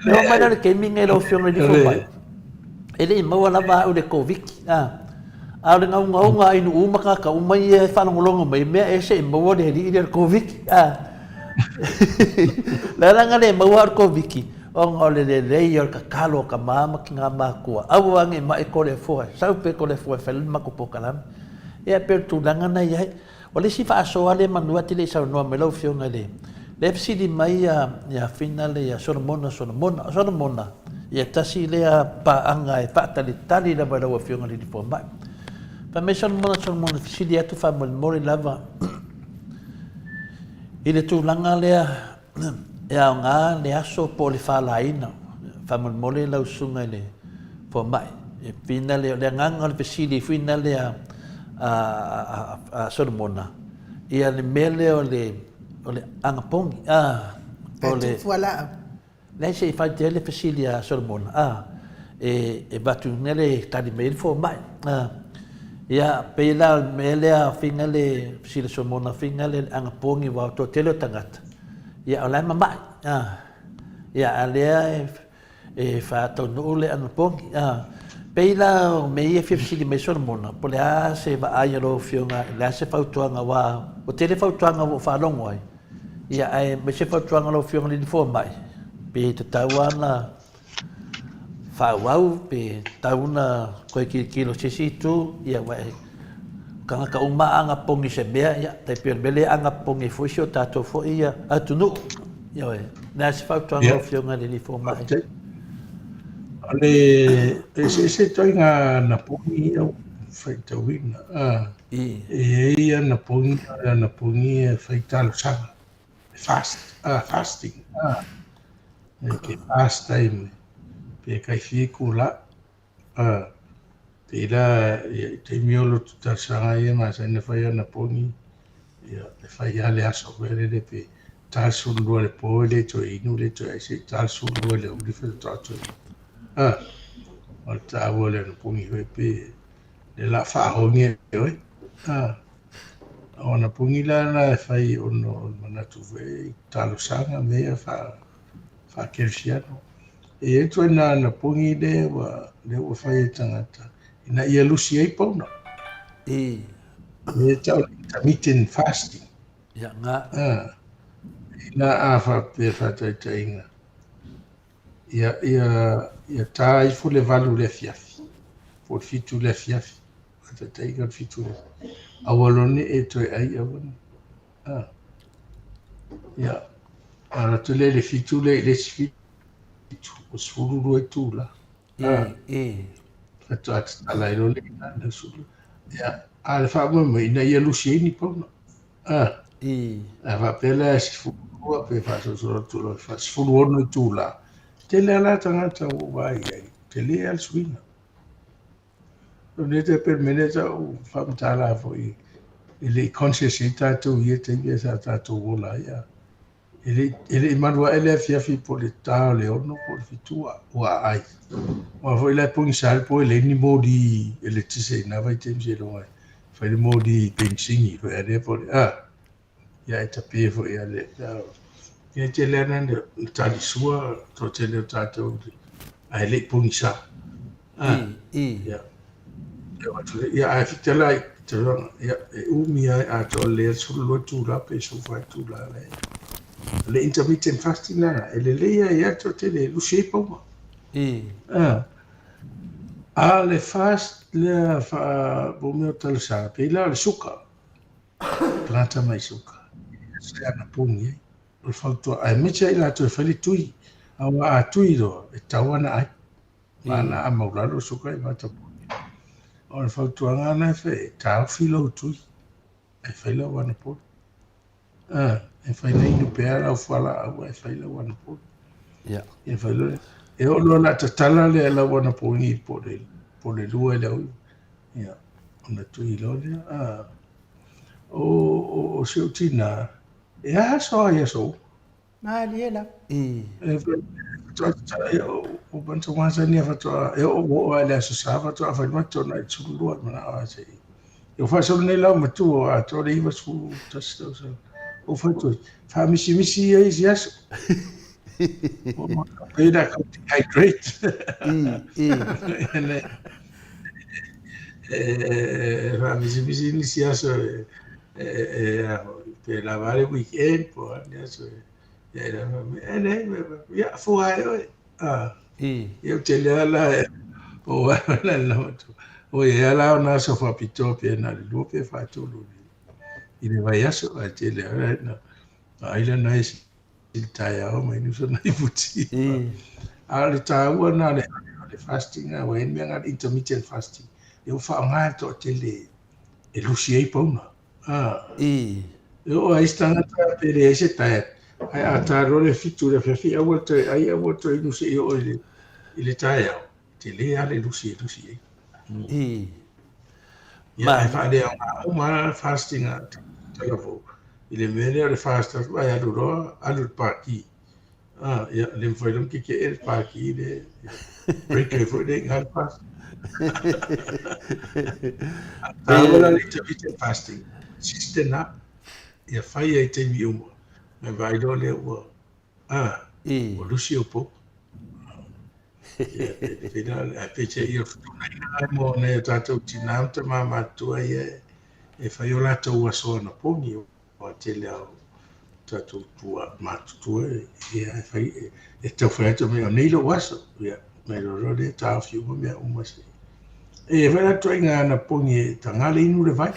Speaker 2: no mai que minga lo filme de foi ele mau la va o de covid ale nga inu umaka ka umai e whanongolongo mai mea e se maua de heri i covid la nga le maua ar covid o nga le rei or ka kalo ka mama ki ngā mākua au ange mai ko le fua sau pe ko le fua whelin mako pokalam e per tu langa na iai o le si whaaso ale manua tile sau noa me lau fionga le psidi mai ya finale ya sonomona ya tasi le pa anga e tali la lau fionga le di po mai pa me son mona fisili atu fa mori lava ile tu langa lea ya nga le aso po le fa laina fa mori la usunga le po mai e pina le nga le fisili fina le a sormona ia le mele o le angapong
Speaker 1: po le voilà
Speaker 2: le se fa le fisili a sormona e batu nele tadi mail fo mai ia pela melea fingale sila somona fingale angapongi wa to tele tangata ia ola mama ia alea e fa to no le angapongi pela me ia fifsili me somona pole a se va ai ro fionga la se fa tuanga wa o tele fa tuanga wa fa longo ai ia ai me se fa tuanga ro fionga ni fo mai pe te tawana fa wau pe tauna ko kilo sesitu ia wa kanga ka uma anga pongi se bea ia te pe bele anga pongi fusio tato fo ia atunu ia we na se fa tuanga fionga ni fo mai
Speaker 3: ale se toinga na pongi au faita wina ia na pongi faita sanga fasting ke fast time pe kai fikula te la te miolo tuta sanga ia ma sa ne fai na pongi ia le fai ale aso vere de pe tal sul le pole to inu le to ai tal sul le uli fe to o ta vole no pongi pe le la fa honge oi ona pongi la fai ono manatu ve tal sanga me fa kelsiano e tu na pongi le wa fai tangata ina ia lusi ai pauna e tau intermittent fasting
Speaker 2: ya nga
Speaker 3: ina afa pe fata tainga ia tai fu le valu le fiafi po fitu le fiafi. Ata taiga fitu le. Awalone e toi ai awan. Ia. Ara tule le fitu le fitu. O sfururu e tula. Fatu ata talairo le na sulu. Ia. Ale fa mo ina ia lusieni pona. Va pela si furua pe fa so tula fa sfuru ono tula. Tele ala tangata o vai ai. Tele al swina. Nete per meneta o famtala foi ele consciência tu ia te ia sa tu ola ia ele manua ele fia fi polita le ono por fitua wa ai ma foi la pung sal po ele ni modi ele tise na vai te je lo ai foi le modi pensingi foi ele por ia eta pe foi ele ia te le na tali sua to te le tato ai le pung sa ia ia ai fitela ia umi a to le sulu tu la pe so fa tu la le intermittent fasting na ele le ia to te le lu shepa ma le fast le fa bo me tal sa pe la le suka planta mai suka se ana pungi o falto ai me che la to fali tui a tui do e tawana ai mana a maula lo suka i mata o faltuanga na fe tau filo tui e fai la wana po e fai nei no pera o fala au e fai la wana po e fai lo e o lo na tatala le la wana po ni po le lua le au ia ona tui lo le o se utina e a so ia so
Speaker 1: Maliela.
Speaker 3: O bantu masa ni fa toa e o ala so sa fa toa fa mato na tsulu mana a se eu faço ne la matu a to le iba su tasto so o fa to fa misi e yes o ma peda hydrate fa misi ni sia so per lavare weekend po adesso ya fuai eu te lea la o la la o ia la na so fa pito pe na lu pe fa tu lu i le vai aso a te lea na ai la na il taia o mai nu so na i puti a le taua na le fasting a wen me na intermittent fasting eu fa nga to te le e lusiei pona eu ai stanga pe le se taia ai a taro le fitu le fiafi a volta ai a volta i nu se io ile taia te le ale lusi ma fa le ma fasting a telefo ile mele le fast vai a duro alu parki ia le foi dum que el parki de break e foi de ngal fast la le fasting sistema ia fai ai te miuma me vai do le o o lusi o po final a peche io mo ne tato tinauta mama tua e fai o lato ua soana pongi o te leo tato tua matutua e fai e tau fai ato me o neilo waso me lo rode tau fiuma mea umase e fai ato inga ana pongi tangale inu le vai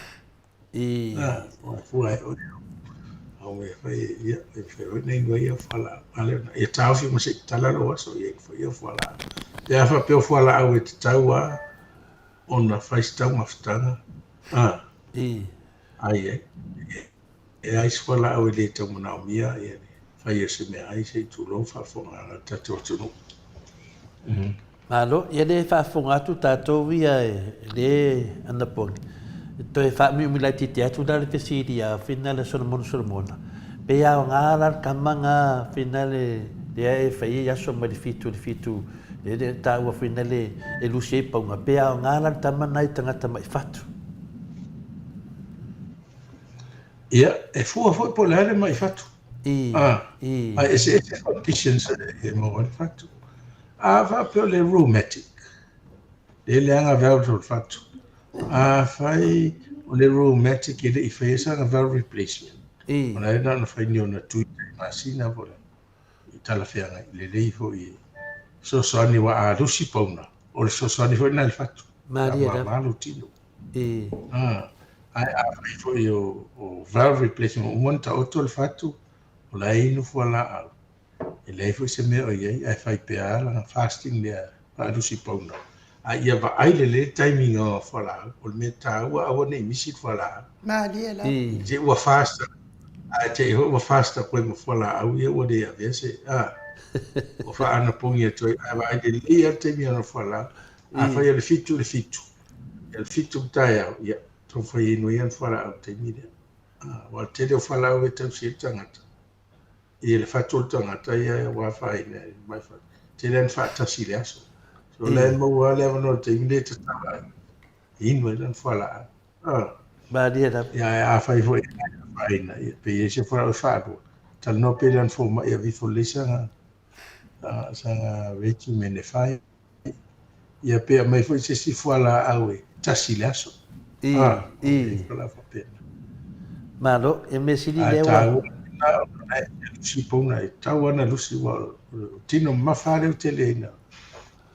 Speaker 3: o fuai o au me fai e fai nei vai a fala ale e tau fiuma se tala lo waso e fai o fala e a fa pe o fala au e te taua ona fai stau mafutanga ai e ai scola au le te mona mia e fai e se me ai se tu lo fa fonga tato tunu
Speaker 2: malo ia le fa fonga tu tato via le andapon to e fa mi la ti teatro da le siria finale solomona pe a ngala kamanga finale de e fai ya so modifitu e ta wa finale e lucie pa nga pe a ngala tamana i tangata mai fatu
Speaker 3: ia e fu po le mai fatu e se conditions e mo fatu va per le rheumatic le anga valve fatu fai le rheumatic e le fesa na valve replacement ona e na fai ni ona tu masina vola tala fianga le fo i so ni wa a rusi pona o so ni fo na fatu
Speaker 2: Maria da.
Speaker 3: Malu tino.
Speaker 2: E
Speaker 3: Ai fai foi o valve replacement. Umon ta oto le fatu. O la inu fuala. E lei foi se mea o iei. Ai fai pea la fasting lea. Pa alusi pauna. Ai ia va aile le timing o fuala. O le mea ta ua awa nei misi fuala.
Speaker 1: Malia la.
Speaker 3: Je ua fasta. Ai te ua fasta koe mo fuala. Au ia ua de avese. O fa ana pongi atoe. Ai va aile le a timing o fuala. Ai fai le fitu le fitu. El fitu tai au. Ia. Tō whai inu ian whara au te mire. Wa te reo whala au e tau si tangata. I le whatul tangata ia wa whai ne mai whai. Te ren whaatasi le aso. So len mau a le avano te mire te tawa. Inu e ren whala au.
Speaker 2: Maria da.
Speaker 3: Ia a whai hoi whai na. Pe i se whara au whaadua. Tal no pe ren fo mai a vifo le sanga. Sanga veki me ne whai. Ia pe a mai fo i se si whala au e tasi le aso.
Speaker 2: Malo, e me sili lewa.
Speaker 3: Tau si pona e tau ana lusi wa tino mawhare o te leina.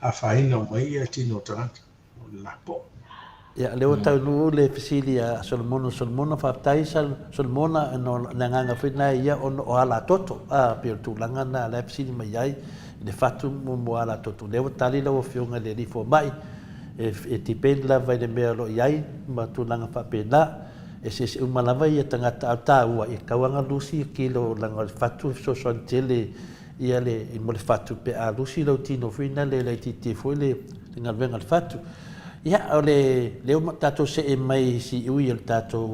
Speaker 3: A whaina o mai a tino tangata. O lapo.
Speaker 2: Ia, lewa tau nuu le fisili a Solomona whaptai Solomona no nganga whina ia o ala toto. Pio tūlanga na le fisili mai ai. Le whatu mo ala toto. Lewa tali lau o whionga le rifo mai. E tipen lava i le mea lo iai, ma tūlanga whapena, e se umalawa i a tangata au tāua, i kauanga lusi ki lo langa le whatu, so son tele ia le, i mo le whatu pe a lusi lau tino whina le titi fui le ngalwenga le whatu. Ia, o leo tato se e mai si ui el tato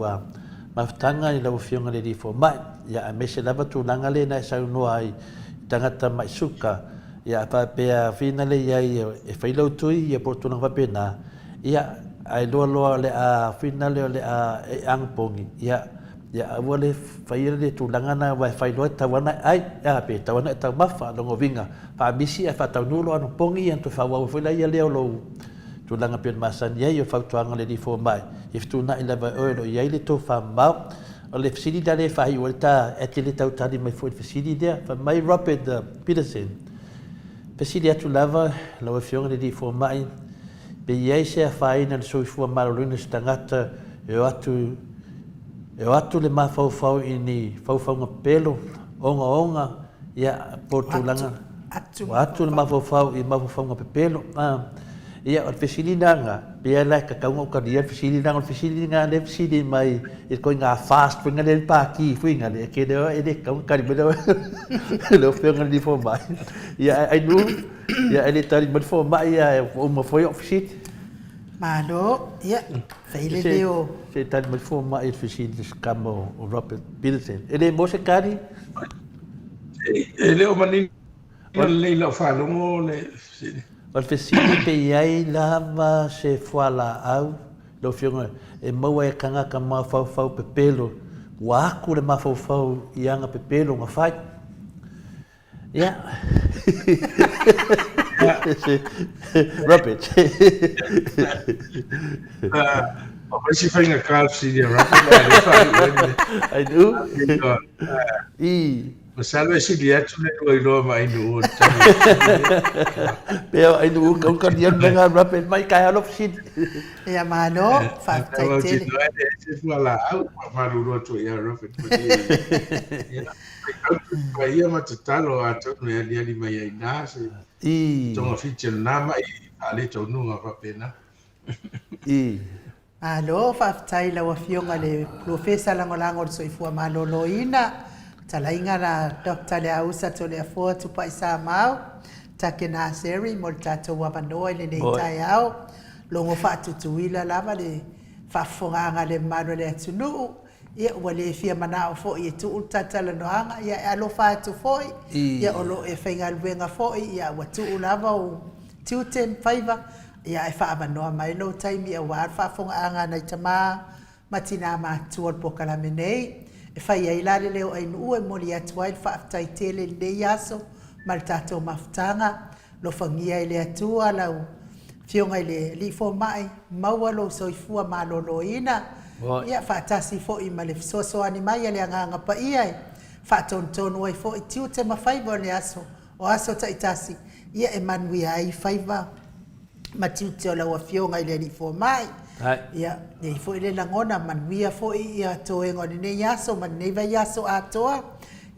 Speaker 2: mawhtanga i lau whionga le rifo mai, ia a mese lava tūlanga le na e sau noa i tangata mai suka, ia pa pea fina le ia e whailau tui ia portuna whapena ia ai loa le a fina le a e angpongi ia aua le whaira le tūlangana wai whailoa tawana ai ia pe tawana e tau mawha longo vinga pa misi e whatau nulo anu pongi anto whawau whaila ia leo lo tūlanga pia masani ia i o whautuanga le rifo mai i ftuna i lewa oelo ia i le tō whamau o le fisiri da le whai o le tā e te le tau tari mai fwoi fisiri dea mai Robert Peterson Pesili atu lava, lau e whionga le rifo mai, pe iei se a whaina le soifua marolina se tangata e o atu le mawhauwhau i ni whauwhaunga pelo, onga, ia portulanga. Atu le mawhauwhau i mawhauwhaunga pelo. Ia o le fesili nanga, pe ia lai kakaunga o karia fesili nanga, o le fesili nanga le fesili mai, i koi ngā fast, fwinga le pāki, fwinga le, ke leo e le kaunga karimena, leo whionga le rifo mai. Ia ai nu, ia le tari manfo mai ia o mafoi o fisili.
Speaker 1: Malo, ia, whaile leo.
Speaker 2: Se tari manfo mai fisili skama o Robert Peterson. E le mo se kari?
Speaker 3: E leo mani, leila whalongo le fisili.
Speaker 2: O le fesili pe iai lava se whala au, lo whionga, e maua e kangaka mawhauwhau pe pelo, wa aku le mawhauwhau i anga pe pelo ngā whai. Ia. Robert.
Speaker 3: O mai si whainga kāpsi ria Robert.
Speaker 2: I do.
Speaker 3: Masalo e sili atu le ua iloa mai nu o
Speaker 2: Pea ai nu kau ka dian nga Robert mai kai alo fisili.
Speaker 1: Ia malo, whaftai tele.
Speaker 3: Se fuala au, maruru atu ia Robert. Ia matatalo a tonu e ali mai ai nā se tonga fitia nama i ale tonu ngā whapena.
Speaker 1: Malo, whaftai lawa whionga le profesa langolango le soifua malolo ina. Talainga na Dr. le ausa to le afua tupai sa mau. Take na seri mo le tato wapanoa le nei tai au. Longo whaatutuila lava le whafonganga le maro le atunu. Ia ua le fia manao fo i tu utatala nohanga. Ia alo whaatu foi. Ia olo e whainga luenga foi. Ia ua tu ulava o tiuten whaiva. Ia e whaamanoa mai lo taimi ia waar whafonganga nei tama. Matina mātua pokala menei. E whai ai lare leo ai nuu e mori atuai le whaaftai tele nei aso. Ma le tātou mawhtanga. Lo whangia i le atua lau. Whionga i le lifo mai. Maua lo soifua malolo ina. Ia whaatasi fo i ma le sosoani mai le anganga pa ia e. Whaatontonu ai fo i tiu te mawhaiva o le aso. O aso ta itasi. Ia e manui ai whaiva. matiute o lau afionga i le ni fo mai. Ia, nei fo i le langona manuia fo i a toenga o nei yaso, man nei vai yaso a toa.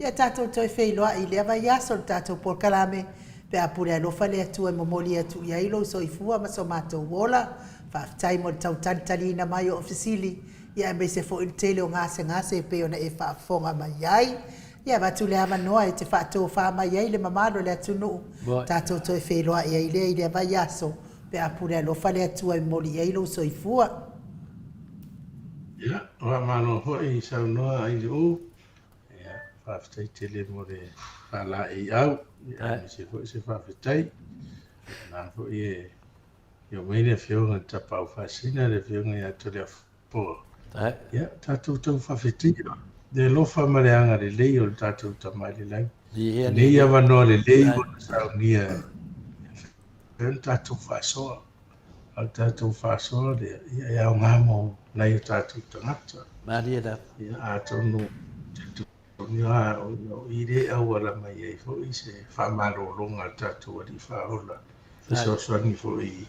Speaker 1: Ia tātou toi wheiloa i lea vai yaso, tātou por kalame, pe apure alofa le atua momoli atu i ailo so i fua maso mātou wola, whaafitai mo tau talitali na mai o ofisili, ia me se fo i tele o ngase pe ona e whaafonga mai ai. Ia watu le ama noa e te whaatou wha mai ai le mamalo le atu nuu, tātou toi wheiloa i lea vai yaso, pe apure alofa le atua i moli i ailo so i fua.
Speaker 3: Ia, oa mano ho i sau noa ai o, ia, whaafitai tele mo le whala i au, ia, se whaafitai, nā ho i e, yo meile whionga ta pau whaasina le whionga i atu le apoa. Ia, tātou tau whaafitai, le lofa mareanga le lei o le tātou ta mai le lai. Nei awa noa le lei o le sau nia, tātou whaasoa. Al tātou whaasoa le, ia e au ngāmo nei o tātou tangata.
Speaker 2: Maria da.
Speaker 3: Ia a tonu, ni a o i re au ala mai e fo i se whamaro longa tātou ari whaola. So swangi fo i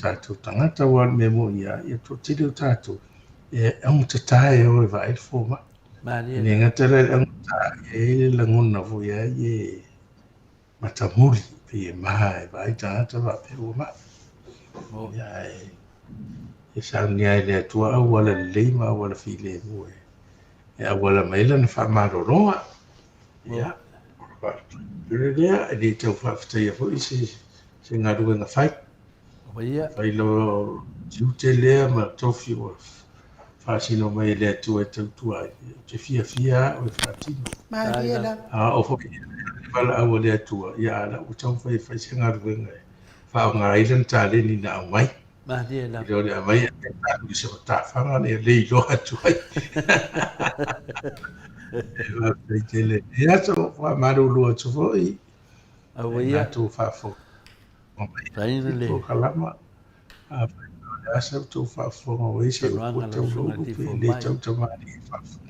Speaker 3: tātou tangata wan me mo ia to tiri o tātou. E au te tae o e vai fo ma.
Speaker 2: Maria.
Speaker 3: Ni ngatara au tae e langona fo ia e matamuri pe e maha e vai tangata wa pe o ma. Ia e sa ni ai le atua au wala leima wala file mo e. E a wala maila na whamaro roa. Ia. Rea, e le tau whaafitai a fo i se ngarua nga whai. Whai lo tiute lea ma tofi o whaasino mai le atua e tautua. Te fia o e whaatino.
Speaker 1: Maria.
Speaker 3: O fo i wala au le atua. Ia ala o tau whai se ngarua nga e. Whao ngā ilan tā le ni na au mai.
Speaker 2: Maria.
Speaker 3: Ilo le a mai a te tāku se o tā whanga le le ilo atu ai. E ato wa maru lua tu foi.
Speaker 2: Awia.
Speaker 3: Tu fa fo.
Speaker 2: Taina le.
Speaker 3: Ko kalama. A asa tu fa fo o ese o te lo le tau tamani fa fo.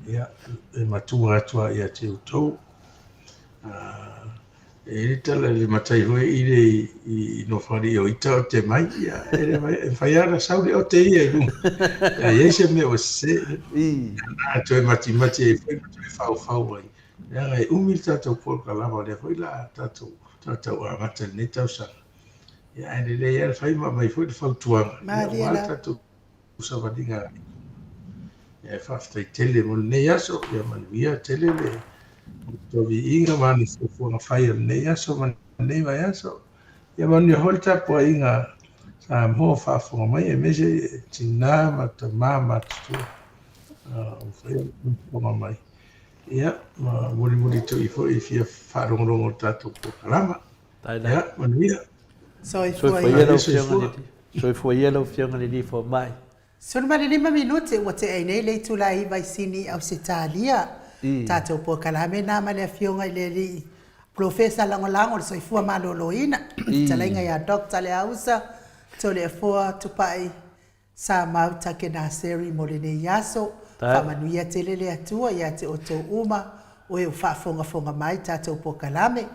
Speaker 3: Ia e matu atua ia te utou. E tala le matai hoi i no whari o ita o te mai. Ia e whaiara sauri o te ia i lunga. Ia ese me o se. A toi mati e whai whau ai. Ia ngai umil tātou pōr kalama le whai la tātou a mata ne tau sanga. Ia ene le ia whai ma mai whai whau tuanga. Ia wā tātou usawandinga. Ia whaftai tele mo ne aso. Ia manuia tele le. Tovi inga mani fuanga whai ne aso man ne vai aso. Ia mani hoi tapo inga sa mo whafunga mai e mese tina mata mama tu. Whai fuanga mai. Ia, muri tu i fo i fia wharongorongo tātou po kalama. Ia, manuia.
Speaker 1: So i
Speaker 2: fo yellow fianga ni fo mai.
Speaker 1: So na mali 5 minute wa te ainei le tula i vai sini au se talia. Tātou po kalame na mali a fionga i le li profesa lango so i fua maloloina. Talainga ia dokta le ausa. To le fua tupai sa mauta ke na seri mo le ne yaso. Whamanuia te lele atua ia te o tō uma o e whaafonga mai tātou po kalame.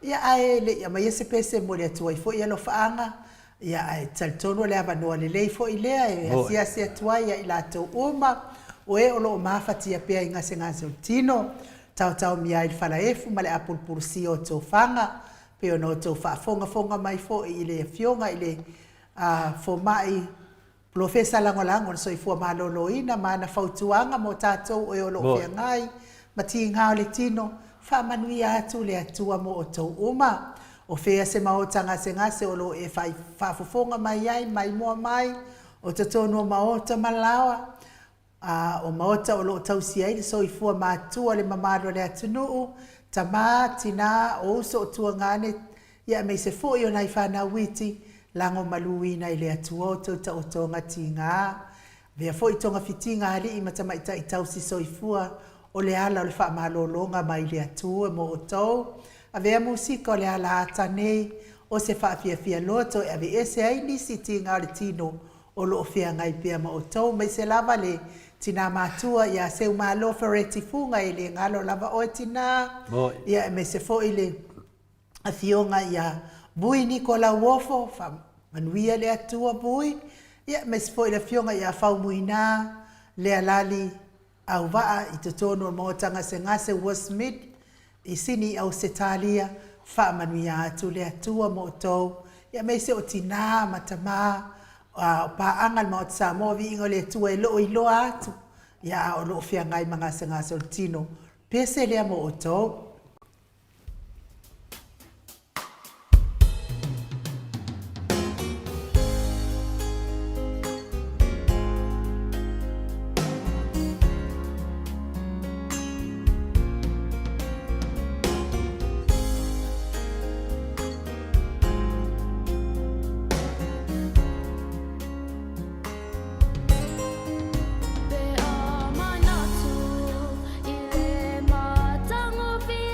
Speaker 1: Ia ae le ia mai ese pese mo le atua i fo i alo whaanga. Ia ae talitono le avanoa le lei fo i lea e asia se atua ia i la tō uma o e olo o mawhati a pia i ngase o tino. Tau mia i whalaefu ma le apulpurusi o tō whanga. Pe o no tō whaafonga mai fo i le fionga i le fo mai Profesa lango so i fua maloloina mana fautuanga mo tātou o e olo o whiangai. Mati ngao le tino, whamanuia atu le atua mo o tau uma. O whea se maotanga se ngase olo e whaafofonga mai ai, mai mua mai. O tatonu maota malawa. O maota olo o tau siai, so i fua mātua le mamaro le atunuu. Tama, tina, o uso o tua ngane. Ia mei se fo i o nai whana witi. Lango maluina i le atua o tau o tonga tinga. Vea fo i tonga fitinga ali i matamaita i tau si soifua o le ala o le wha malolonga mai le atua mo o tau. A vea musika o le ala ata nei o se wha fia loto e ave ese ai nisi tinga o le tino o lo fia ngai pia mo o tau. Mai se lava le tina matua ia se umalo fereti funga i le ngalo lava o tina. Ia me se fo i le a fionga ia bui ni ko la wofo fa manuia le atua bui ia mes foi le fionga ia fau muina le alali au va i te tono mo tanga se ngase wasmid i sini au setalia fa manuia atu le atua mo to ia me se o tina matama pa angal mo Samoa vi ngole tu e lo atu ia o lo fia ngai manga se ngase o tino pese le mo to
Speaker 4: Be a manatu i le matango vi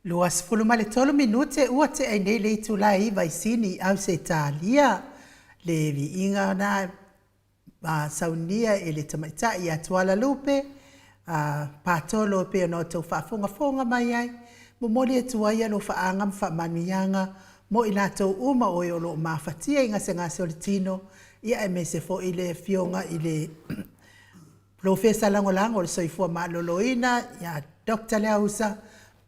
Speaker 1: Luas fulumale tolo minute ua te ai nei le itulai vai sini au se Italia. Le vi inga na saunia e le tamaita i atuala lupe. Patolo pe no tau whaafonga mai ai. Mo moli e tuaia lo whaangam whaamanuianga. Mo i lātou uma o lo mawhatia inga se ngā solitino. Ia e me se fo i le fionga i le profesa lango le soifua maaloloina. Ia Dr. Leausa.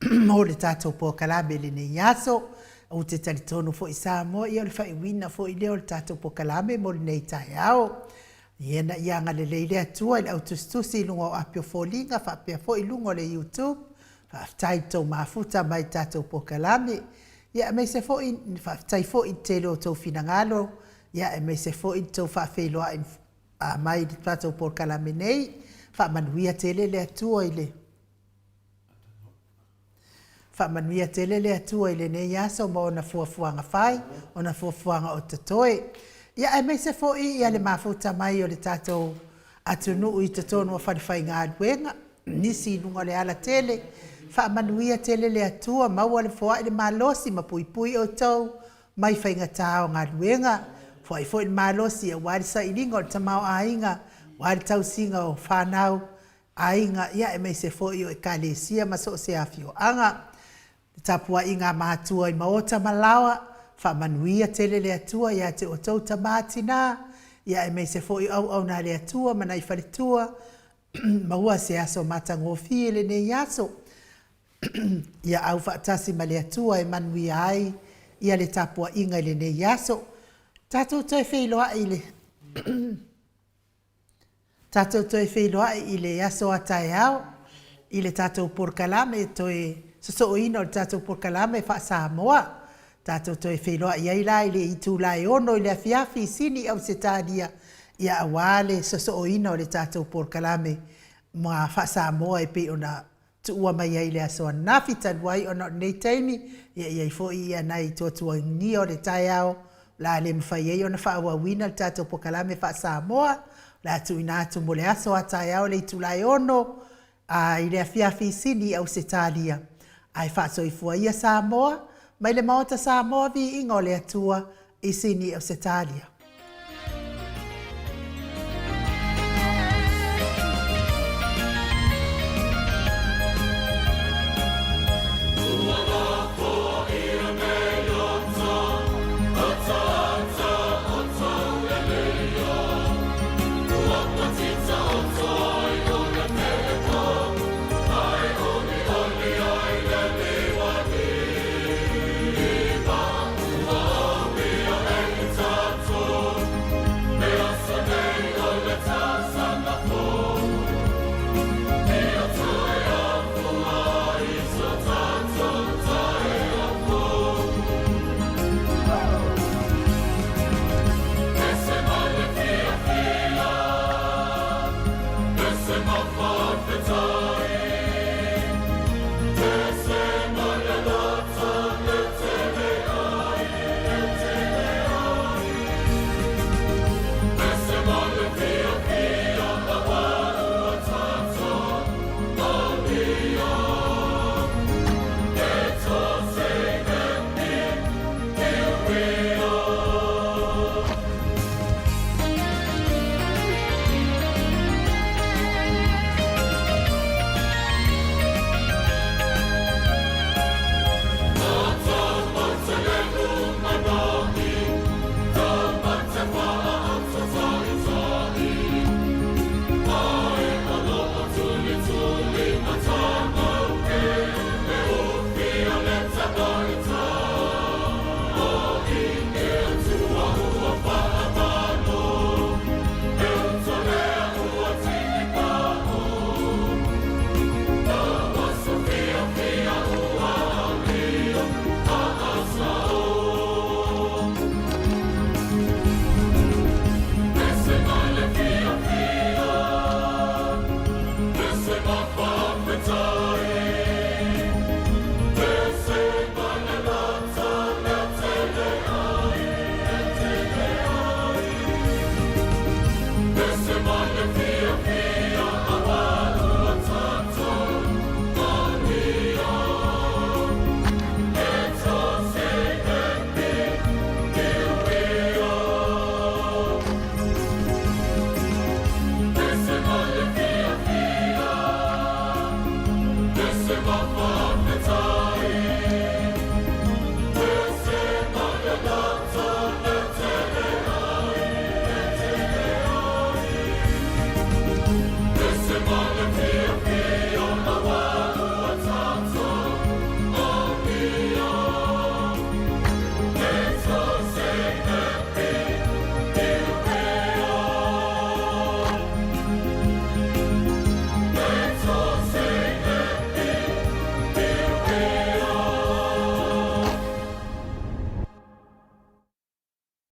Speaker 1: Mo le tātou po kalame le ne yaso. O te talitonu fo i Samoa. Ia le whaiwina fo i leo le tātou po kalame mo le nei tai au. Iena ianga le leile atua i le autostusi lunga o apio folinga. Whapea fo i lunga le YouTube. Whaftai tau mafuta mai tātou po kalame. Ia me se fo i whaftai fo i te leo tau finangalo. Ia me se fo i tau whawheloa mai le tātou po kalame nei. Whamanuia tele le atua i le. Whamanuia tele le atua i le nei aso ma ona fuafuanga whai. Ona fuafuanga o tatoe. Ia e me se fo i le mafuta mai o le tātou atunu i tatonu a whariwhai ngā aduenga. Nisi nunga le ala tele. Whaamanuia tele le atua maua le fua i le malosi ma pui o tau. Mai whainga tāo ngā aduenga. Fua i fo i le malosi a wari sa i ringa o tamau ainga. Wari tau singa o whanau ainga. Ia e me se fo i o e kalesia ma so se afio anga. Tapua i ngā mātua i maota malawa. Whaamanuia tele le atua ia te o tau tamatina. Ia e me se fo i au nā le atua mana i wharitua. Mahua se aso matangofi le ne yaso. Ia au whaatasi ma le atua e manuia ai. Ia le tapua inga le ne yaso. Tātou toi wheiloa i le. Tātou toi wheiloa i le yaso atai au. I le tātou porkalame toi. So ino le tātou porkalame wha Samoa. Tātou toi wheiloa i aila i le itu lai ono i le afiafi sini au se tādia. Ia awale so ino le tātou porkalame. Mua wha Samoa e pe ona tuua mai ai le asoa nafitan wai ona nei taimi. Ia i fo i anai tuatua nio le tai au. La le mwhai ei ona wha awawina le tātou porkalame wha Samoa. La tu inatu mo le asoa tai au le itu lai ono. I le afiafi sini au se tādia. Ai whaso i fua ia Samoa, mai le maota Samoa vi ingo le atua i sini au se tālia.
Speaker 4: Thank you.
Speaker 3: fa